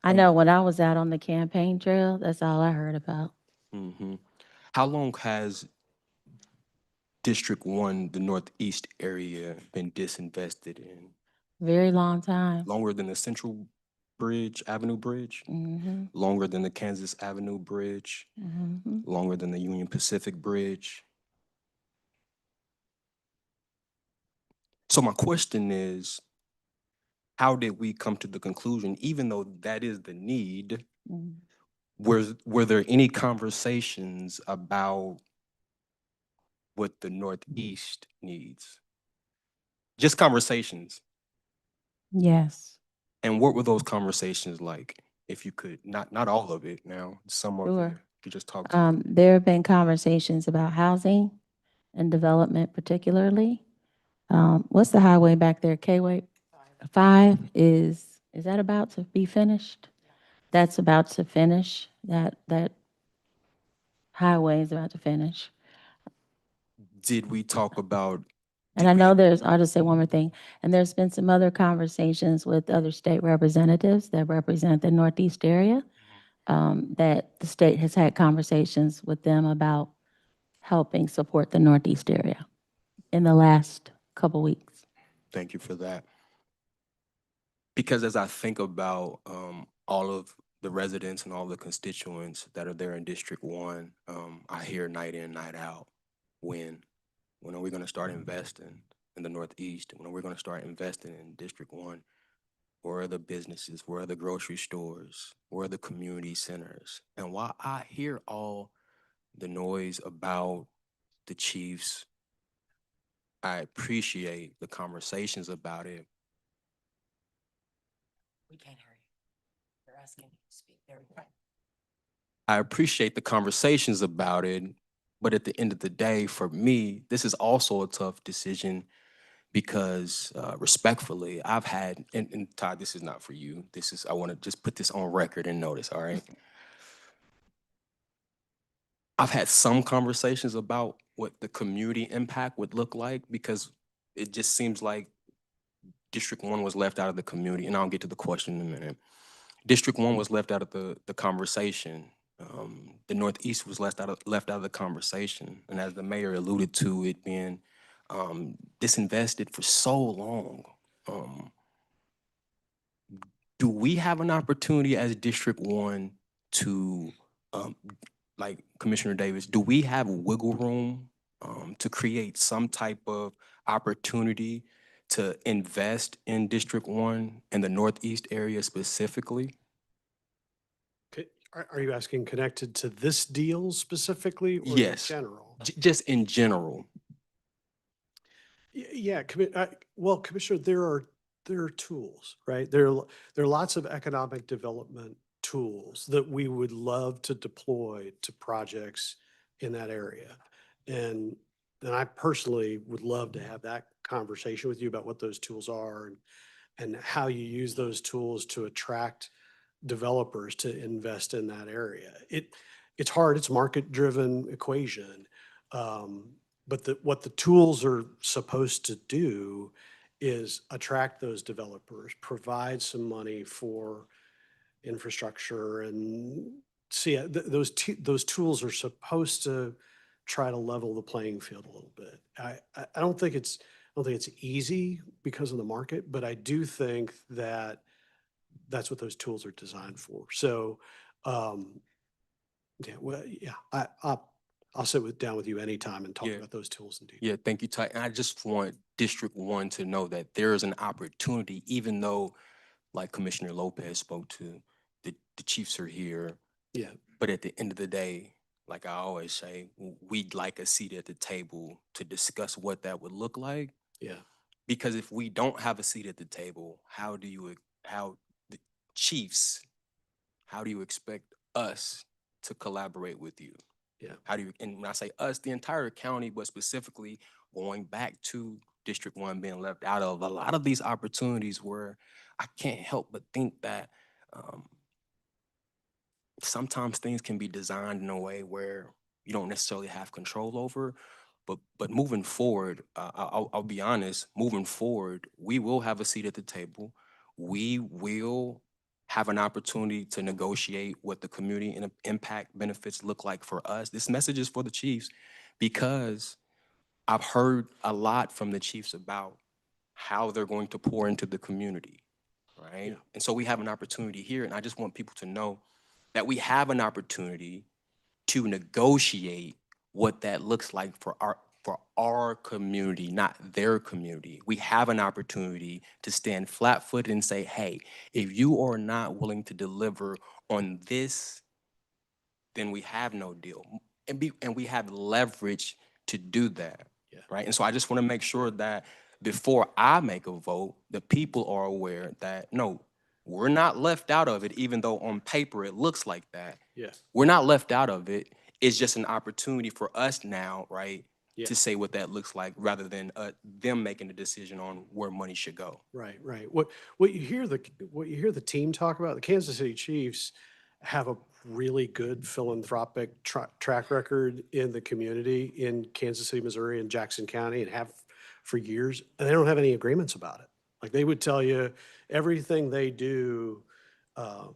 I know when I was out on the campaign trail, that's all I heard about. Mm-hmm. How long has District 1, the Northeast area, been disinvested in? Very long time. Longer than the Central Avenue Bridge? Mm-hmm. Longer than the Kansas Avenue Bridge? Mm-hmm. Longer than the Union Pacific Bridge? So my question is, how did we come to the conclusion, even though that is the need, Mm. were there any conversations about what the Northeast needs? Just conversations. Yes, And what were those conversations like? If you could, not all of it now, some of it, sure. you could just talk to. There have been conversations about housing and development particularly. What's the highway back there, K-Way? 5 is that about to be finished? That's about to finish. That highway is about to finish. Did we talk about, And I know I'll just say one more thing, and there's been some other conversations with other state representatives that represent the Northeast area, that the state has had conversations with them about helping support the Northeast area in the last couple weeks. thank you for that. Because as I think about all of the residents and all the constituents that are there in District 1, I hear night in, night out, when are we gonna start investing in the Northeast? When are we gonna start investing in District 1? Where are the businesses? Where are the grocery stores? Where are the community centers? And while I hear all the noise about the Chiefs, I appreciate the conversations about it. We can't hear you. They're asking you to speak. There we go. I appreciate the conversations about it, but at the end of the day, for me, this is also a tough decision because respectfully, I've had, and Todd, this is not for you. I want to just put this on record and notice, all right? I've had some conversations about what the community impact would look like because it just seems like District 1 was left out of the community, and I'll get to the question in a minute. District 1 was left out of the conversation. The Northeast was left out of the conversation. And as the mayor alluded to it being disinvested for so long, do we have an opportunity as District 1 to, like Commissioner Davis, do we have wiggle room to create some type of opportunity to invest in District 1 and the Northeast area specifically? Are you asking connected to this deal specifically or in Yes. general? Just in general. Yeah, well, Commissioner, there are tools, right? There are lots of economic development tools that we would love to deploy to projects in that area. And I personally would love to have that conversation with you about what those tools are and how you use those tools to attract developers to invest in that area. It's hard, it's market-driven equation. But what the tools are supposed to do is attract those developers, provide some money for infrastructure and see, those tools are supposed to try to level the playing field a little bit. I don't think it's easy because of the market, but I do think that that's what those tools are designed for. So, yeah, well, yeah, I'll sit down with you anytime and talk Yeah. about those tools in detail. Yeah, thank you, Ty. And I just want District 1 to know that there is an opportunity, even though, like Commissioner Lopez spoke to, the Chiefs are here. Yeah. But at the end of the day, like I always say, we'd like a seat at the table to discuss what that would look like. Yeah. Because if we don't have a seat at the table, how the Chiefs, how do you expect us to collaborate with you? Yeah. How do you, and when I say us, the entire county, but specifically going back to District 1 being left out of a lot of these opportunities where I can't help but think that sometimes things can be designed in a way where you don't necessarily have control over. But moving forward, I'll be honest, moving forward, we will have a seat at the table. We will have an opportunity to negotiate what the community and impact benefits look like for us. This message is for the Chiefs because I've heard a lot from the Chiefs about how they're going to pour into the community, right? Yeah. And so we have an opportunity here, and I just want people to know that we have an opportunity to negotiate what that looks like for our community, not their community. We have an opportunity to stand flat-footed and say, hey, if you are not willing to deliver on this, then we have no deal. And we have leverage to do that, Yeah. right? And so I just want to make sure that before I make a vote, the people are aware that, no, we're not left out of it, even though on paper it looks like that. Yeah. We're not left out of it. It's just an opportunity for us now, right, Yeah. to say what that looks like rather than them making a decision on where money should go. Right, right. What you hear the team talk about, the Kansas City Chiefs have a really good philanthropic track record in the community in Kansas City, Missouri, and Jackson County, and have for years, and they don't have any agreements about it. Like they would tell you everything they do,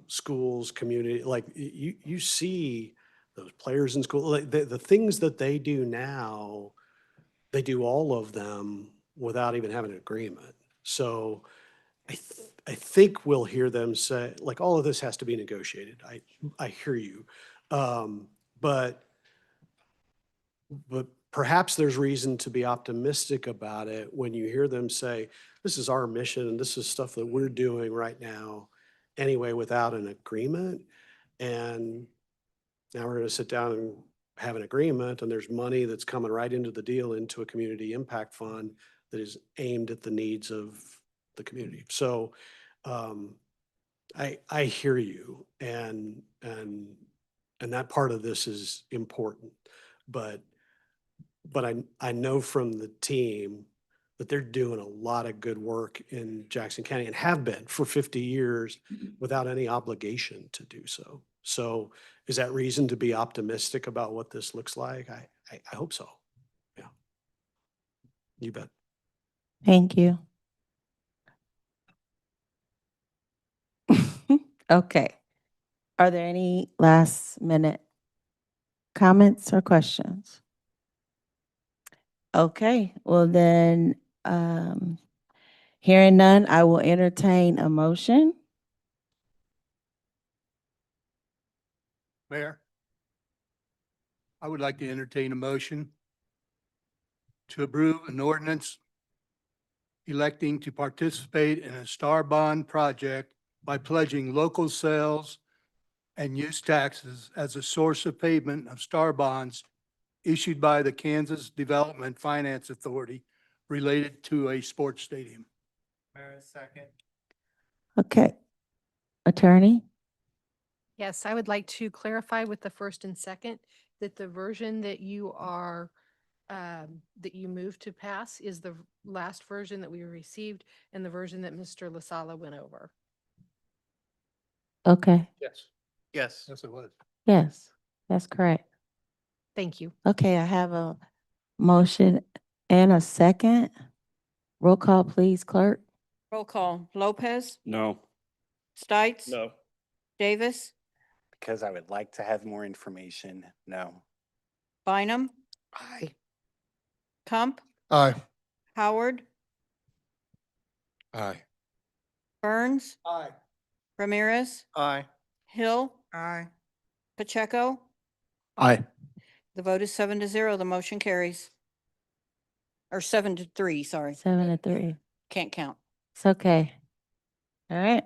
schools, community, like you see those players in school, like the things that they do now, they do all of them without even having an agreement. So I think we'll hear them say, like, all of this has to be negotiated. I hear you. But perhaps there's reason to be optimistic about it when you hear them say, this is our mission and this is stuff that we're doing right now anyway without an agreement. And now we're going to sit down and have an agreement, and there's money that's coming right into the deal into a community impact fund that is aimed at the needs of the community. So I hear you, and that part of this is important, but I know from the team that they're doing a lot of good work in Jackson County and have been for 50 years without any obligation to do so. So is that reason to be optimistic about what this looks like? I hope so. Yeah. You bet. Thank you. Okay. Are there any last minute comments or questions? Okay, well then, hearing none, I will entertain a motion. Mayor, I would like to entertain a motion to approve an ordinance electing to participate in a star bond project by pledging local sales and use taxes as a source of payment of star bonds issued by the Kansas Development Finance Authority related to a sports stadium. Mayor, second. Okay. Attorney? Yes, I would like to clarify with the first and second that the version that you are, that you moved to pass is the last version that we received and the version that Mr. LaSala went over. Okay, Yes. Yes. Yes, it was. yes, that's correct. Thank you. Okay, I have a Motion and a second. Roll call, please, clerk. Roll call. Lopez, No. Stites. No. Davis, Because I would like to have more information, no. Bynum, Aye. Kump, Aye. Howard, Aye. Burns, Aye. Ramirez, Aye. Hill, Aye. Pacheco. Aye. The vote is 7-0. The motion carries. Or 7-3, sorry. 7-3. Can't count. It's okay. All right.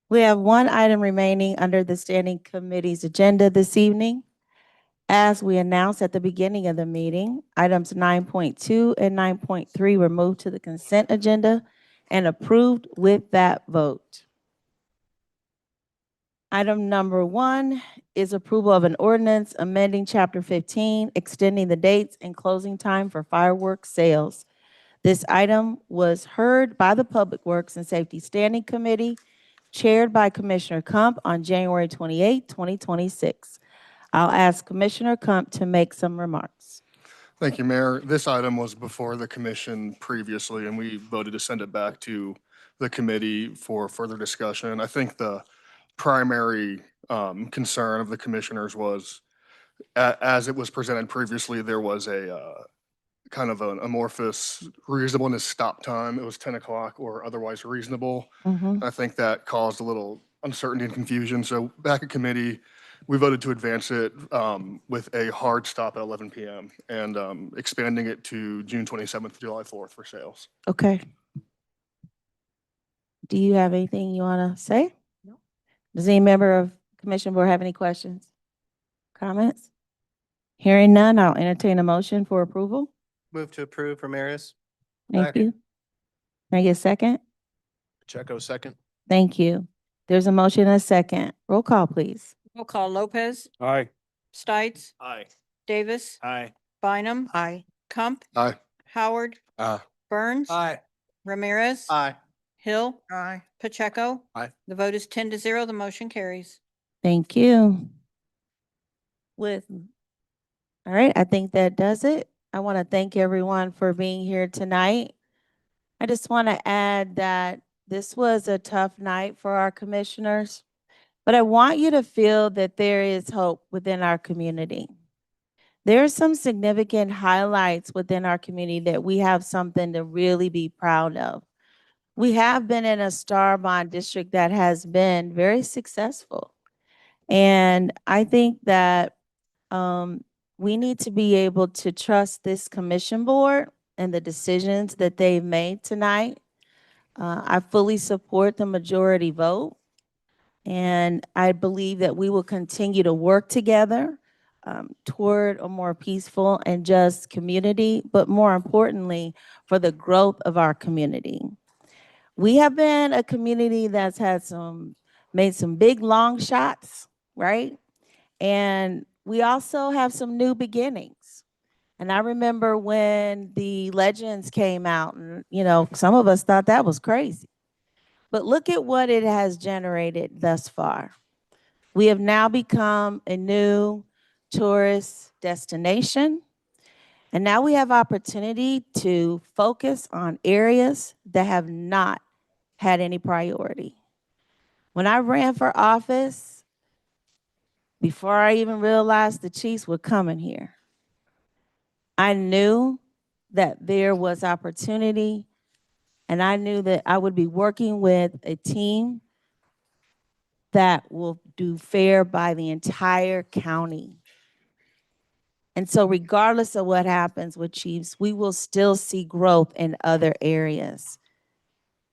We have one item remaining under the standing committee's agenda this evening. As we announced at the beginning of the meeting, items 9.2 and 9.3 were moved to the consent agenda and approved with that vote. Item number 1 is approval of an ordinance amending Chapter 15, extending the dates and closing time for fireworks sales. This item was heard by the Public Works and Safety Standing Committee, chaired by Commissioner Kump on January 28, 2026. I'll ask Commissioner Kump to make some remarks. Thank you, Mayor. This item was before the commission previously, and we voted to send it back to the committee for further discussion. I think the primary concern of the commissioners was, as it was presented previously, there was a kind of an amorphous reasonableness stop time. It was 10 o'clock or otherwise reasonable. Mhm. I think that caused a little uncertainty and confusion. So back at committee, we voted to advance it with a hard stop at 11 p.m. and expanding it to June 27th, July 4th for sales. Okay. Do you have anything you want to say? No. Does any member of Commission Board have any questions? Comments? Hearing none, I'll entertain a motion for approval. Move to approve, Ramirez. Thank Second. you. Can I get a second? Pacheco, second. Thank you. There's a motion and a second. Roll call, please. Roll call. Lopez, Aye. Stites, Aye. Davis, Aye. Bynum, Aye. Kump, Aye. Howard, Aye. Burns, Aye. Ramirez, Aye. Hill, Aye. Pacheco. Aye. The vote is 10-0. The motion carries. Thank you. All right, I think that does it. I want to thank everyone for being here tonight. I just want to add that this was a tough night for our commissioners, but I want you to feel that there is hope within our community. There are some significant highlights within our community that we have something to really be proud of. We have been in a star bond district that has been very successful. And I think that we need to be able to trust this commission board and the decisions that they've made tonight. I fully support the majority vote. And I believe that we will continue to work together toward a more peaceful and just community, but more importantly, for the growth of our community. We have been a community that's made some big long shots, right? And we also have some new beginnings. And I remember when the legends came out, and some of us thought that was crazy. But look at what it has generated thus far. We have now become a new tourist destination. And now we have opportunity to focus on areas that have not had any priority. When I ran for office, before I even realized the Chiefs were coming here, I knew that there was opportunity, and I knew that I would be working with a team that will do fair by the entire county. And so regardless of what happens with Chiefs, we will still see growth in other areas.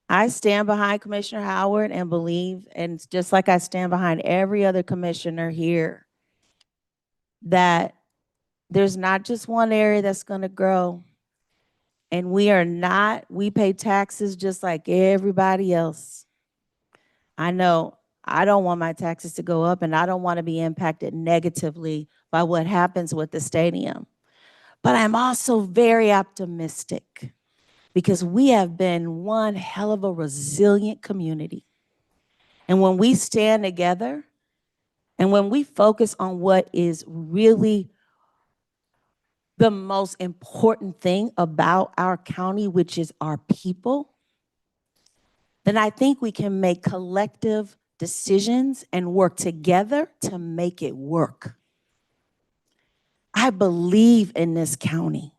I stand behind Commissioner Howard and believe, and just like I stand behind every other commissioner here, that there's not just one area that's going to grow. And we pay taxes just like everybody else. I know I don't want my taxes to go up, and I don't want to be impacted negatively by what happens with the stadium. But I'm also very optimistic because we have been one hell of a resilient community. And when we stand together And when we focus on what is really the most important thing about our county, which is our people, then I think we can make collective decisions and work together to make it work. I believe in this county,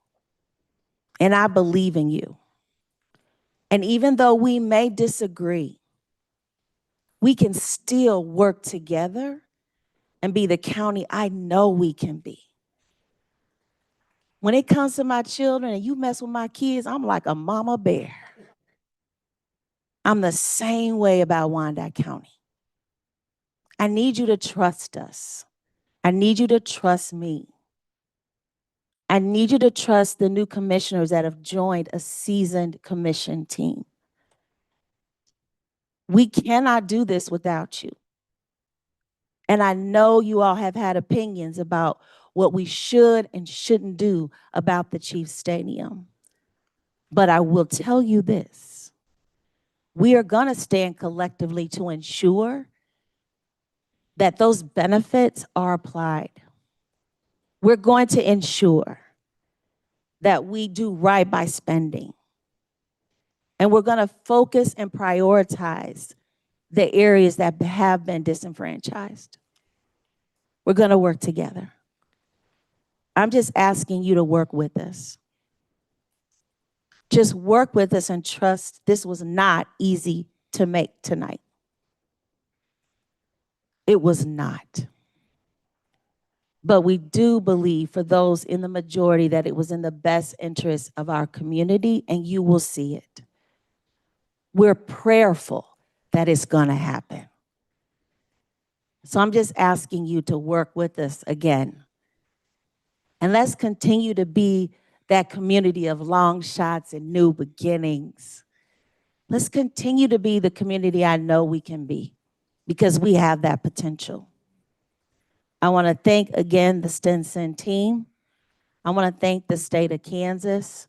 and I believe in you. And even though we may disagree, we can still work together and be the county I know we can be. When it comes to my children and you mess with my kids, I'm like a mama bear. I'm the same way about Wyandotte County. I need you to trust us. I need you to trust me. I need you to trust the new commissioners that have joined a seasoned commission team. We cannot do this without you. And I know you all have had opinions about what we should and shouldn't do about the Chiefs Stadium. But I will tell you this. We are going to stand collectively to ensure that those benefits are applied. We're going to ensure that we do right by spending. And we're going to focus and prioritize the areas that have been disenfranchised. We're going to work together. I'm just asking you to work with us. Just work with us and trust this was not easy to make tonight. It was not. But we do believe for those in the majority that it was in the best interest of our community, and you will see it. We're prayerful that it's going to happen. So I'm just asking you to work with us again. And let's continue to be that community of long shots and new beginnings. Let's continue to be the community I know we can be because we have that potential. I want to thank again the Stinson team. I want to thank the state of Kansas.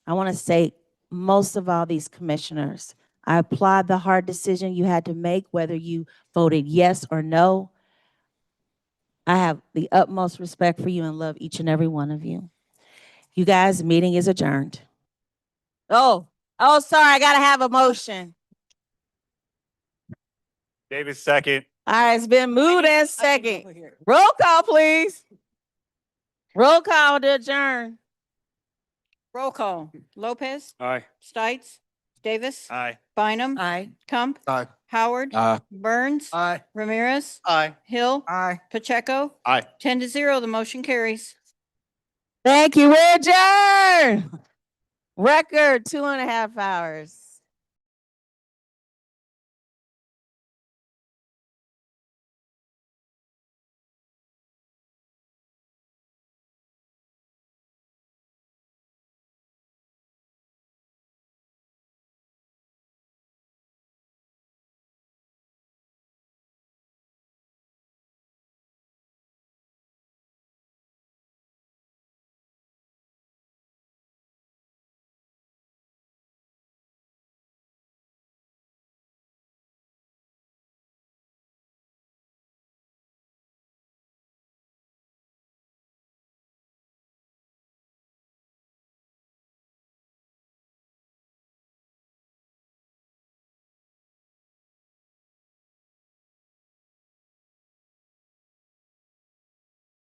I want to say most of all these commissioners. I applaud the hard decision you had to make, whether you voted yes or no. I have the utmost respect for you and love each and every one of you. You guys, meeting is adjourned. Oh, sorry, I gotta have a motion. David, second. All right, it's been moved and second. Roll call, please. Roll call to adjourn. Roll call. Lopez. Aye. Stites. Davis. Aye. Bynum. Aye. Kump. Aye. Howard. Aye. Burns. Aye. Ramirez. Aye. Hill. Aye. Pacheco. Aye. 10-0, the motion carries. Thank you. We're adjourned. Record 2.5 hours.